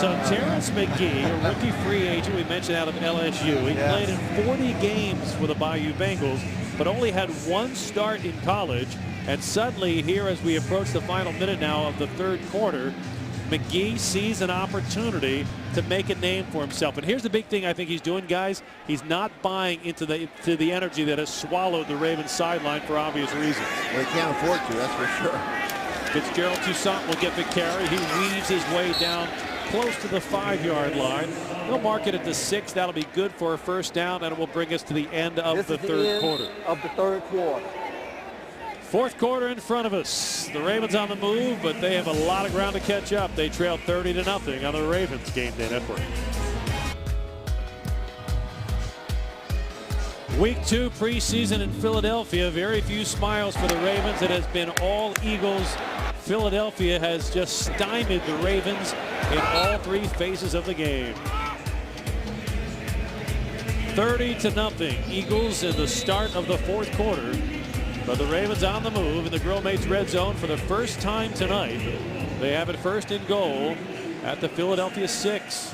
So Terrence McGee, a rookie free agent we mentioned out of LSU. He played in 40 games for the Bayou Bengals, but only had 1 start in college. And suddenly here, as we approach the final minute now of the third quarter, McGee sees an opportunity to make a name for himself. And here's the big thing I think he's doing, guys. He's not buying into the energy that has swallowed the Ravens sideline for obvious reasons. Well, he can't afford to, that's for sure. Fitzgerald Toussaint will get the carry. He weaves his way down close to the 5-yard line. He'll mark it at the 6. That'll be good for a first down, and it will bring us to the end of the third quarter. Fourth quarter in front of us. The Ravens on the move, but they have a lot of ground to catch up. They trail 30-0 on the Ravens Game Day Network. Week 2 preseason in Philadelphia. Very few smiles for the Ravens. It has been all Eagles. Philadelphia has just stymied the Ravens in all 3 phases of the game. 30-0 Eagles in the start of the fourth quarter. But the Ravens on the move in the Grill Mates red zone for the first time tonight. They have it first and goal at the Philadelphia 6.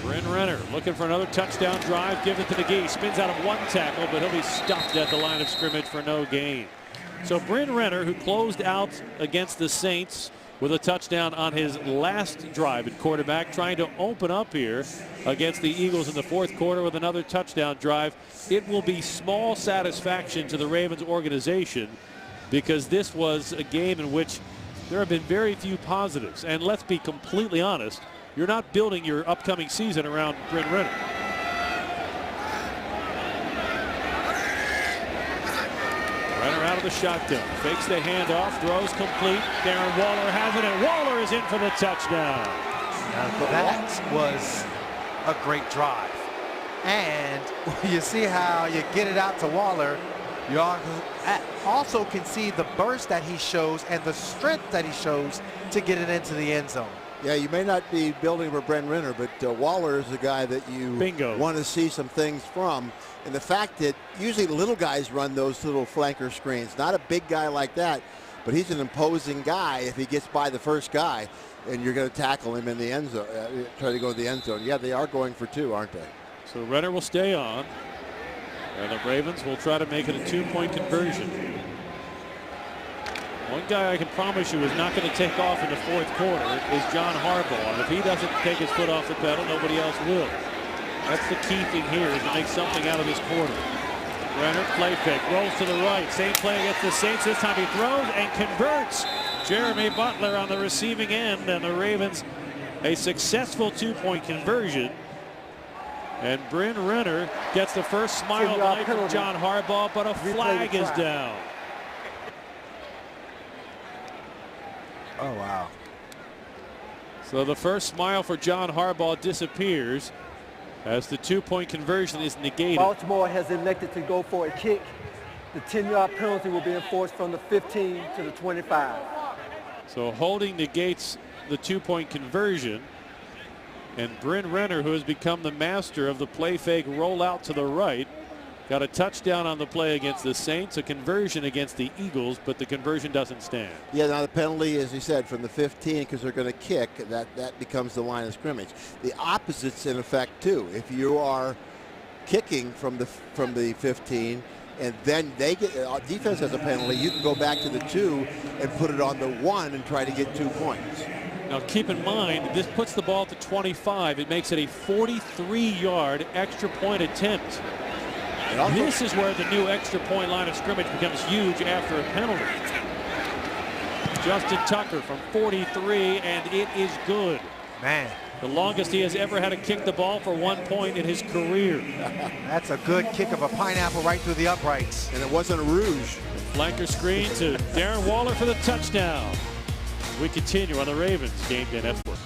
Bryn Renner looking for another touchdown drive. Give it to McGee. Spins out of 1 tackle, but he'll be stopped at the line of scrimmage for no gain. So Bryn Renner, who closed out against the Saints with a touchdown on his last drive at quarterback, trying to open up here against the Eagles in the fourth quarter with another touchdown drive. It will be small satisfaction to the Ravens organization, because this was a game in which there have been very few positives. And let's be completely honest, you're not building your upcoming season around Bryn Renner. Renner out of the shotgun, fakes the handoff, throws complete. Darren Waller has it, and Waller is in for the touchdown. That was a great drive. And you see how you get it out to Waller. You also can see the burst that he shows and the strength that he shows to get it into the end zone. Yeah, you may not be building for Brent Renner, but Waller is a guy that you want to see some things from. And the fact that usually the little guys run those little flanker screens. Not a big guy like that, but he's an imposing guy if he gets by the first guy, and you're going to tackle him in the end zone, try to go to the end zone. Yeah, they are going for 2, aren't they? So Renner will stay on, and the Ravens will try to make it a 2-point conversion. One guy I can promise you is not going to take off in the fourth quarter is John Harbaugh. And if he doesn't take his foot off the pedal, nobody else will. That's the key thing here, is to make something out of this quarter. Renner, play fake, rolls to the right. Same play against the Saints. This time he throws and converts. Jeremy Butler on the receiving end, and the Ravens a successful 2-point conversion. And Bryn Renner gets the first smile of the night from John Harbaugh, but a flag is down. Oh, wow. So the first smile for John Harbaugh disappears as the 2-point conversion is negated. Baltimore has elected to go for a kick. The 10-yard penalty will be enforced from the 15 to the 25. So holding negates the 2-point conversion. And Bryn Renner, who has become the master of the play fake rollout to the right, got a touchdown on the play against the Saints, a conversion against the Eagles, but the conversion doesn't stand. Yeah, now the penalty, as you said, from the 15, because they're going to kick, that becomes the line of scrimmage. The opposite's in effect too. If you are kicking from the 15, and then they get defense has a penalty, you can go back to the 2 and put it on the 1 and try to get 2 points. Now keep in mind, this puts the ball at the 25. It makes it a 43-yard extra point attempt. This is where the new extra point line of scrimmage becomes huge after a penalty. Justin Tucker from 43, and it is good. Man. The longest he has ever had to kick the ball for 1 point in his career. That's a good kick of a pineapple right through the uprights. And it wasn't a rouge. Flanker screen to Darren Waller for the touchdown. We continue on the Ravens Game Day Network.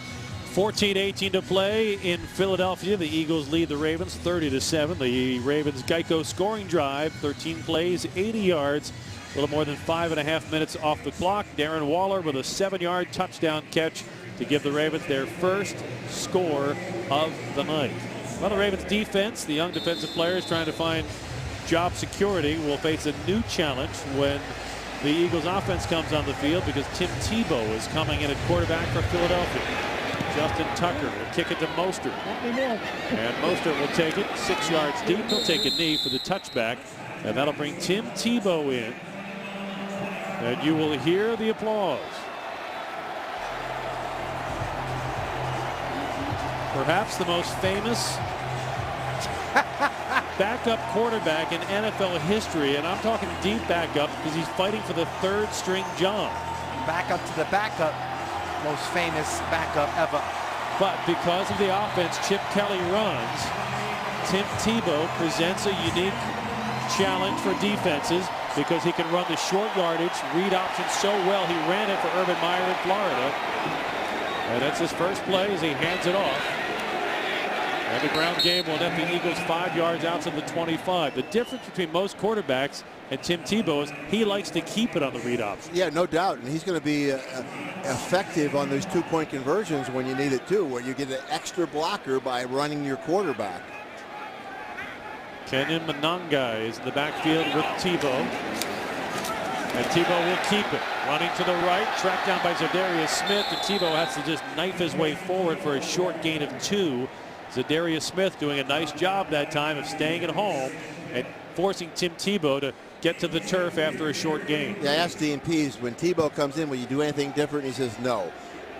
14:18 to play in Philadelphia. The Eagles lead the Ravens 30-7. The Ravens Geico scoring drive, 13 plays, 80 yards, a little more than 5.5 minutes off the clock. Darren Waller with a 7-yard touchdown catch to give the Ravens their first score of the night. Well, the Ravens defense, the young defensive players trying to find job security, will face a new challenge when the Eagles offense comes on the field, because Tim Tebow is coming in at quarterback for Philadelphia. Justin Tucker will kick it to Mostert. And Mostert will take it 6 yards deep. He'll take a knee for the touchback. And that'll bring Tim Tebow in. And you will hear the applause. Perhaps the most famous backup quarterback in NFL history. And I'm talking deep backup because he's fighting for the third string job. Backup to the backup. Most famous backup ever. But because of the offense Chip Kelly runs, Tim Tebow presents a unique challenge for defenses because he can run the short yardage read option so well. He ran it for Urban Meyer in Florida. And that's his first play as he hands it off. And the ground game will net the Eagles 5 yards out to the 25. The difference between most quarterbacks and Tim Tebow is he likes to keep it on the read option. Yeah, no doubt. And he's going to be effective on those 2-point conversions when you need it too, where you get an extra blocker by running your quarterback. Kenyon Monangai is in the backfield with Tebow. And Tebow will keep it. Running to the right, tracked down by Zadarius Smith. And Tebow has to just knife his way forward for a short gain of 2. Zadarius Smith doing a nice job that time of staying at home and forcing Tim Tebow to get to the turf after a short gain. Yeah, I asked Dean Pease, when Tebow comes in, will you do anything different? He says no.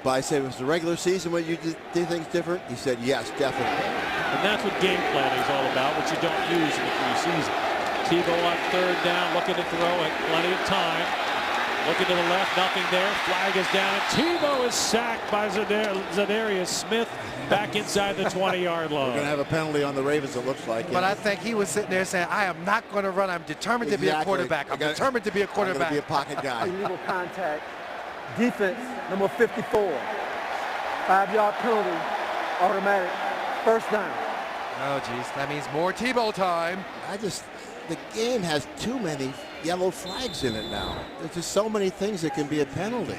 But I said, was the regular season when you did things different? He said, yes, definitely. And that's what game planning is all about, which you don't use in the preseason. Tebow on third down, looking to throw at plenty of time. Looking to the left, nothing there. Flag is down, and Tebow is sacked by Zadarius Smith back inside the 20-yard line. We're going to have a penalty on the Ravens, it looks like. But I think he was sitting there saying, I am not going to run. I'm determined to be a quarterback. I'm determined to be a quarterback. I'm going to be a pocket guy. Illegal contact. Defense, number 54. 5-yard penalty. Automatic. First down. Oh, geez. That means more Tebow time. The game has too many yellow flags in it now. There's just so many things that can be a penalty.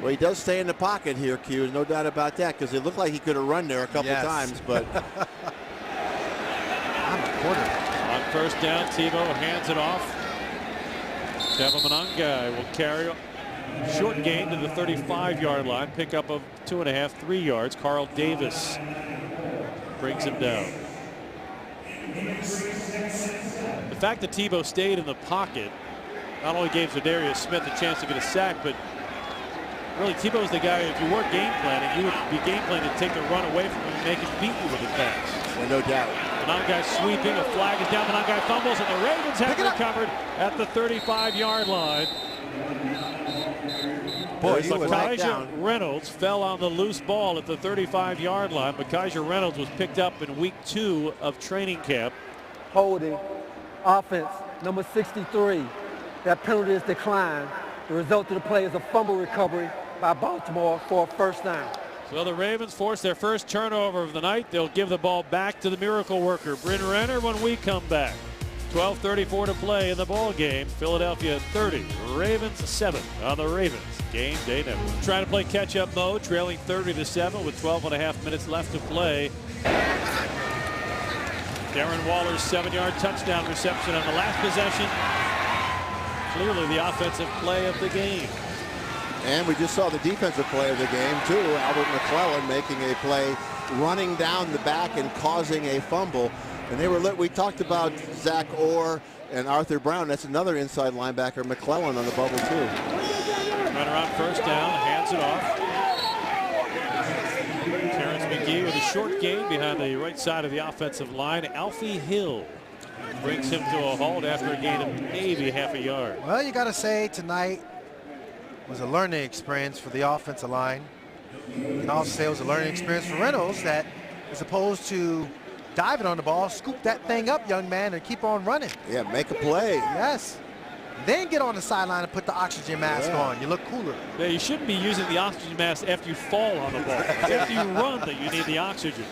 Well, he does stay in the pocket here, Q. No doubt about that, because it looked like he could have run there a couple times, but I'm a quarterback. On first down, Tebow hands it off. Kevin Monangai will carry short gain to the 35-yard line. Pickup of 2.5, 3 yards. Carl Davis brings him down. The fact that Tebow stayed in the pocket not only gave Zadarius Smith a chance to get a sack, but really Tebow's the guy, if you were game planning, you would be game planning to take the run away from him and make him beat you with a pass. Well, no doubt. Monangai sweeping, a flag is down, Monangai fumbles, and the Ravens have recovered at the 35-yard line. Boy, Micaiah Reynolds fell on the loose ball at the 35-yard line. Micaiah Reynolds was picked up in week 2 of training camp. Holding. Offense, number 63. That penalty is declined. The result of the play is a fumble recovery by Baltimore for a first down. So the Ravens force their first turnover of the night. They'll give the ball back to the miracle worker, Bryn Renner, when we come back. 12:34 to play in the ball game. Philadelphia 30, Ravens 7 on the Ravens Game Day Network. Trying to play catch-up mode, trailing 30-7 with 12.5 minutes left to play. Darren Waller's 7-yard touchdown reception on the last possession. Clearly the offensive play of the game. And we just saw the defensive play of the game too. Albert McClellan making a play, running down the back and causing a fumble. And they were we talked about Zach Orr and Arthur Brown. That's another inside linebacker, McClellan, on the bubble too. Runner on first down, hands it off. Terrence McGee with a short gain behind the right side of the offensive line. Alfie Hill brings him to a halt after a gain of maybe half a yard. Well, you got to say tonight was a learning experience for the offensive line. You can also say it was a learning experience for Reynolds, that as opposed to diving on the ball, scoop that thing up, young man, and keep on running. Yeah, make a play. Yes. Then get on the sideline and put the oxygen mask on. You look cooler. Yeah, you shouldn't be using the oxygen mask after you fall on the ball. It's after you run that you need the oxygen.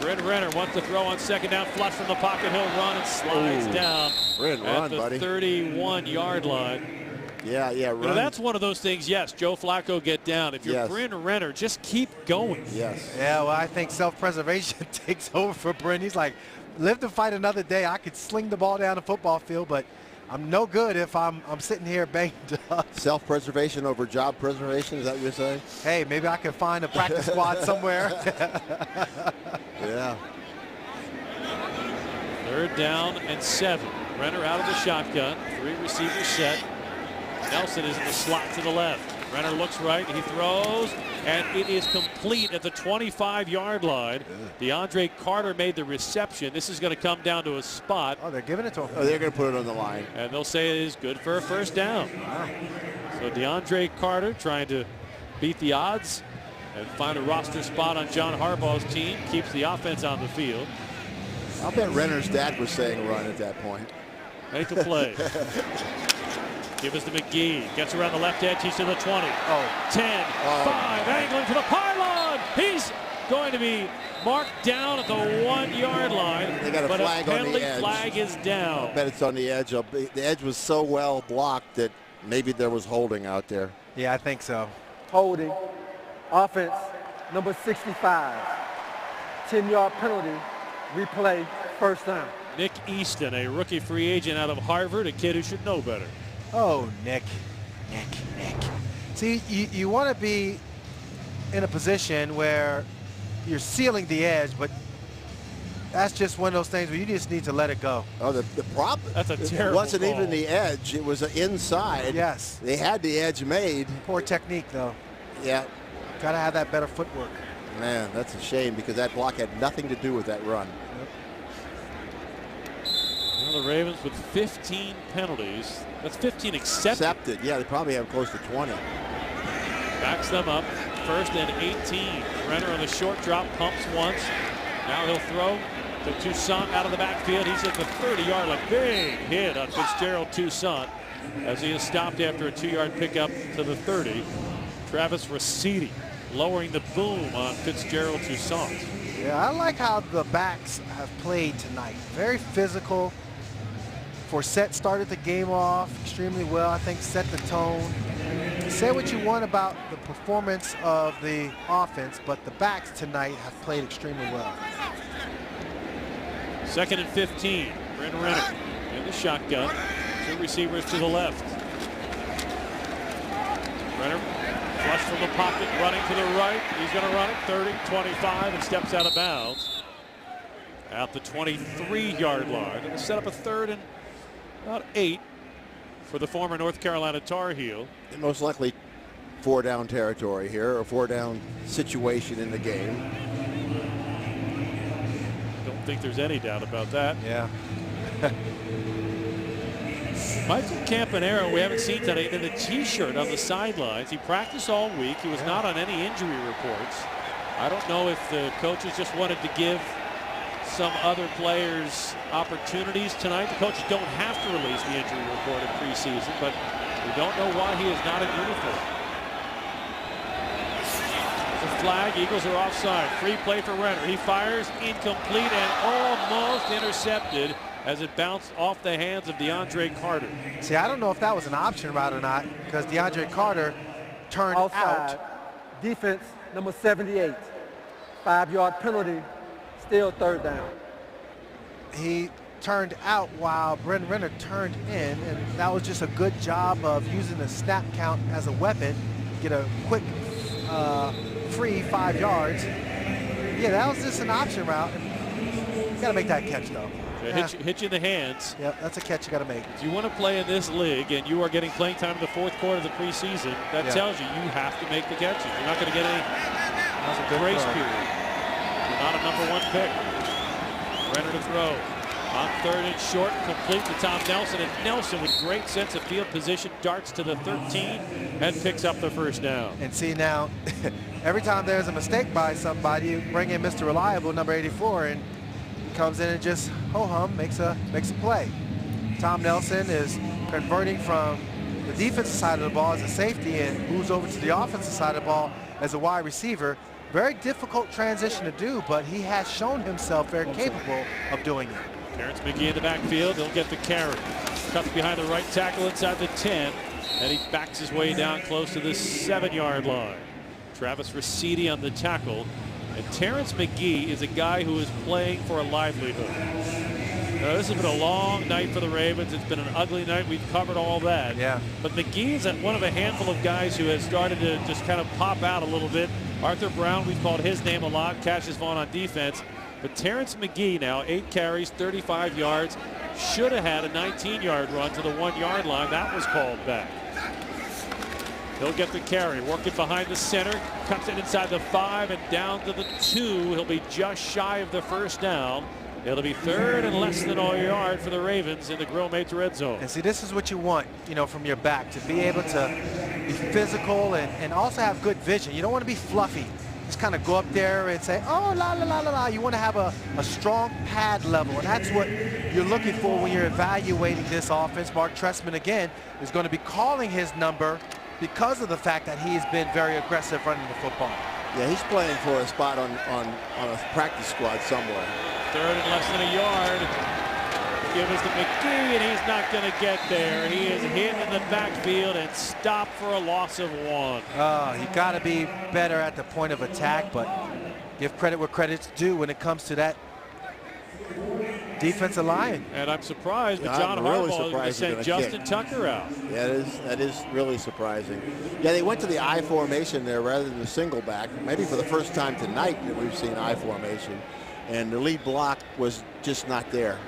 Bryn Renner wants to throw on second down, flush from the pocket. He'll run and slides down at the 31-yard line. Yeah, run. You know, that's one of those things, yes, Joe Flacco get down. If you're Bryn Renner, just keep going. Yes. Yeah, well, I think self-preservation takes over for Bryn. He's like, live to fight another day. I could sling the ball down the football field, but I'm no good if I'm sitting here banged up. Self-preservation over job preservation, is that what you're saying? Hey, maybe I can find a practice squad somewhere. Yeah. 3rd down and 7. Renner out of the shotgun. 3 receivers set. Nelson is in the slot to the left. Renner looks right. He throws, and it is complete at the 25-yard line. DeAndre Carter made the reception. This is going to come down to a spot. Oh, they're giving it to him. Oh, they're going to put it on the line. And they'll say it is good for a first down. Wow. So DeAndre Carter trying to beat the odds and find a roster spot on John Harbaugh's team. Keeps the offense on the field. I'll bet Renner's dad was saying run at that point. Make a play. Give us to McGee. Gets around the left edge. He's to the 20. 10. 5. Angling for the pylon. He's going to be marked down at the 1-yard line. They got a flag on the edge. Flag is down. I bet it's on the edge. The edge was so well blocked that maybe there was holding out there. Yeah, I think so. Holding. Offense, number 65. 10-yard penalty. Replay, first down. Nick Easton, a rookie free agent out of Harvard, a kid who should know better. Oh, Nick. See, you want to be in a position where you're sealing the edge, but that's just one of those things where you just need to let it go. Oh, the problem. That's a terrible It wasn't ball. even the edge. It was inside. Yes. They had the edge made. Poor technique, though. Yeah. Got to have that better footwork. Man, that's a shame because that block had nothing to do with that run. Well, the Ravens with 15 penalties. That's 15 accepted. Yeah, they probably have close to 20. Backs them up. 1st and 18. Renner on the short drop, pumps once. Now he'll throw to Toussaint out of the backfield. He's at the 30-yard line. Big hit on Fitzgerald Toussaint as he is stopped after a 2-yard pickup to the 30. Travis Rossetti lowering the boom on Fitzgerald Toussaint. Yeah, I like how the backs have played tonight. Very physical. Forsett started the game off extremely well. I think set the tone. Say what you want about the performance of the offense, but the backs tonight have played extremely well. 2nd and 15. Bryn Renner in the shotgun. 2 receivers to the left. Renner flush from the pocket, running to the right. He's going to run it 30, 25, and steps out of bounds at the 23-yard line. And set up a 3rd and about 8 for the former North Carolina Tar Heel. And most likely 4-down territory here, or 4-down situation in the game. Don't think there's any doubt about that. Yeah. Michael Campanaro, we haven't seen today, in a T-shirt on the sidelines. He practiced all week. He was not on any injury reports. I don't know if the coaches just wanted to give some other players opportunities tonight. The coaches don't have to release the injury report in preseason, but we don't know why he is not in uniform. There's a flag. Eagles are offside. Free play for Renner. He fires, incomplete and almost intercepted as it bounced off the hands of DeAndre Carter. See, I don't know if that was an option route or not, because DeAndre Carter turned Outside. out. Defense, number 78. 5-yard penalty, still 3rd down. He turned out while Bryn Renner turned in, and that was just a good job of using the snap count as a weapon. Get a quick, free 5 yards. Yeah, that was just an option route. You got to make that catch, though. Hit you in the hands. Yep, that's a catch you got to make. If you want to play in this league and you are getting playing time in the fourth quarter of the preseason, that tells you have to make the catches. You're not going to get any grace period. You're not a #1 pick. Renner to throw. On 3rd and short, complete to Tom Nelson. And Nelson, with great sense of field position, darts to the 13 and picks up the first down. And see now, every time there's a mistake by somebody, you bring in Mr. Reliable, number 84, and he comes in and just ho-hum, makes a play. Tom Nelson is converting from the defensive side of the ball as a safety and moves over to the offensive side of the ball as a wide receiver. Very difficult transition to do, but he has shown himself very capable of doing it. Terrence McGee in the backfield. He'll get the carry. Cuts behind the right tackle inside the 10. And he backs his way down close to the 7-yard line. Travis Ricidi on the tackle. And Terrence McGee is a guy who is playing for a livelihood. Now, this has been a long night for the Ravens. It's been an ugly night. We've covered all that. Yeah. But McGee is one of a handful of guys who has started to just kind of pop out a little bit. Arthur Brown, we've called his name a lot. Cassius Vaughn on defense. But Terrence McGee now 8 carries, 35 yards. Should have had a 19-yard run to the 1-yard line. That was called back. He'll get the carry, working behind the center, cuts it inside the 5 and down to the 2. He'll be just shy of the first down. It'll be 3rd and less than a yard for the Ravens in the Grill Mates red zone. And see, this is what you want, from your back, to be able to be physical and also have good vision. You don't want to be fluffy. Just kind of go up there and say, oh, la, la, la, la, la. You want to have a strong pad level, and that's what you're looking for when you're evaluating this offense. Mark Trestman, again, is going to be calling his number because of the fact that he's been very aggressive running the football. Yeah, he's playing for a spot on a practice squad somewhere. 3rd and less than a yard. Give us to McGee, and he's not going to get there. He is hit in the backfield and stopped for a loss of 1. You got to be better at the point of attack, but give credit where credit's due when it comes to that defensive line. And I'm surprised that John Harbaugh sent Justin Tucker out. Yeah, that is really surprising. Yeah, they went to the I formation there rather than the single back. Maybe for the first time tonight that we've seen I formation. And the lead block was just not there.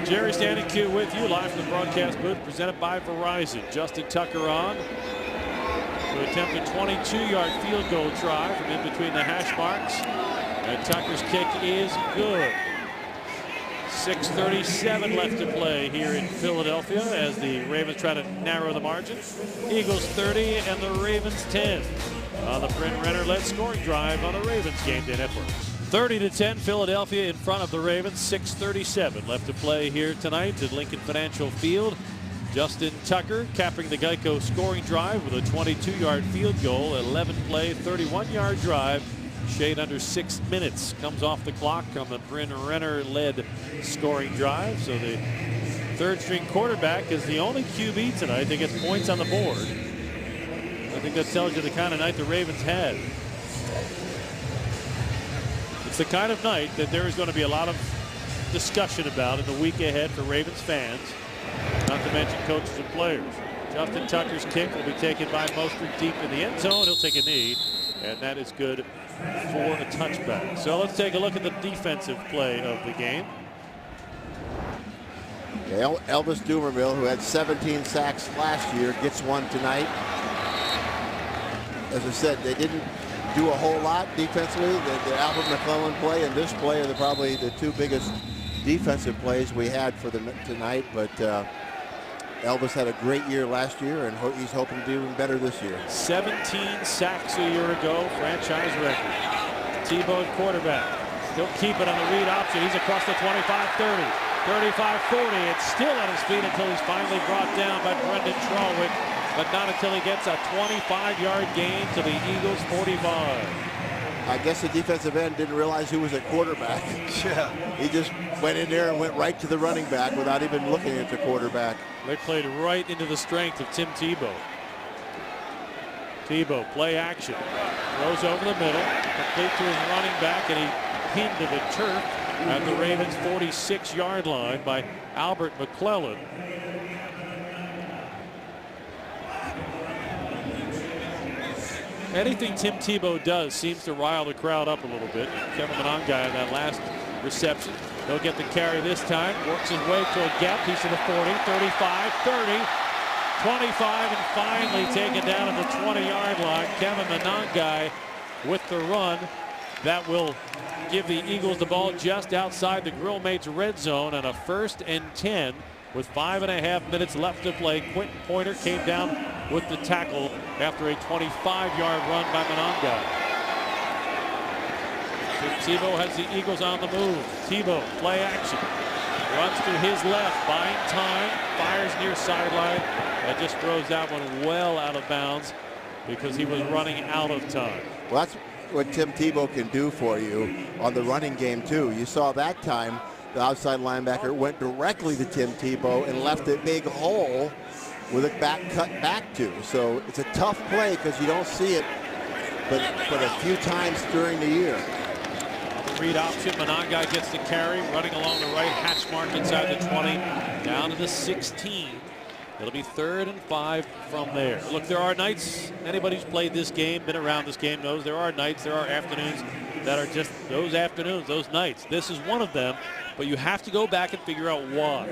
Jerry Stanek with you live from the broadcast booth presented by Verizon. Justin Tucker on to attempt a 22-yard field goal try from in between the hash marks. And Tucker's kick is good. 6:37 left to play here in Philadelphia as the Ravens try to narrow the margin. Eagles 30 and the Ravens 10 on the Bryn Renner-led scoring drive on the Ravens Game Day Network. 30-10 Philadelphia in front of the Ravens. 6:37 left to play here tonight at Lincoln Financial Field. Justin Tucker capping the Geico scoring drive with a 22-yard field goal. 11-play, 31-yard drive. Shade under 6 minutes comes off the clock on the Bryn Renner-led scoring drive. So the third-string quarterback is the only QB tonight that gets points on the board. I think that tells you the kind of night the Ravens had. It's the kind of night that there is going to be a lot of discussion about in the week ahead for Ravens fans, not to mention coaches and players. Justin Tucker's kick will be taken by Mostert deep in the end zone. He'll take a knee, and that is good for a touchback. So let's take a look at the defensive play of the game. Elvis Dumervil, who had 17 sacks last year, gets one tonight. As I said, they didn't do a whole lot defensively. The Albert McClellan play and this play are probably the 2 biggest defensive plays we had for tonight. But Elvis had a great year last year, and he's hoping to do even better this year. 17 sacks a year ago, franchise record. Tebow at quarterback. He'll keep it on the read option. He's across the 25-30, 35-40. It's still on his feet until he's finally brought down by Brendan Trawick, but not until he gets a 25-yard gain to the Eagles' 45. I guess the defensive end didn't realize who was at quarterback. Yeah. He just went in there and went right to the running back without even looking at the quarterback. They played right into the strength of Tim Tebow. Tebow, play action. Throws over the middle, complete to his running back, and he pinned to the turf at the Ravens' 46-yard line by Albert McClellan. Anything Tim Tebow does seems to rile the crowd up a little bit. Kevin Monangai on that last reception. He'll get the carry this time. Works his way to a gap. He's to the 40, 35, 30, 25, and finally taken down at the 20-yard line. Kevin Monangai with the run. That will give the Eagles the ball just outside the Grill Mates red zone on a 1st and 10 with 5.5 minutes left to play. Quentin Pointer came down with the tackle after a 25-yard run by Monangai. Tebow has the Eagles on the move. Tebow, play action. Runs to his left, buying time, fires near sideline, and just throws that one well out of bounds because he was running out of time. Well, that's what Tim Tebow can do for you on the running game, too. You saw that time the outside linebacker went directly to Tim Tebow and left a big hole with a cut back to. So it's a tough play because you don't see it but a few times during the year. The read option, Monangai gets the carry, running along the right hash mark inside the 20, down to the 16. It'll be 3rd and 5 from there. Look, there are nights, anybody who's played this game, been around this game knows there are nights, there are afternoons that are just those afternoons, those nights. This is one of them, but you have to go back and figure out why.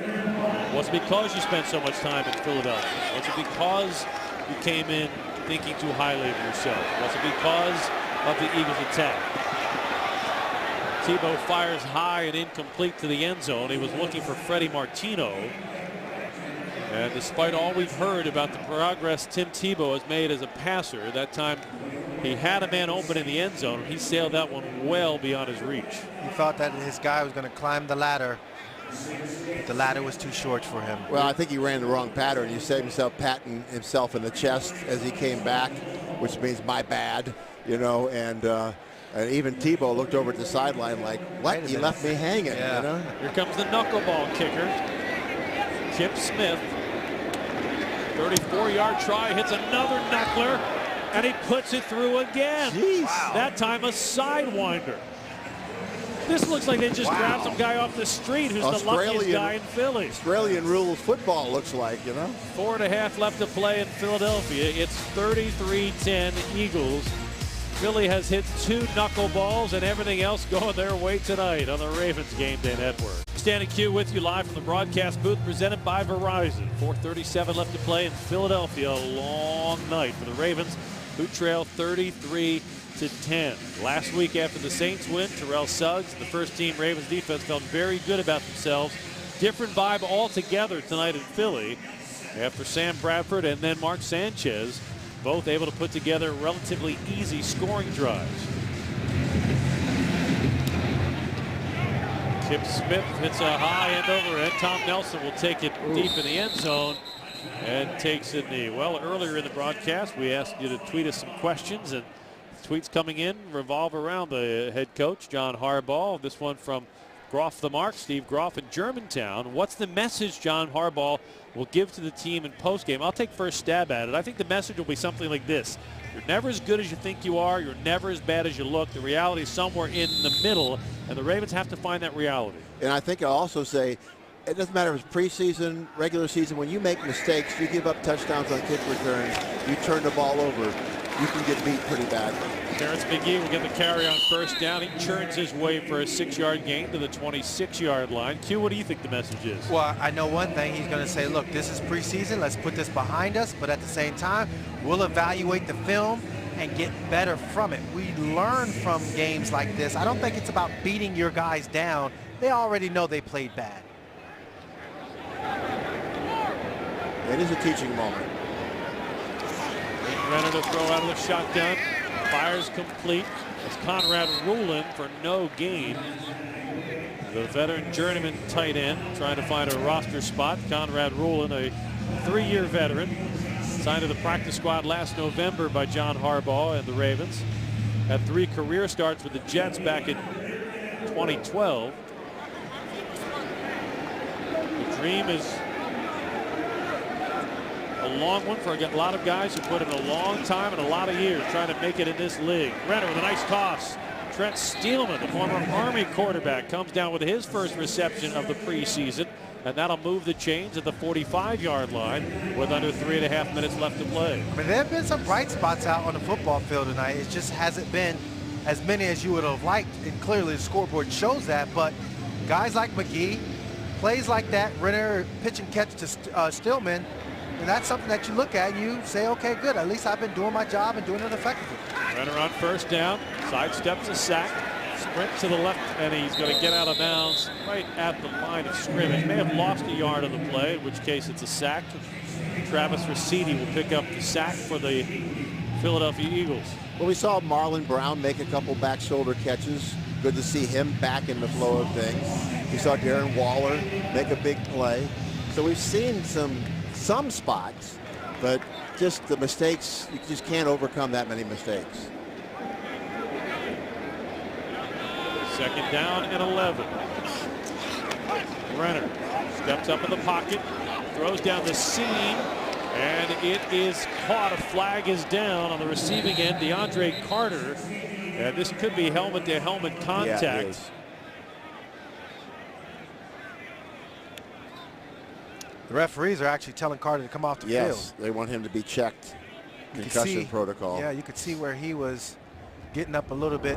Was it because you spent so much time in Philadelphia? Was it because you came in thinking too highly of yourself? Was it because of the Eagles' attack? Tebow fires high and incomplete to the end zone. He was looking for Freddie Martino. And despite all we've heard about the progress Tim Tebow has made as a passer, that time he had a man open in the end zone. He sailed that one well beyond his reach. He thought that his guy was going to climb the ladder. The ladder was too short for him. Well, I think he ran the wrong pattern. He saved himself patting himself in the chest as he came back, which means my bad, you know, and even Tebow looked over at the sideline like, what? He left me hanging, you know? Here comes the knuckleball kicker. Kip Smith. 34-yard try, hits another knuckler, and he puts it through again. Wow. That time a sidewinder. This looks like they just grabbed some guy off the street who's the luckiest guy in Philly. Australian rules football looks like, you know. 4.5 left to play in Philadelphia. It's 33-10 Eagles. Philly has hit 2 knuckleballs and everything else going their way tonight on the Ravens Game Day Network. Standing Q with you live from the broadcast booth presented by Verizon. 4:37 left to play in Philadelphia. A long night for the Ravens, who trail 33-10. Last week after the Saints win, Terrell Suggs, the first-team Ravens defense, felt very good about themselves. Different vibe altogether tonight in Philly after Sam Bradford and then Mark Sanchez both able to put together relatively easy scoring drives. Kip Smith hits a high end over it. Tom Nelson will take it deep in the end zone and takes a knee. Well, earlier in the broadcast, we asked you to tweet us some questions, and tweets coming in revolve around the head coach, John Harbaugh. This one from Groff the Mark, Steve Groff in Germantown. What's the message John Harbaugh will give to the team in postgame? I'll take first stab at it. I think the message will be something like this. You're never as good as you think you are. You're never as bad as you look. The reality is somewhere in the middle, and the Ravens have to find that reality. And I think I'll also say, it doesn't matter if it's preseason, regular season, when you make mistakes, you give up touchdowns on kick returns, you turn the ball over, you can get beat pretty badly. Terrence McGee will get the carry on first down. He churns his way for a 6-yard gain to the 26-yard line. Q, what do you think the message is? Well, I know one thing. He's going to say, look, this is preseason. Let's put this behind us. But at the same time, we'll evaluate the film and get better from it. We learn from games like this. I don't think it's about beating your guys down. They already know they played bad. It is a teaching moment. Renner to throw out of the shotgun. Fires complete. It's Conrad Rulin for no gain. The veteran journeyman tight end trying to find a roster spot. Conrad Rulin, a 3-year veteran, signed to the practice squad last November by John Harbaugh and the Ravens. Had 3 career starts with the Jets back in 2012. The dream is a long one for a lot of guys who put in a long time and a lot of years trying to make it in this league. Renner with a nice toss. Trent Steelman, the former Army quarterback, comes down with his first reception of the preseason. and that'll move the chains at the 45-yard line with under 3.5 minutes left to play. I mean, there have been some bright spots out on the football field tonight. It just hasn't been as many as you would have liked, and clearly the scoreboard shows that. But guys like McGee, plays like that, Renner pitch and catch to Stillman, and that's something that you look at and you say, okay, good, at least I've been doing my job and doing it effectively. Renner on first down, sidesteps a sack, sprint to the left, and he's going to get out of bounds right at the line of scrimmage. May have lost a yard on the play, in which case it's a sack. Travis Ricidi will pick up the sack for the Philadelphia Eagles. Well, we saw Marlon Brown make a couple back shoulder catches. Good to see him back in the flow of things. We saw Darren Waller make a big play. So we've seen some spots, but just the mistakes, you just can't overcome that many mistakes. Second down and 11. Renner steps up in the pocket, throws down the seam, and it is caught. A flag is down on the receiving end. DeAndre Carter, and this could be helmet-to-helmet contact. Yeah, it is. The referees are actually telling Carter to come off the field. Yes, they want him to be checked. Concussion protocol. Yeah, you could see where he was getting up a little bit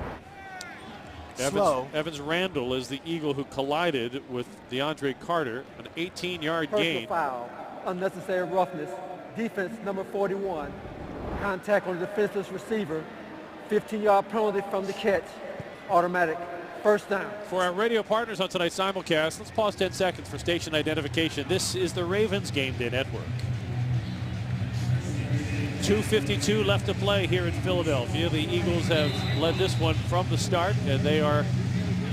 slow. Evans Randall is the Eagle who collided with DeAndre Carter, an 18-yard gain. Personal foul, unnecessary roughness, defense number 41, contact on the defenseless receiver, 15-yard penalty from the catch, automatic, first down. For our radio partners on tonight's simulcast, let's pause 10 seconds for station identification. This is the Ravens Game Day Network. 2:52 left to play here in Philadelphia. The Eagles have led this one from the start, and they are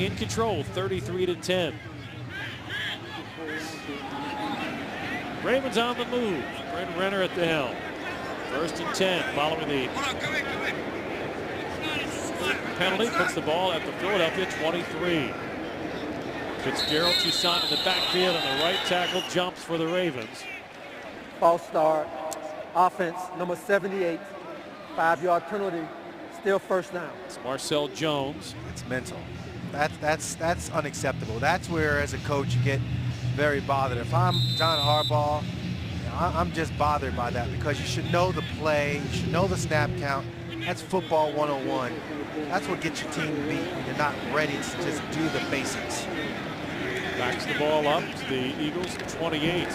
in control, 33-10. Ravens on the move. Brent Renner at the helm. First and 10 following the penalty. Puts the ball at the Philadelphia 23. Fitzgerald, Toussaint in the backfield, and the right tackle jumps for the Ravens. False start. Offense, number 78, 5-yard penalty, still first down. It's Marcel Jones. It's mental. That's unacceptable. That's where, as a coach, you get very bothered. If I'm John Harbaugh, I'm just bothered by that, because you should know the play, you should know the snap count. That's football 101. That's what gets your team to beat when you're not ready to just do the basics. Backs the ball up to the Eagles 28.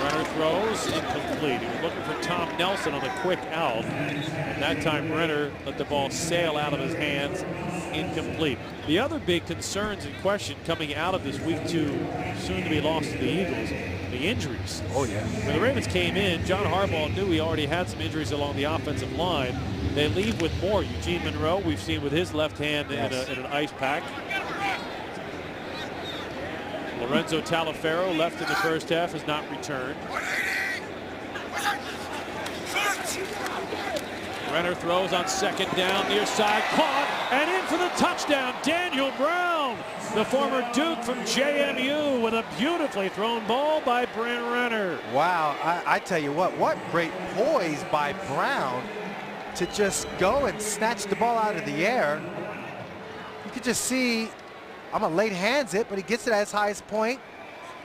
Renner throws incomplete. He was looking for Tom Nelson on the quick out. And that time Renner let the ball sail out of his hands. Incomplete. The other big concerns and question coming out of this week 2 soon to be lost to the Eagles, the injuries. Oh yeah. When the Ravens came in, John Harbaugh knew he already had some injuries along the offensive line. They leave with more. Eugene Monroe, we've seen with his left hand in an ice pack. Lorenzo Taliaferro, left in the first half, has not returned. Renner throws on second down, near side, caught, and in for the touchdown. Daniel Brown, the former Duke from JMU, with a beautifully thrown ball by Brent Renner. Wow, I tell you what great poise by Brown to just go and snatch the ball out of the air. You could just see, I'm gonna late hands it, but he gets it at his highest point.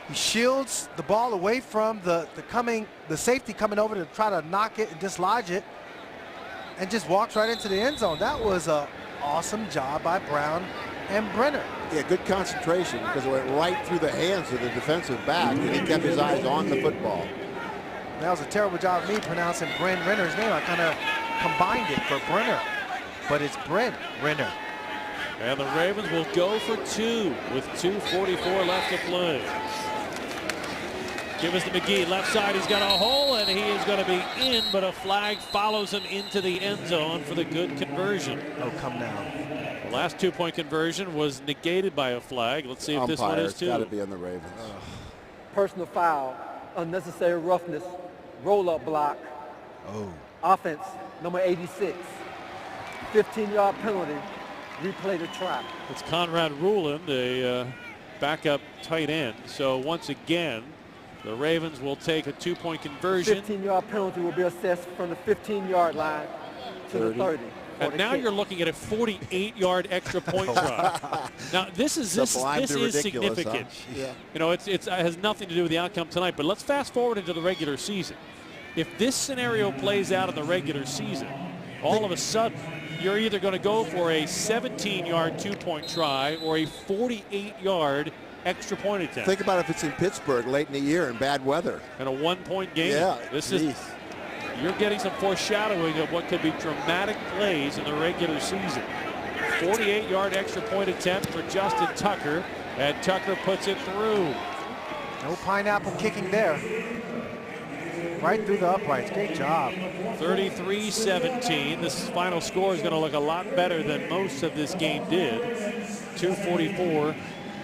He shields the ball away from the safety coming over to try to knock it and dislodge it, and just walks right into the end zone. That was an awesome job by Brown and Brenner. Yeah, good concentration, because it went right through the hands of the defensive back, and he kept his eyes on the football. That was a terrible job of me pronouncing Brent Renner's name. I kind of combined it for Brenner, but it's Brent Renner. And the Ravens will go for 2 with 2:44 left to play. Give us to McGee, left side, he's got a hole, and he is going to be in, but a flag follows him into the end zone for the good conversion. Oh, come now. The last 2-point conversion was negated by a flag. Let's see if this one is too. Got to be on the Ravens. Personal foul, unnecessary roughness, roll-up block. Oh. Offense, number 86, 15-yard penalty, replay the try. It's Conrad Ruland, a backup tight end. So once again, the Ravens will take a 2-point conversion. 15-yard penalty will be assessed from the 15-yard line to the 30. And now you're looking at a 48-yard extra point try. Now this is significant. Huh? Yeah. You know, it has nothing to do with the outcome tonight. But let's fast forward into the regular season. If this scenario plays out in the regular season, all of a sudden you're either going to go for a 17-yard two-point try or a 48-yard extra point attempt. Think about if it's in Pittsburgh late in the year in bad weather. And a one-point game. Yeah, You're getting some foreshadowing of what could be dramatic plays in the regular season. 48-yard extra point attempt for Justin Tucker, and Tucker puts it through. No pineapple kicking there. Right through the uprights. Great job. 33-17. This final score is going to look a lot better than most of this game did. 2:44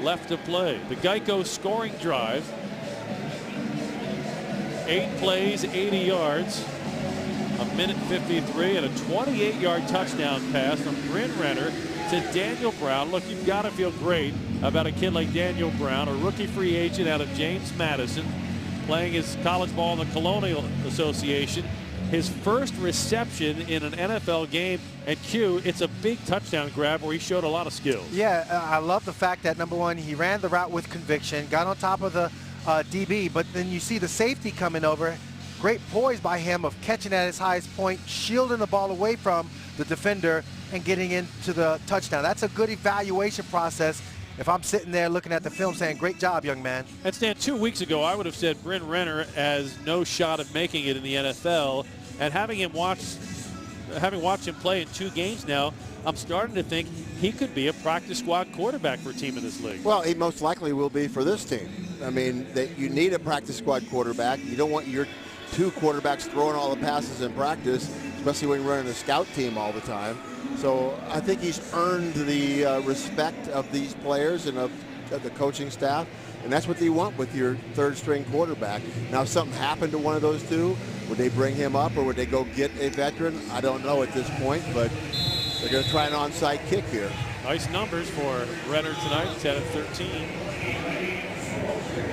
left to play. The Geico scoring drive. 8 plays, 80 yards. A minute 53 and a 28-yard touchdown pass from Bryn Renner to Daniel Brown. Look, you've got to feel great about a kid like Daniel Brown, a rookie free agent out of James Madison, playing his college ball in the Colonial Association. His first reception in an NFL game, and Q, it's a big touchdown grab where he showed a lot of skills. Yeah, I love the fact that, number one, he ran the route with conviction, got on top of the DB, but then you see the safety coming over. Great poise by him of catching at his highest point, shielding the ball away from the defender and getting into the touchdown. That's a good evaluation process. If I'm sitting there looking at the film saying, great job, young man. And Stan, 2 weeks ago, I would have said Bryn Renner has no shot of making it in the NFL. And having watched him play in 2 games now, I'm starting to think he could be a practice squad quarterback for a team in this league. Well, he most likely will be for this team. I mean, you need a practice squad quarterback. You don't want your 2 quarterbacks throwing all the passes in practice, especially when you're running a scout team all the time. So I think he's earned the respect of these players and of the coaching staff, and that's what they want with your 3rd-string quarterback. Now, if something happened to one of those 2, would they bring him up or would they go get a veteran? I don't know at this point, but they're going to try an onside kick here. Nice numbers for Renner tonight, 10 of 13.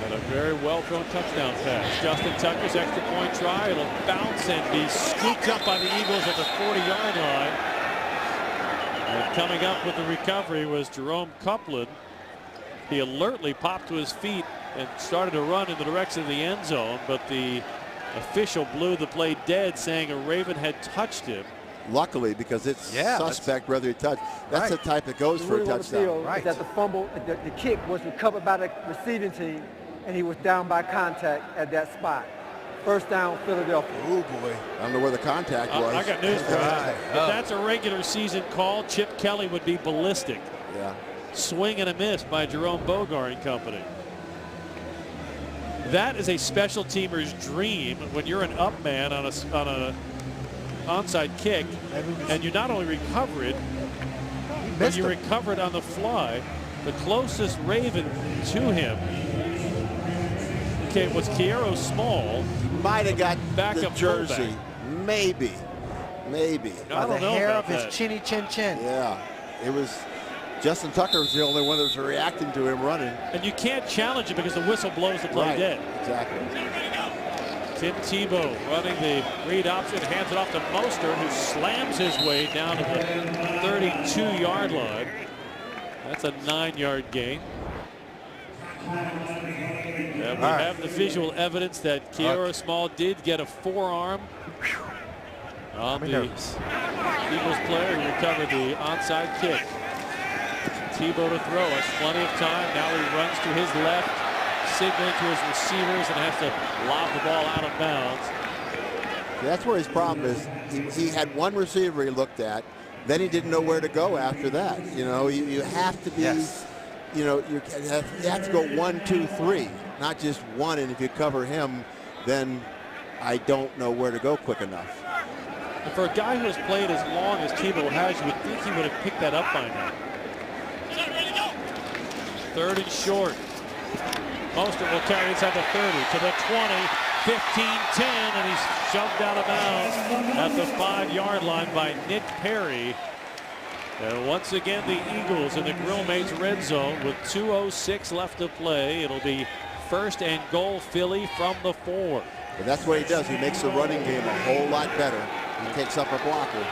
And a very well-thrown touchdown pass. Justin Tucker's extra point try. It'll bounce and be scooped up by the Eagles at the 40-yard line. And coming up with the recovery was Jerome Copeland. He alertly popped to his feet and started to run in the direction of the end zone, but the official blew the play dead, saying a Raven had touched him. Luckily, because it's suspect whether he touched. That's the type that goes for a touchdown. Right. That the fumble, the kick was recovered by the receiving team, and he was down by contact at that spot. First down, Philadelphia. Oh, boy. I don't know where the contact was. I got news for you. If that's a regular season call, Chip Kelly would be ballistic. Yeah. Swing and a miss by Jerome Bogar and company. That is a special teamer's dream when you're an up man on a onside kick, and you not only recover it, but you recover it on the fly. The closest Raven to him was Kiero Small. Might have got back the jersey. Fullback. Maybe. I don't know hair about of his that. chinny chin chin. Yeah. It was Justin Tucker was the only one that was reacting to him running. And you can't challenge it because the whistle blows the play dead. Exactly. Tim Tebow running the read option, hands it off to Mostert, who slams his way down to the 32-yard line. That's a 9-yard gain. And we have the visual evidence that Kiero Small did get a forearm on the Eagles player who recovered the onside kick. Tebow to throw us, plenty of time. Now he runs to his left, signaling to his receivers, and has to lob the ball out of bounds. That's where his problem is. He had one receiver he looked at, then he didn't know where to go after that. You know, you have to be, you know, you have to go 1, 2, 3, not just one. And if you cover him, then I don't know where to go quick enough. And for a guy who has played as long as Tebow has, you would think he would have picked that up by now. 3rd and short. Mostert will carry inside the 30 to the 20, 15, 10, and he's shoved out of bounds at the 5-yard line by Nick Perry. And once again, the Eagles in the Grillmates red zone with 2:06 left to play. It'll be 1st and goal, Philly from the 4. And that's what he does. He makes the running game a whole lot better. He takes up a blocker.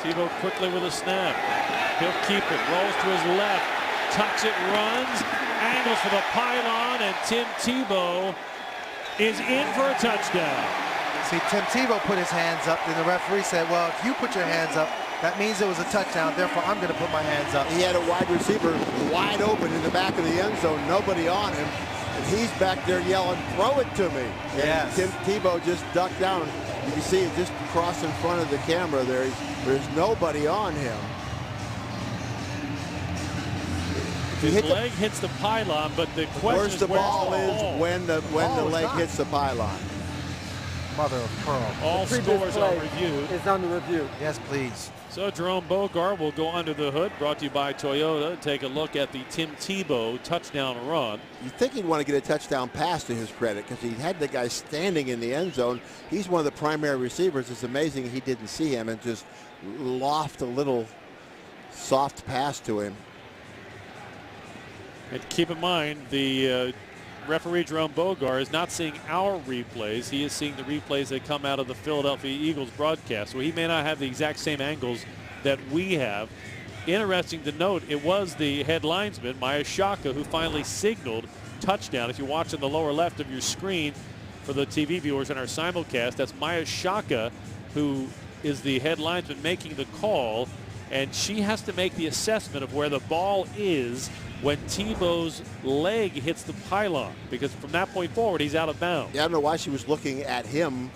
Tebow quickly with a snap. He'll keep it, rolls to his left, tucks it, runs, angles for the pylon, and Tim Tebow is in for a touchdown. See, Tim Tebow put his hands up, and the referee said, well, if you put your hands up, that means it was a touchdown, therefore I'm going to put my hands up. He had a wide receiver wide open in the back of the end zone, nobody on him, and he's back there yelling, throw it to me. Yes. Tim Tebow just ducked down. You can see it just cross in front of the camera there. There's nobody on him. His leg hits the pylon, but the question is the ball is when the leg hits the pylon. Mother of pearl. All scores are reviewed. It's under review. Yes, please. So Jerome Bogart will go under the hood, brought to you by Toyota. Take a look at the Tim Tebow touchdown run. You'd think he'd want to get a touchdown pass to his credit because he had the guy standing in the end zone. He's one of the primary receivers. It's amazing he didn't see him and just lofted a little soft pass to him. And keep in mind, the referee Jerome Bogart is not seeing our replays. He is seeing the replays that come out of the Philadelphia Eagles broadcast. So he may not have the exact same angles that we have. Interesting to note, it was the head linesman, Maya Shaka, who finally signaled touchdown. If you watch in the lower left of your screen for the TV viewers in our simulcast, that's Maya Shaka, who is the head linesman making the call. And she has to make the assessment of where the ball is when Tebow's leg hits the pylon, because from that point forward, he's out of bounds. Yeah, I don't know why she was looking at him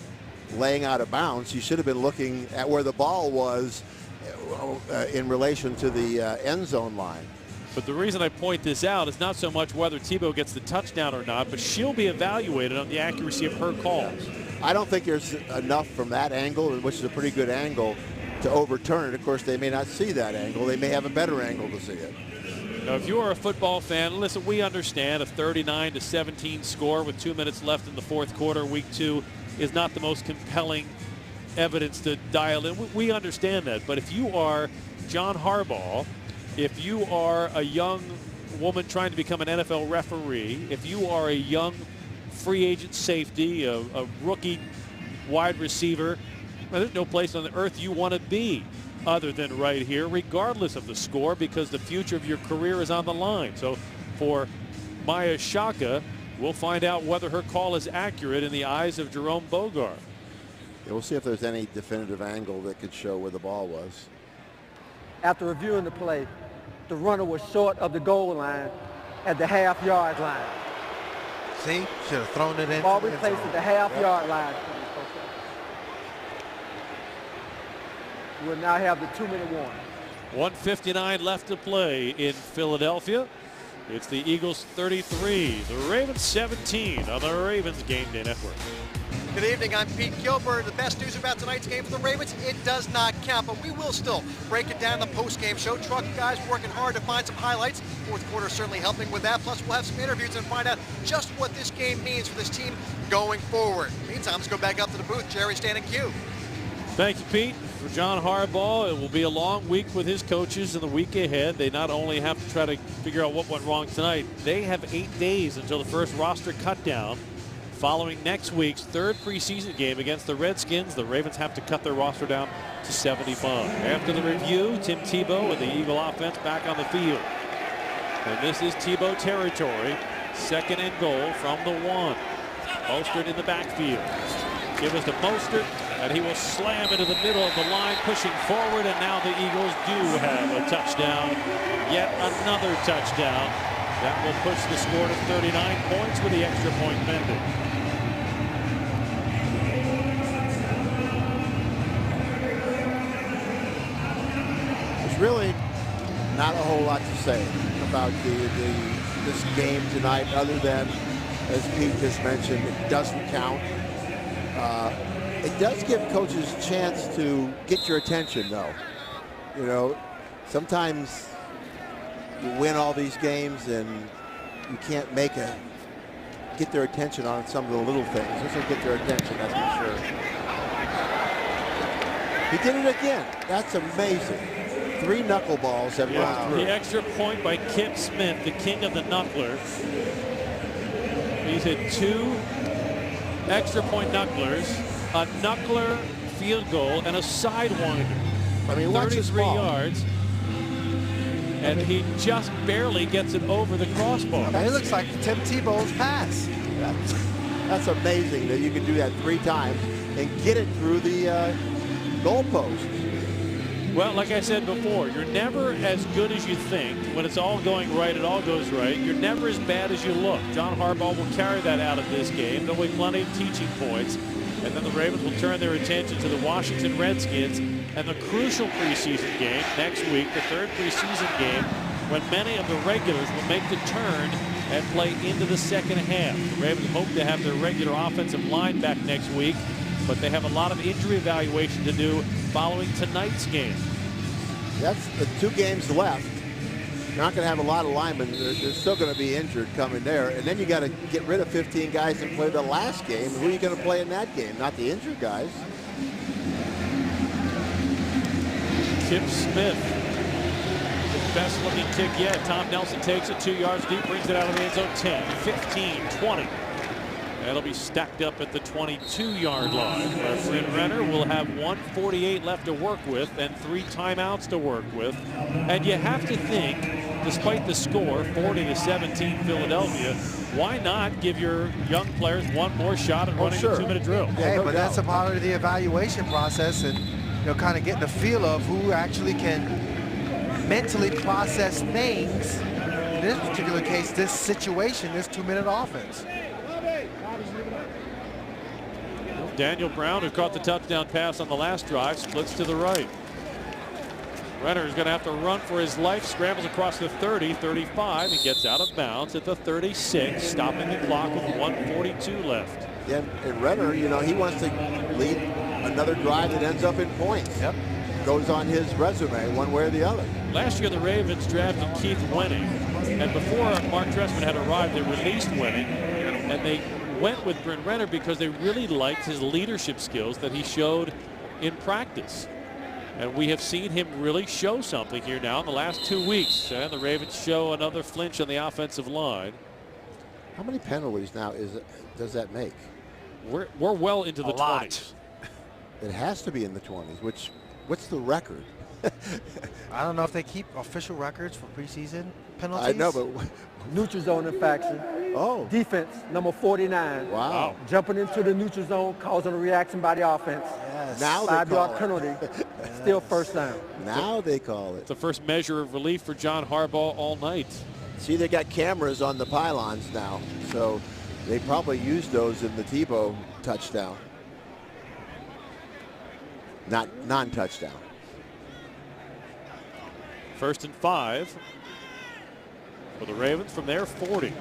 laying out of bounds. She should have been looking at where the ball was in relation to the end zone line. But the reason I point this out is not so much whether Tebow gets the touchdown or not, but she'll be evaluated on the accuracy of her calls. I don't think there's enough from that angle, which is a pretty good angle, to overturn it. Of course, they may not see that angle. They may have a better angle to see it. Now, if you are a football fan, listen, we understand a 39-17 score with 2 minutes left in the fourth quarter, week 2, is not the most compelling evidence to dial in. We understand that. But if you are John Harbaugh, if you are a young woman trying to become an NFL referee, if you are a young free agent safety, a rookie wide receiver, well, there's no place on the earth you want to be other than right here, regardless of the score, because the future of your career is on the line. So for Maya Shaka, we'll find out whether her call is accurate in the eyes of Jerome Bogart. Yeah, we'll see if there's any definitive angle that could show where the ball was. After reviewing the play, the runner was short of the goal line at the half-yard line. See, should have thrown it in. Ball replaced at the half-yard line. We'll now have the 2-minute warning. 1:59 left to play in Philadelphia. It's the Eagles 33, the Ravens 17 on the Ravens Game Day Network. Good evening, I'm Pete Gilbert. The best news about tonight's game for the Ravens, it does not count, but we will still break it down in the post-game show. Truck guys working hard to find some highlights. Fourth quarter certainly helping with that. Plus, we'll have some interviews and find out just what this game means for this team going forward. Meantime, let's go back up to the booth. Jerry standing cue. Thank you, Pete. For John Harbaugh, it will be a long week with his coaches in the week ahead. They not only have to try to figure out what went wrong tonight, they have 8 days until the first roster cut down. Following next week's third preseason game against the Redskins, the Ravens have to cut their roster down to 75. After the review, Tim Tebow with the Eagle offense back on the field. And this is Tebow territory. 2nd and goal from the 1. Mostert in the backfield. Give us to Mostert, and he will slam into the middle of the line, pushing forward, and now the Eagles do have a touchdown. Yet another touchdown. That will push the score to 39 points with the extra point pending. There's really not a whole lot to say about this game tonight, other than, as Pete just mentioned, it doesn't count. It does give coaches a chance to get your attention, though. You know, sometimes you win all these games and you can't get their attention on some of the little things. This will get their attention, that's for sure. He did it again. That's amazing. 3 knuckleballs have gone through. The extra point by Kip Smith, the king of the knuckler. He's hit 2 extra point knucklers, a knuckler field goal, and a sidewinder. I mean, watch this 33 ball. yards. And he just barely gets it over the crossbar. I mean, it looks like Tim Tebow's pass. That's amazing that you can do that 3 times and get it through the goalpost. Well, like I said before, you're never as good as you think. When it's all going right, it all goes right. You're never as bad as you look. John Harbaugh will carry that out of this game. There'll be plenty of teaching points. And then the Ravens will turn their attention to the Washington Redskins and the crucial preseason game next week, the third preseason game, when many of the regulars will make the turn and play into the second half. The Ravens hope to have their regular offensive line back next week, but they have a lot of injury evaluation to do following tonight's game. That's the 2 games left. You're not going to have a lot of linemen. They're still going to be injured coming there. And then you got to get rid of 15 guys and play the last game. Who are you going to play in that game? Not the injured guys. Tim Smith, the best looking kick yet. Tom Nelson takes it 2 yards deep, brings it out of the end zone. 10, 15, 20. That'll be stacked up at the 22-yard line. Bryn Renner will have 1:48 left to work with and 3 timeouts to work with. And you have to think, despite the score, 40-17 Philadelphia, why not give your young players one more shot at running a 2-minute drill? Hey, but that's a part of the evaluation process, and kind of getting a feel of who actually can mentally process things. In this particular case, this situation, this 2-minute offense. Daniel Brown, who caught the touchdown pass on the last drive, splits to the right. Renner is going to have to run for his life, scrambles across the 30, 35, and gets out of bounds at the 36, stopping the clock with 1:42 left. Yeah, and Renner, he wants to lead another drive that ends up in points. Yep. Goes on his resume one way or the other. Last year, the Ravens drafted Keith Wenning, and before Mark Trestman had arrived, they released Wenning, and they went with Bryn Renner because they really liked his leadership skills that he showed in practice. And we have seen him really show something here now in the last 2 weeks. And the Ravens show another flinch on the offensive line. How many penalties now does that make? We're well into the 20s. It has to be in the 20s. What's the record? I don't know if they keep official records for preseason penalties. I know, but Neutral zone infraction. Oh. Defense, number 49. Wow. Jumping into the neutral zone, causing a reaction by the offense. Yes. Now they 5-yard call penalty. it. Still first down. Now they call it. It's the first measure of relief for John Harbaugh all night. See, they got cameras on the pylons now, so they probably used those in the Tebow touchdown. Not non-touchdown. 1st and 5 for the Ravens from their 40.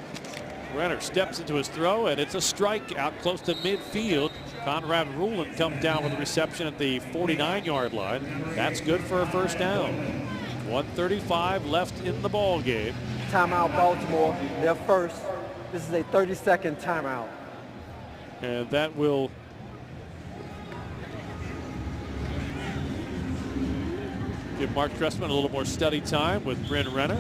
Renner steps into his throw, and it's a strike out close to midfield. Conrad Rulin comes down with a reception at the 49-yard line. That's good for a first down. 1:35 left in the ball game. Timeout Baltimore, their first. This is a 30-second timeout. And that will give Mark Trestman a little more study time with Bryn Renner.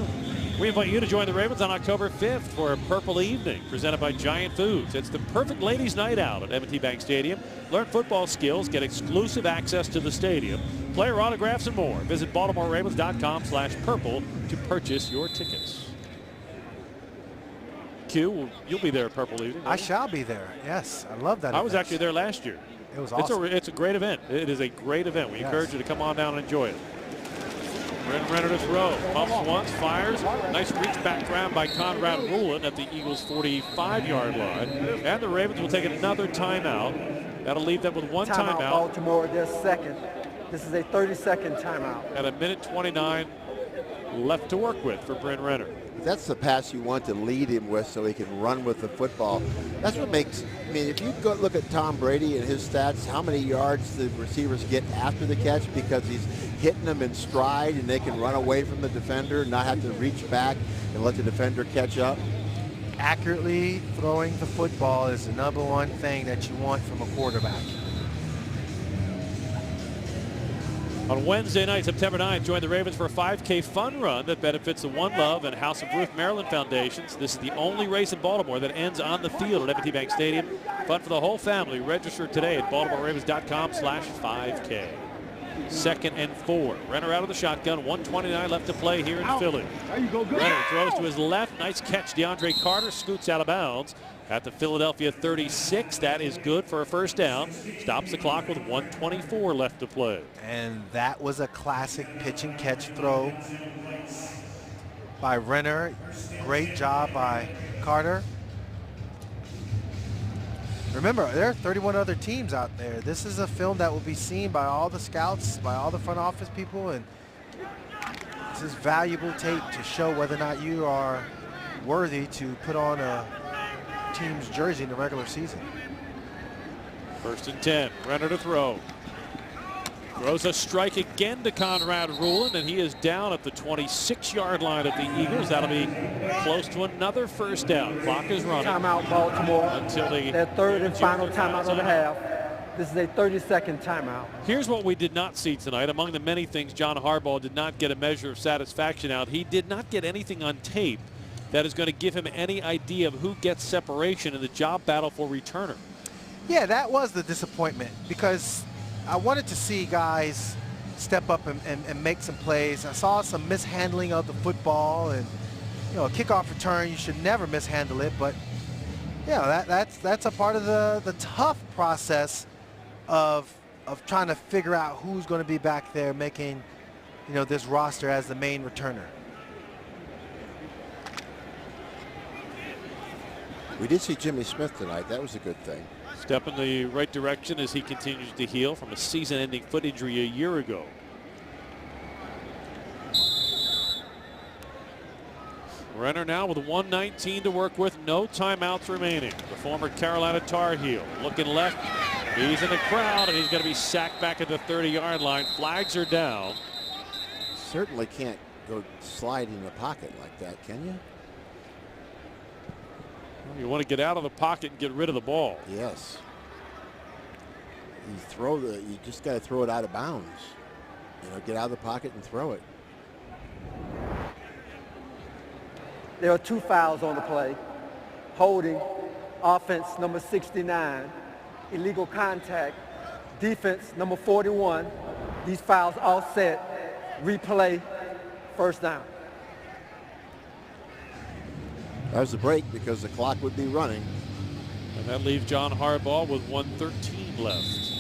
We invite you to join the Ravens on October 5th for a Purple Evening presented by Giant Foods. It's the perfect ladies' night out at M&T Bank Stadium. Learn football skills, get exclusive access to the stadium, player autographs, and more. Visit BaltimoreRavens.com/purple to purchase your tickets. Q, you'll be there at Purple Evening. I shall be there. Yes, I love that. I was actually there last year. It was awesome. It's a great event. It is a great event. We encourage you to come on down and enjoy it. Bryn Renner to throw. Pumps once, fires. Nice reach back grab by Conrad Rulin at the Eagles' 45-yard line. And the Ravens will take another timeout. That'll leave them with one timeout. Baltimore, their second. This is a 30-second timeout. And a minute 29 left to work with for Bryn Renner. That's the pass you want to lead him with so he can run with the football. That's what makes, I mean, if you go look at Tom Brady and his stats, how many yards the receivers get after the catch because he's hitting them in stride and they can run away from the defender, not have to reach back and let the defender catch up. Accurately throwing the football is the #1 thing that you want from a quarterback. On Wednesday night, September 9th, join the Ravens for a 5K fun run that benefits the One Love and House of Ruth Maryland Foundations. This is the only race in Baltimore that ends on the field at M&T Bank Stadium. Fun for the whole family. Register today at BaltimoreRavens.com/5K. 2nd and 4. Renner out of the shotgun. 1:29 left to play here in Philly. Renner throws to his left. Nice catch. DeAndre Carter scoots out of bounds at the Philadelphia 36. That is good for a first down. Stops the clock with 1:24 left to play. And that was a classic pitch and catch throw by Renner. Great job by Carter. Remember, there are 31 other teams out there. This is a film that will be seen by all the scouts, by all the front office people, and this is valuable tape to show whether or not you are worthy to put on a team's jersey in the regular season. 1st and 10. Renner to throw. Throws a strike again to Conrad Rulin, and he is down at the 26-yard line of the Eagles. That'll be close to another first down. Clock is running. Timeout, Baltimore. Until their 3rd and final timeout of the half. This is a 30-second timeout. Here's what we did not see tonight. Among the many things John Harbaugh did not get a measure of satisfaction out, he did not get anything on tape that is going to give him any idea of who gets separation in the job battle for returner. Yeah, that was the disappointment, because I wanted to see guys step up and make some plays. I saw some mishandling of the football, and a kickoff return, you should never mishandle it, but that's a part of the tough process of trying to figure out who's going to be back there making this roster as the main returner. We did see Jimmy Smith tonight. That was a good thing. Step in the right direction as he continues to heal from a season-ending foot injury a year ago. Renner now with 1:19 to work with, no timeouts remaining. The former Carolina Tar Heel looking left. He's in the crowd, and he's going to be sacked back at the 30-yard line. Flags are down. Certainly can't go slide in the pocket like that, can you? You want to get out of the pocket and get rid of the ball. Yes. You just got to throw it out of bounds. Get out of the pocket and throw it. There are 2 fouls on the play. Holding, offense number 69. Illegal contact, defense number 41. These fouls offset. Replay, first down. That was a break because the clock would be running. And that leaves John Harbaugh with 1:13 left.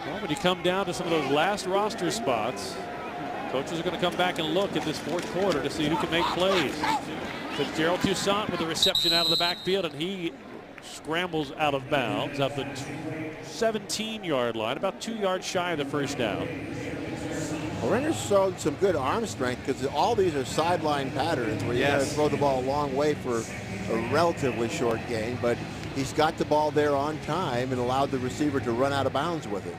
Well, when you come down to some of those last roster spots, coaches are going to come back and look at this 4th quarter to see who can make plays. Fitzgerald Toussaint with a reception out of the backfield, and he scrambles out of bounds at the 17-yard line, about 2 yards shy of the first down. Renner showed some good arm strength because all these are sideline patterns where you got to throw the ball a long way for a relatively short gain, but he's got the ball there on time and allowed the receiver to run out of bounds with it.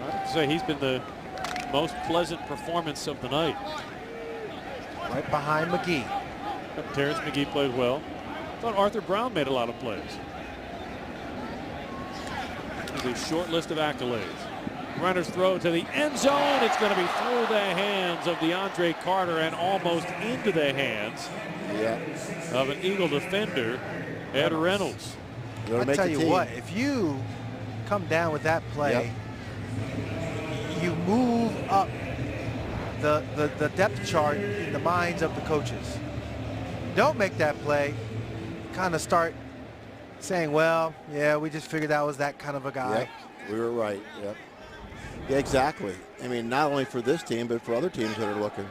I'd say he's been the most pleasant performance of the night. Right behind McGee. Terrence McGee played well. I thought Arthur Brown made a lot of plays. There's a short list of accolades. Renner's throw to the end zone. It's going to be through the hands of DeAndre Carter and almost into the hands of an Eagle defender, Ed Reynolds. I tell you what, if you come down with that play, you move up the depth chart in the minds of the coaches. Don't make that play, kind of start saying, well, yeah, we just figured that was that kind of a guy. Yep, we were right. Yep. Yeah, exactly. I mean, not only for this team, but for other teams that are looking.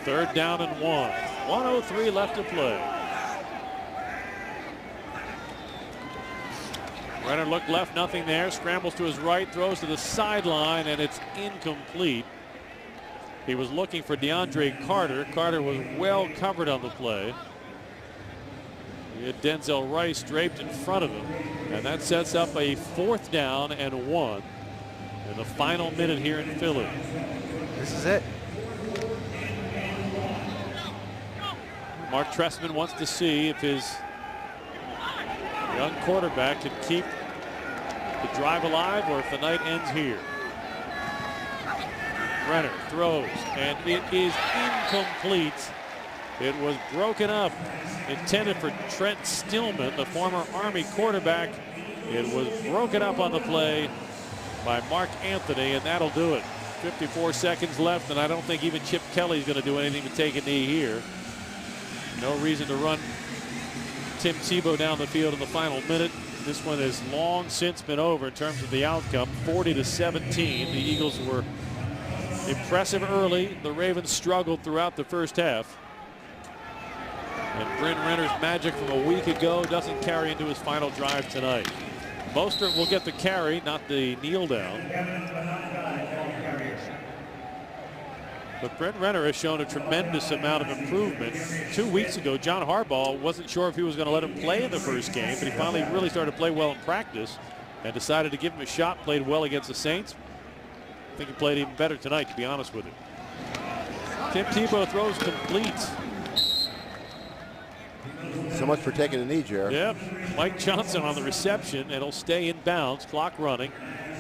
3rd down and 1. 1:03 left to play. Renner looked left, nothing there. Scrambles to his right, throws to the sideline, and it's incomplete. He was looking for DeAndre Carter. Carter was well covered on the play. He had Denzel Rice draped in front of him, and that sets up a 4th down and 1 in the final minute here in Philly. This is it. Mark Trestman wants to see if his young quarterback can keep the drive alive or if the night ends here. Renner throws, and it is incomplete It was broken up, intended for Trent Stillman, the former Army quarterback. It was broken up on the play by Mark Anthony, and that'll do it. 54 seconds left, and I don't think even Chip Kelly's going to do anything to take a knee here. No reason to run Tim Tebow down the field in the final minute. This one has long since been over in terms of the outcome. 40-17. The Eagles were impressive early. The Ravens struggled throughout the first half. And Bryn Renner's magic from a week ago doesn't carry into his final drive tonight. Mostert will get the carry, not the kneel down. But Brent Renner has shown a tremendous amount of improvement. 2 weeks ago, John Harbaugh wasn't sure if he was going to let him play in the first game, but he finally really started to play well in practice and decided to give him a shot, played well against the Saints. I think he played even better tonight, to be honest with him. Tim Tebow throws complete. So much for taking a knee, Jared. Yep. Mike Johnson on the reception. It'll stay in bounds. Clock running.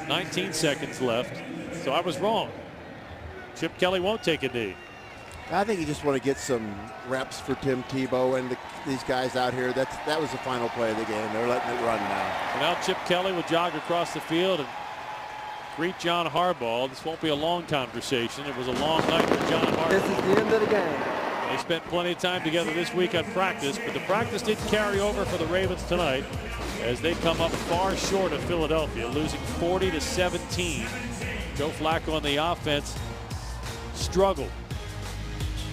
19 seconds left. So I was wrong. Chip Kelly won't take a knee. I think you just want to get some reps for Tim Tebow and these guys out here. That was the final play of the game. They're letting it run now. So now Chip Kelly will jog across the field and greet John Harbaugh. This won't be a long conversation. It was a long night for John Harbaugh. This is the end of the game. They spent plenty of time together this week on practice, but the practice did carry over for the Ravens tonight as they come up far short of Philadelphia, losing 40-17. Joe Flacco on the offense struggled.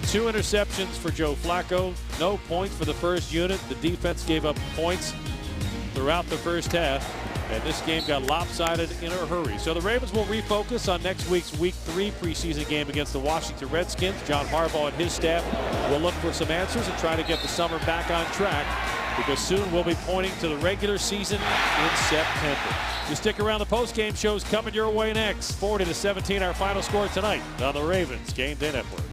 2 interceptions for Joe Flacco, no points for the first unit. The defense gave up points throughout the first half, and this game got lopsided in a hurry. So the Ravens will refocus on next week's Week 3 preseason game against the Washington Redskins. John Harbaugh and his staff will look for some answers and try to get the summer back on track, because soon we'll be pointing to the regular season in September. You stick around, the post-game show's coming your way next. 40-17 our final score tonight on the Ravens Game Day Network.